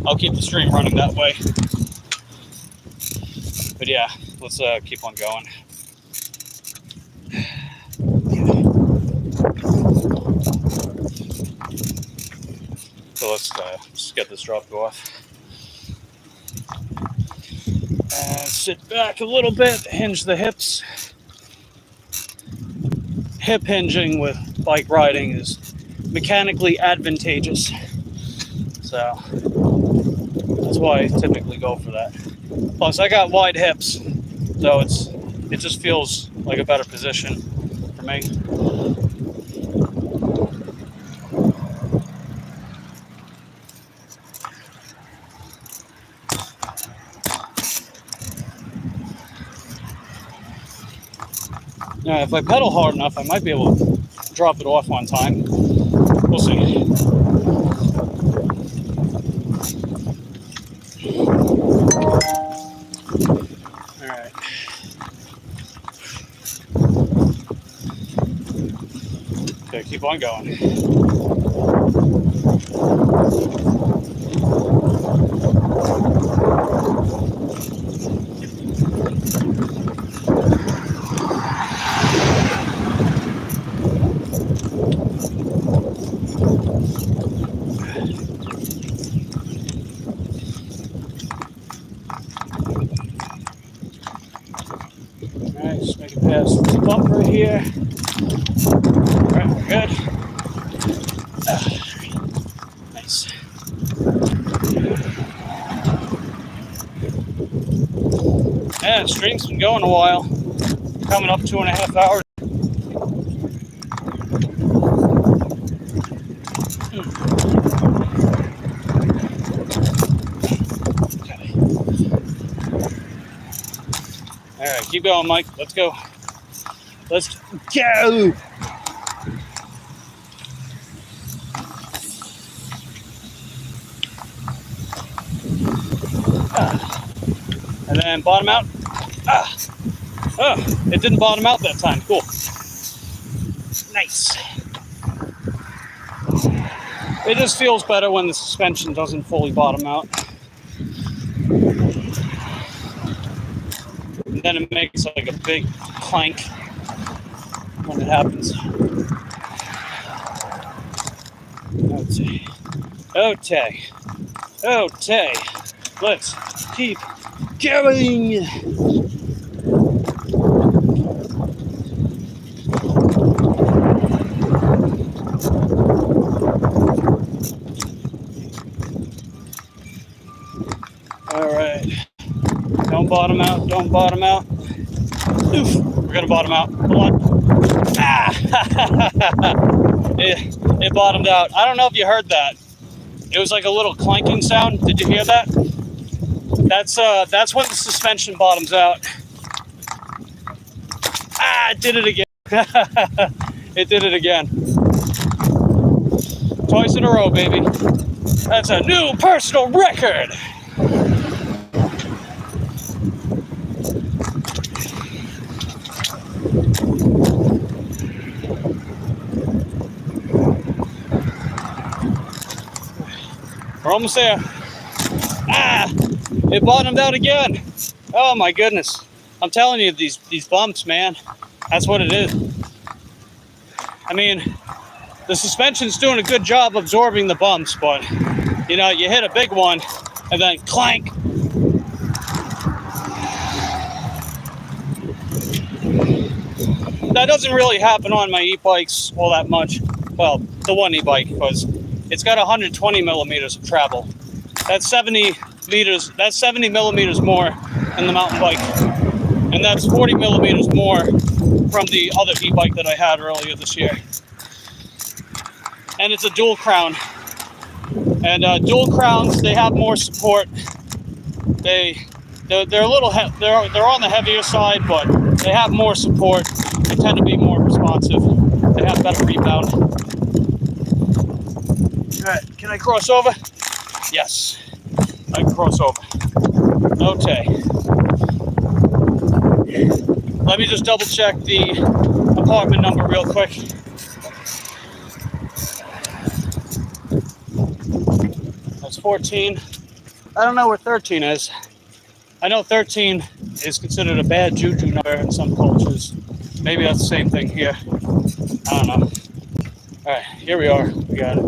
I'll keep the stream running that way. But yeah, let's keep on going. So let's just get this dropped off. And sit back a little bit, hinge the hips. Hip hinging with bike riding is mechanically advantageous. So that's why I typically go for that. Plus I got wide hips, so it just feels like a better position for me. Now, if I pedal hard enough, I might be able to drop it off on time. We'll see. All right. Okay, keep on going. Just make it past this bumper here. Alright, we're good. Nice. Yeah, the stream's been going a while. Coming up 2.5 hours. Okay. Alright, keep going, Mike. Let's go. Let's go! And then bottom out. Oh, it didn't bottom out that time. Cool. Nice. It just feels better when the suspension doesn't fully bottom out. And then it makes like a big clank when it happens. Okay. Let's keep going. All right. Don't bottom out. Don't bottom out. Oof. We're gonna bottom out. Hold on. It bottomed out. I don't know if you heard that. It was like a little clanking sound. Did you hear that? That's when the suspension bottoms out. It did it again. It did it again. Twice in a row, baby. That's a new personal record. We're almost there. It bottomed out again. Oh my goodness. I'm telling you, these bumps, man, that's what it is. I mean, the suspension's doing a good job absorbing the bumps, but you know, you hit a big one and then clank. That doesn't really happen on my e-bikes all that much. well, the one e-bike, because it's got 120 millimeters of travel. That's 70 meters. That's 70 millimeters more than the mountain bike, and that's 40 millimeters more from the other e-bike that I had earlier this year. And it's a dual crown. And dual crowns, they have more support. They're a little they're on the heavier side, but they have more support. They tend to be more responsive. They have better rebound. All right, can I cross over? Yes, I can cross over. Okay. Let me just double check the apartment number real quick. That's 14. I don't know where 13 is. I know 13 is considered a bad juju number in some cultures. Maybe that's the same thing here. I don't know. All right, here we are. We got it.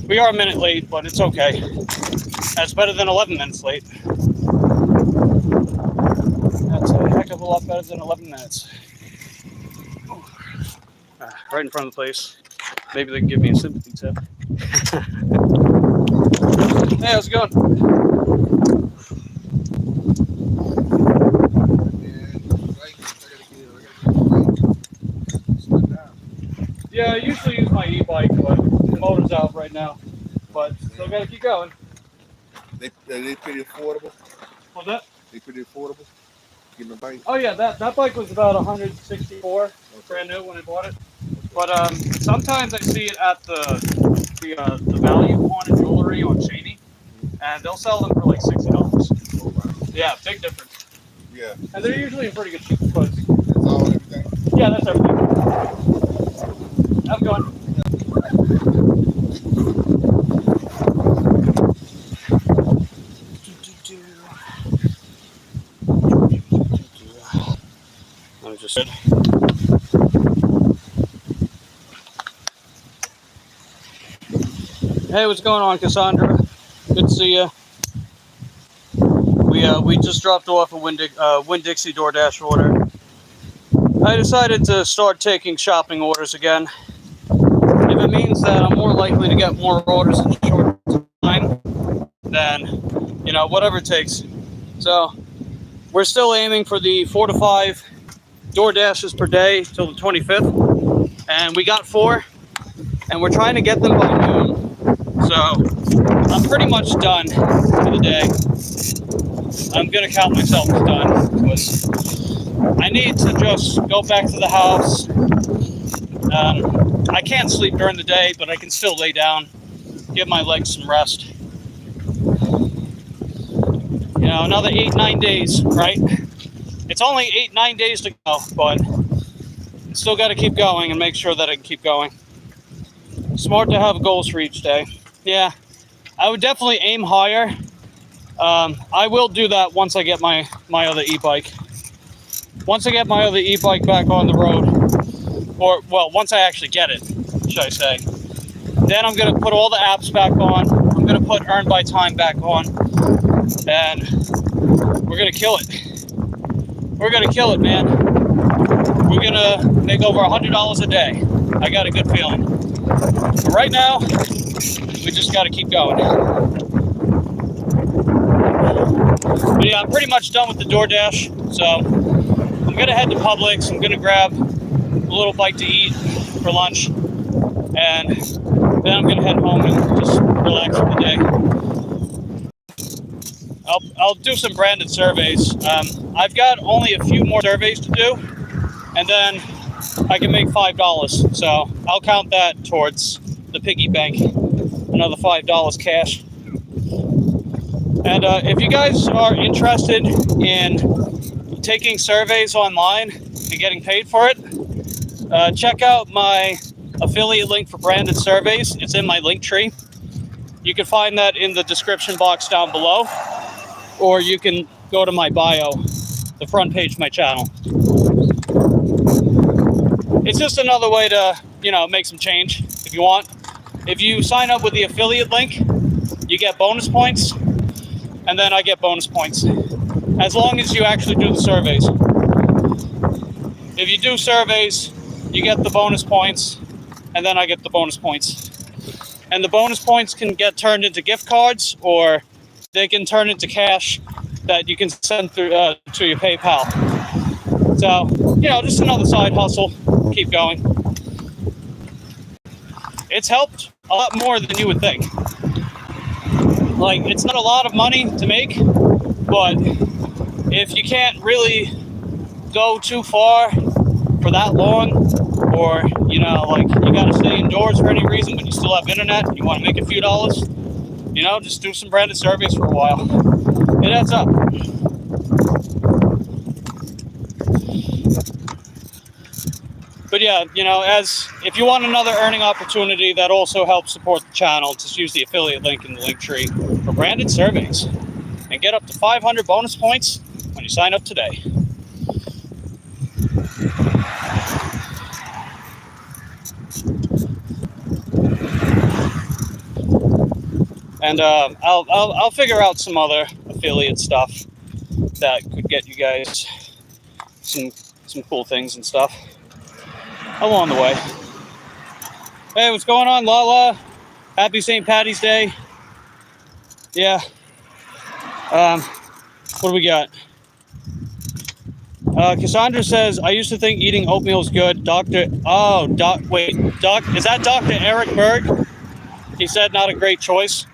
We are a minute late, but it's okay. That's better than 11 minutes late. That's a heck of a lot better than 11 minutes. Right in front of the place. Maybe they can give me a sympathy tip. Hey, how's it going? Yeah, I usually use my e-bike, but the motor's out right now. But still gotta keep going. They pretty affordable. What's that? They pretty affordable. Give them a bike. Oh yeah, that bike was about 164, brand new when I bought it. But sometimes I see it at the value pawn and jewelry on Shady, and they'll sell them for like $60. Oh, wow. Yeah, big difference. Yeah. And they're usually in pretty good shape. Because, That's all and everything. yeah, that's everything. I'm going. I'm just. Hey, what's going on, Cassandra? Good to see you. We just dropped off a Winn-Dixie DoorDash order. I decided to start taking shopping orders again. If it means that I'm more likely to get more orders in a short time, then, you know, whatever it takes. So, we're still aiming for the 4 to 5 DoorDashes per day till the 25th. And we got 4, and we're trying to get them by noon. So, I'm pretty much done for the day. I'm going to count myself as done, because I need to just go back to the house. I can't sleep during the day, but I can still lay down, give my legs some rest. You know, another 8-9 days, right? It's only 8-9 days to go, but still got to keep going and make sure that I can keep going. Smart to have goals for each day. Yeah, I would definitely aim higher. I will do that once I get my other e-bike. Once I get my other e-bike back on the road, or, well, once I actually get it, should I say, then I'm going to put all the apps back on. I'm going to put Earn by Time back on, and we're going to kill it. We're going to kill it, man. We're going to make over $100 a day. I got a good feeling. But right now, we just got to keep going. But yeah, I'm pretty much done with the DoorDash, so I'm going to head to Publix. I'm going to grab a little bite to eat for lunch, and then I'm going to head home and just relax for the day. I'll do some branded surveys. I've got only a few more surveys to do, and then I can make $5. So I'll count that towards the piggy bank, another $5 cash. And if you guys are interested in taking surveys online and getting paid for it, check out my affiliate link for branded surveys. It's in my link tree. You can find that in the description box down below, or you can go to my bio, the front page of my channel. It's just another way to, you know, make some change if you want. If you sign up with the affiliate link, you get bonus points, and then I get bonus points, as long as you actually do the surveys. If you do surveys, you get the bonus points, and then I get the bonus points. And the bonus points can get turned into gift cards, or they can turn into cash that you can send through to your PayPal. So, just another side hustle. Keep going. It's helped a lot more than you would think. Like, it's not a lot of money to make, but if you can't really go too far for that long, or, you gotta stay indoors for any reason, but you still have internet, and you want to make a few dollars, just do some branded surveys for a while. It adds up. But yeah, if you want another earning opportunity that also helps support the channel, just use the affiliate link in the link tree for branded surveys and get up to 500 bonus points when you sign up today. And I'll figure out some other affiliate stuff that could get you guys some cool things and stuff along the way. Hey, what's going on, Lala? Happy St. Patty's Day. Yeah. What do we got? Cassandra says, I used to think eating oatmeal is good. Is that Dr. Eric Berg? He said not a great choice.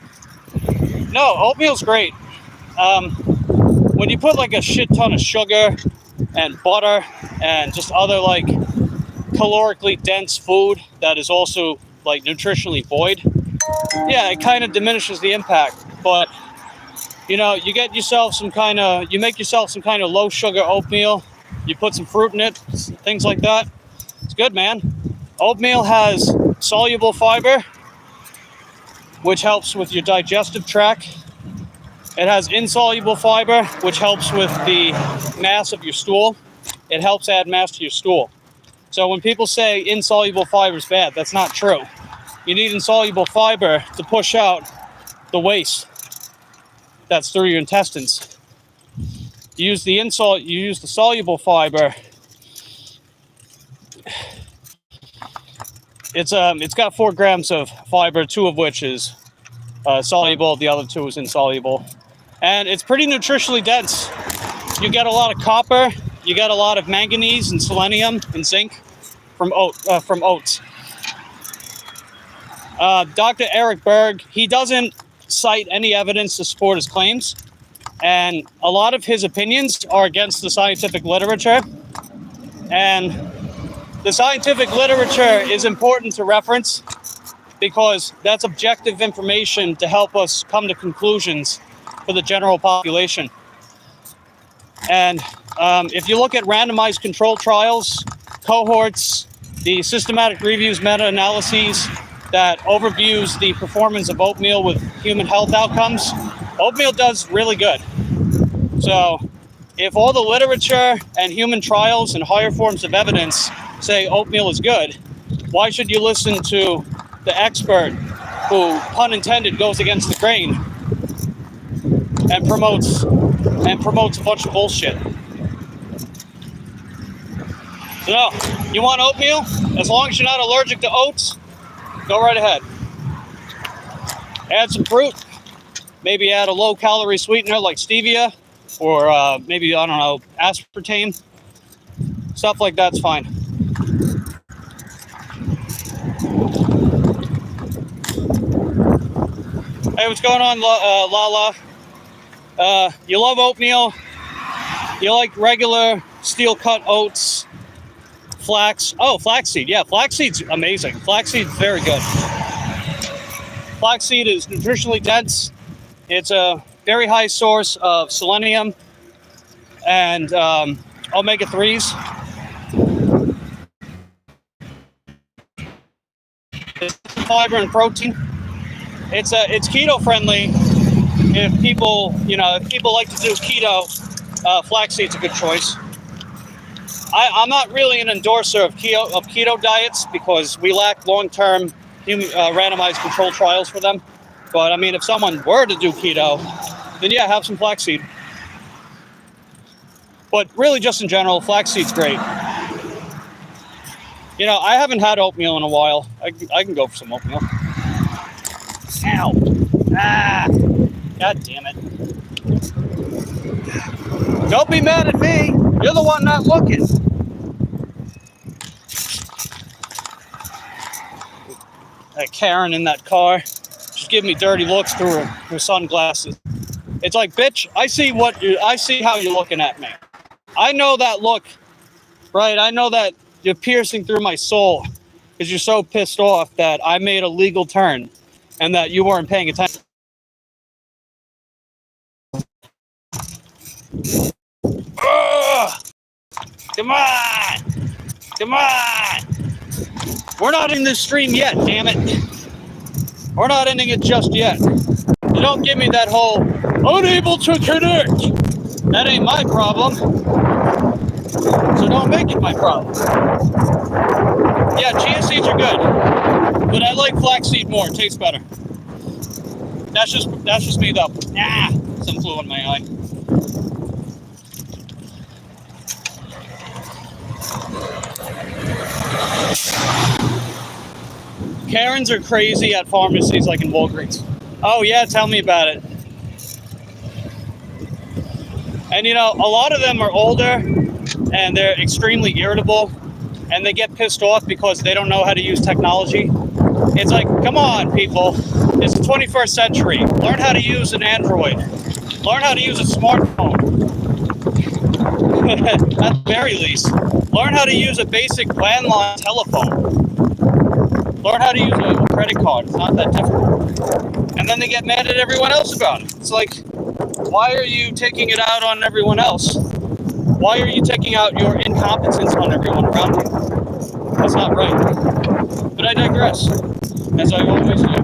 No, oatmeal's great. When you put like a shit ton of sugar and butter and just other like calorically dense food that is also like nutritionally void, yeah, it kind of diminishes the impact. But you make yourself some kind of low sugar oatmeal. You put some fruit in it, things like that. It's good, man. Oatmeal has soluble fiber, which helps with your digestive tract. It has insoluble fiber, which helps with the mass of your stool. It helps add mass to your stool. So when people say insoluble fiber is bad, that's not true. You need insoluble fiber to push out the waste that's through your intestines. You use the soluble fiber. It's got 4 grams of fiber, 2 of which is soluble, the other 2 is insoluble. And it's pretty nutritionally dense. You get a lot of copper, you get a lot of manganese and selenium and zinc from oats. Dr. Eric Berg, he doesn't cite any evidence to support his claims, and a lot of his opinions are against the scientific literature. And the scientific literature is important to reference because that's objective information to help us come to conclusions for the general population. And if you look at randomized control trials, cohorts, the systematic reviews, meta-analyses that overviews the performance of oatmeal with human health outcomes, oatmeal does really good. So if all the literature and human trials and higher forms of evidence say oatmeal is good, why should you listen to the expert who, pun intended, goes against the grain and promotes a bunch of bullshit? So, you want oatmeal? As long as you're not allergic to oats, go right ahead. Add some fruit. Maybe add a low-calorie sweetener like stevia, or maybe, I don't know, aspartame. Stuff like that's fine. Hey, what's going on, Lala? You love oatmeal. You like regular steel-cut oats. Flax. Oh, flaxseed. Yeah, flaxseed's amazing. Flaxseed's very good. Flaxseed is nutritionally dense. It's a very high source of selenium and omega-3s. It's fiber and protein. It's keto friendly. If people like to do keto, flaxseed's a good choice. I'm not really an endorser of keto diets because we lack long-term randomized control trials for them. But I mean, if someone were to do keto, then yeah, have some flaxseed. But really, just in general, flaxseed's great. You know, I haven't had oatmeal in a while. I can go for some oatmeal. Ow. Ah. God damn it. Don't be mad at me. You're the one not looking. That Karen in that car, she's giving me dirty looks through her sunglasses. It's like, bitch, I see how you're looking at me. I know that look, right? I know that you're piercing through my soul because you're so pissed off that I made a legal turn and that you weren't paying attention. Ugh! Come on! Come on! We're not in this stream yet, damn it. We're not ending it just yet. You don't give me that whole unable to connect. That ain't my problem. So don't make it my problem. Yeah, chia seeds are good, but I like flaxseed more. It tastes better. That's just me though. Ah, some flew in my eye. Karens are crazy at pharmacies like in Walgreens. Oh yeah, tell me about it. And you know, a lot of them are older and they're extremely irritable and they get pissed off because they don't know how to use technology. It's like, come on, people. It's the 21st century. Learn how to use an Android. Learn how to use a smartphone. At the very least. Learn how to use a basic landline telephone. Learn how to use a credit card. It's not that difficult. And then they get mad at everyone else about it. It's like, why are you taking it out on everyone else? Why are you taking out your incompetence on everyone around you? That's not right. But I digress, as I always do. I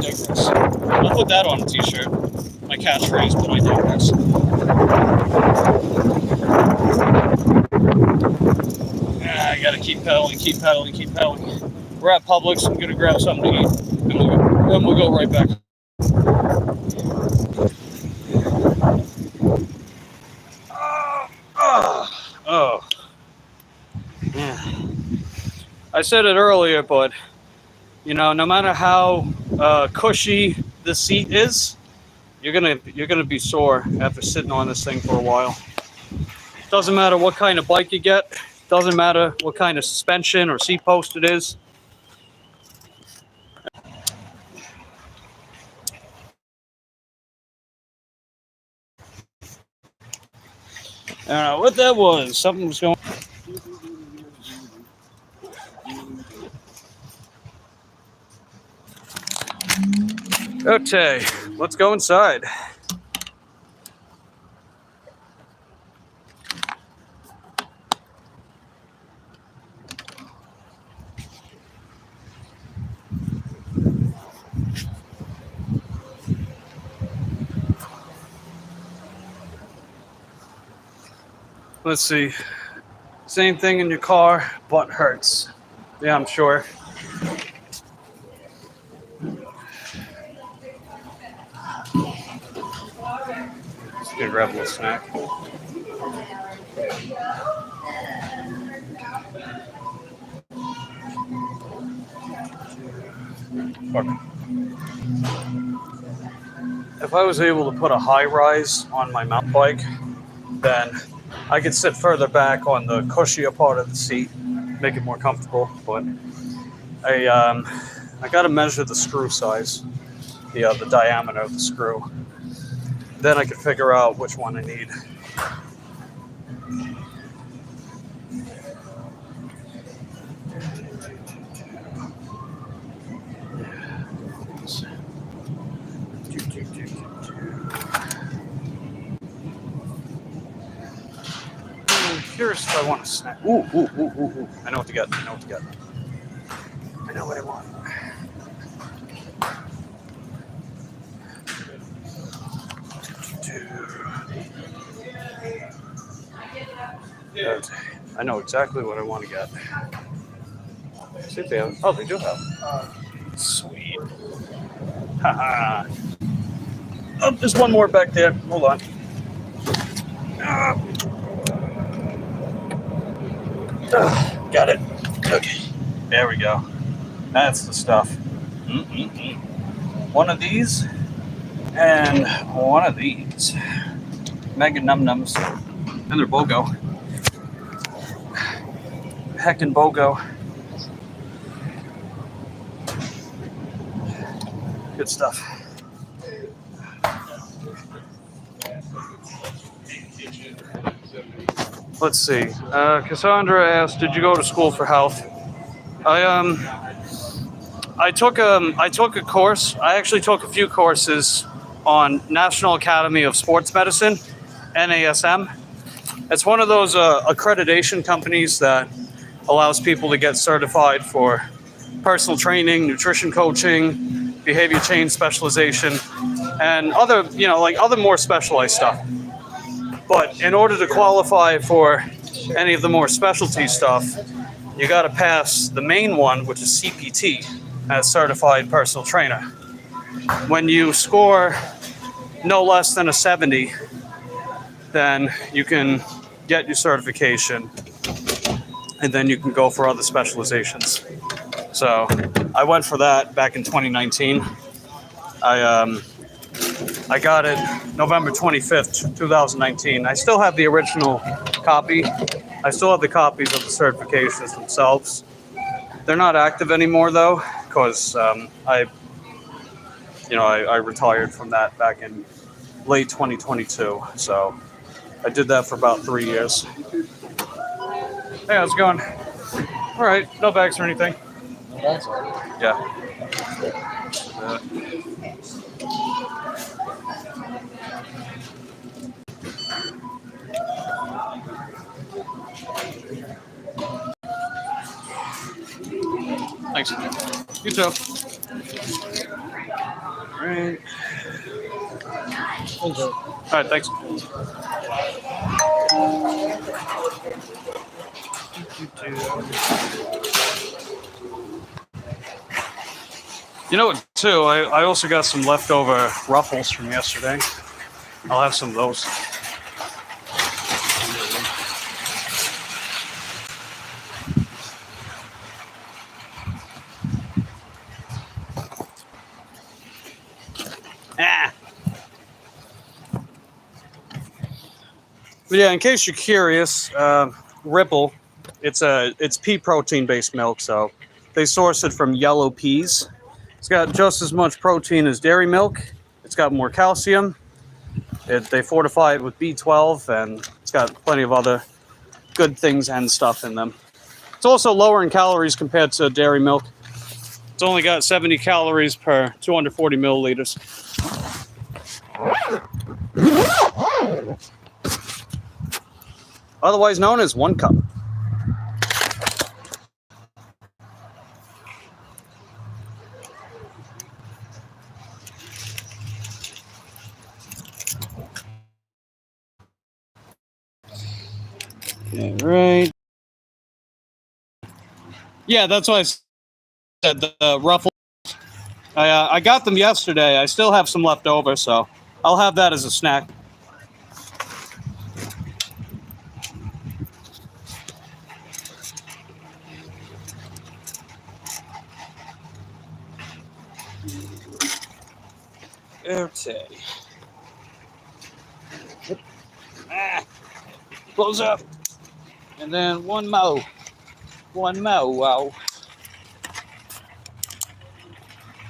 digress. I'll put that on a t-shirt. My catchphrase, but I digress. I gotta keep pedaling, keep pedaling, keep pedaling. We're at Publix. I'm gonna grab something to eat, and we'll go right back. Oh, yeah. I said it earlier, but you know, no matter how cushy the seat is, you're gonna be sore after sitting on this thing for a while. Doesn't matter what kind of bike you get. Doesn't matter what kind of suspension or seat post it is. I don't know what that was. Something was going. Okay, let's go inside. Let's see. Same thing in your car, butt hurts. Yeah, I'm sure. Just gonna grab a little snack. If I was able to put a high rise on my mountain bike, then I could sit further back on the cushier part of the seat, make it more comfortable. But I got to measure the screw size, the diameter of the screw. Then I can figure out which one I need. I'm curious if I want a snack. Ooh. I know what to get. I know what I want. I know exactly what I want to get. See if they have. Oh, they do have. Sweet. Haha. Oh, there's one more back there. Hold on. Got it. Okay, there we go. That's the stuff. One of these and one of these. Mega Num Nums. And they're BOGO. Heckin' BOGO. Good stuff. Let's see. Cassandra asked, "Did you go to school for health?" I took a course. I actually took a few courses on National Academy of Sports Medicine, NASM. It's one of those accreditation companies that allows people to get certified for personal training, nutrition coaching, behavior change specialization, and other, other more specialized stuff. But in order to qualify for any of the more specialty stuff, you got to pass the main one, which is CPT, as certified personal trainer. When you score no less than a 70, then you can get your certification, and then you can go for other specializations. So I went for that back in 2019. I got it November 25th, 2019. I still have the original copy. I still have the copies of the certifications themselves. They're not active anymore though, because I retired from that back in late 2022. So I did that for about 3 years. Hey, how's it going? All right, no bags or anything. No bags. Yeah. Thanks. You too. All right. All right, thanks. You know what, too? I also got some leftover Ruffles from yesterday. I'll have some of those. But yeah, in case you're curious, Ripple, it's pea protein based milk, so they source it from yellow peas. It's got just as much protein as dairy milk. It's got more calcium. They fortify it with B12, and it's got plenty of other good things and stuff in them. It's also lower in calories compared to dairy milk. It's only got 70 calories per 240 milliliters. Otherwise known as 1 cup. Okay, right. Yeah, that's why I said the Ruffles. I got them yesterday. I still have some left over, so I'll have that as a snack. Okay. Close up. And then one more. One more. Wow.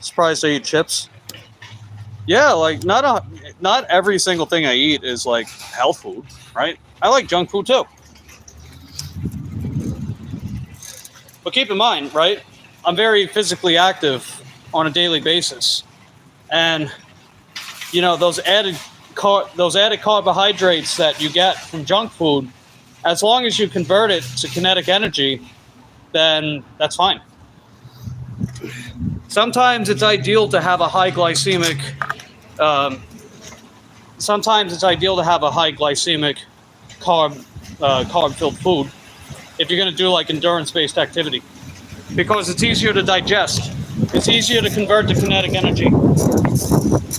Surprised I eat chips. Yeah, like not every single thing I eat is like health food, right? I like junk food too. But keep in mind, right? I'm very physically active on a daily basis. And you know, those added carbohydrates that you get from junk food, as long as you convert it to kinetic energy, then that's fine. Sometimes it's ideal to have a high glycemic. Carb-filled food if you're going to do like endurance-based activity, because it's easier to digest. It's easier to convert to kinetic energy.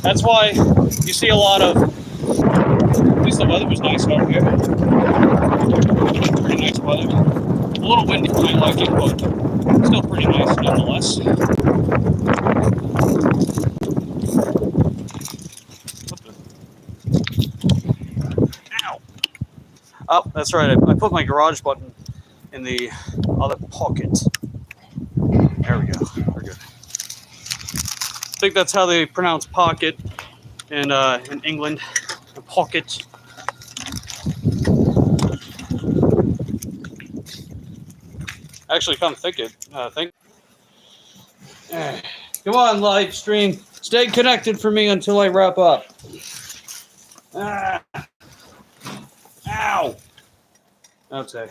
That's why you see a lot of. At least the weather was nice over here. Pretty nice weather. a little windy for my liking, but still pretty nice nonetheless. What the? Ow! Oh, that's right. I put my garage button in the other pocket. There we go. We're good. I think that's how they pronounce pocket in England. A pocket. Actually, come think it. Come on, live stream. Stay connected for me until I wrap up. Ah. Ow. Okay.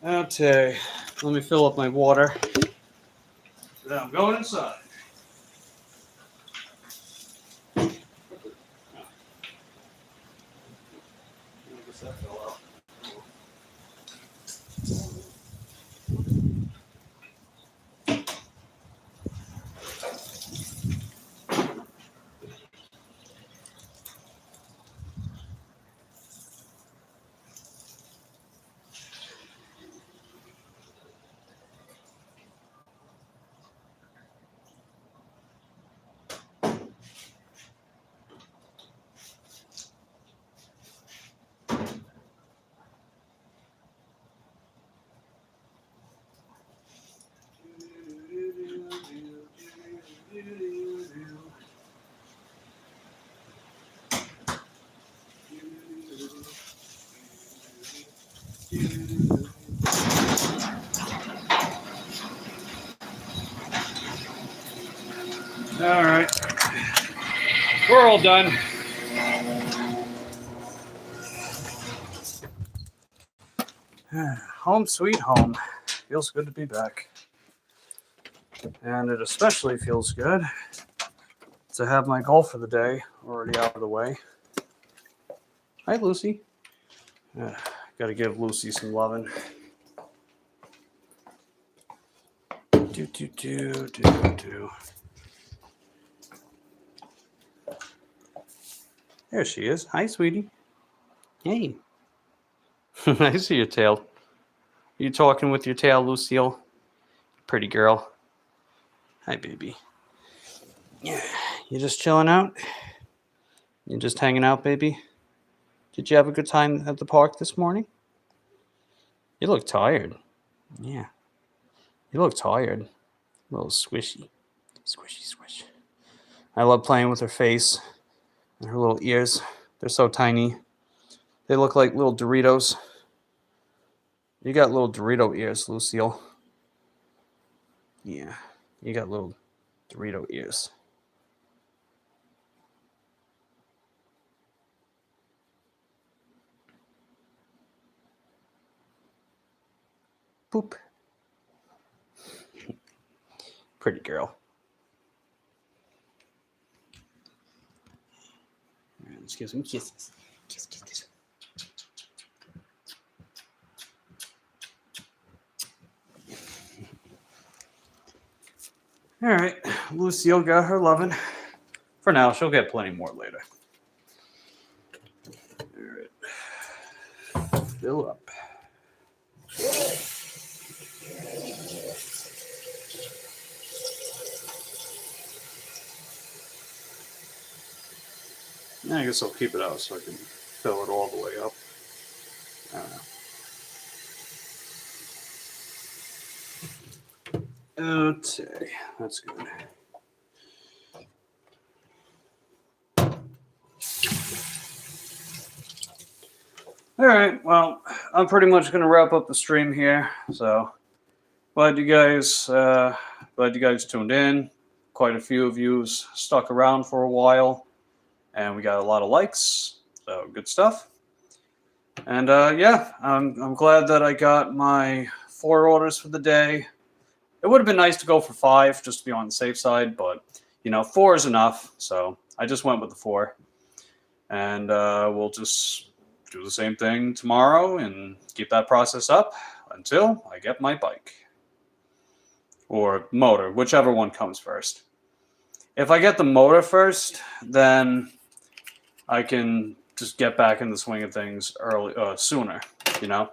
Okay, let me fill up my water. Then I'm going inside. All right, we're all done. Home sweet home. Feels good to be back. And it especially feels good to have my goal for the day already out of the way. Hi, Lucy. Got to give Lucy some loving. Do. There she is. Hi, sweetie. Hey. I see your tail. You talking with your tail, Lucille? Pretty girl. Hi, baby. Yeah. You just chilling out? You just hanging out, baby? Did you have a good time at the park this morning? You look tired. Yeah. You look tired. A little squishy. Squishy, squish. I love playing with her face and her little ears. They're so tiny. They look like little Doritos. You got little Dorito ears, Lucille. Yeah. You got little Dorito ears. Boop. Pretty girl. Let's give some kisses. Kiss, kiss, kiss. All right. Lucille got her loving. For now, she'll get plenty more later. All right. Fill up. I guess I'll keep it out so I can fill it all the way up. I don't know. Okay, that's good. All right, well, I'm pretty much going to wrap up the stream here. So glad you guys tuned in. Quite a few of you stuck around for a while. And we got a lot of likes, so good stuff. And yeah, I'm glad that I got my 4 orders for the day. It would have been nice to go for 5 just to be on the safe side, but 4 is enough. So I just went with the 4. And we'll just do the same thing tomorrow and keep that process up until I get my bike. Or motor, whichever one comes first. If I get the motor first, then I can just get back in the swing of things sooner, you know?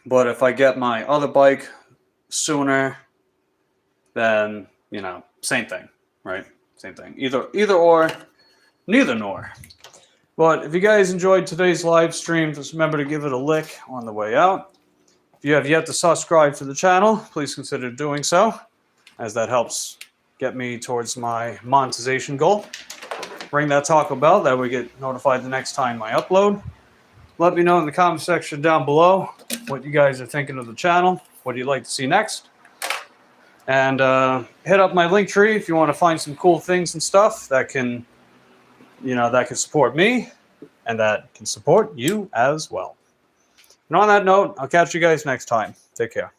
But if I get my other bike sooner, then, you know, same thing, right? Same thing. Either or, neither nor. But if you guys enjoyed today's live stream, just remember to give it a lick on the way out. If you have yet to subscribe to the channel, please consider doing so, as that helps get me towards my monetization goal. Ring that Taco Bell, that way we get notified the next time I upload. Let me know in the comment section down below what you guys are thinking of the channel, what you'd like to see next. And hit up my link tree if you want to find some cool things and stuff that can, you know, that can support me and that can support you as well. And on that note, I'll catch you guys next time. Take care.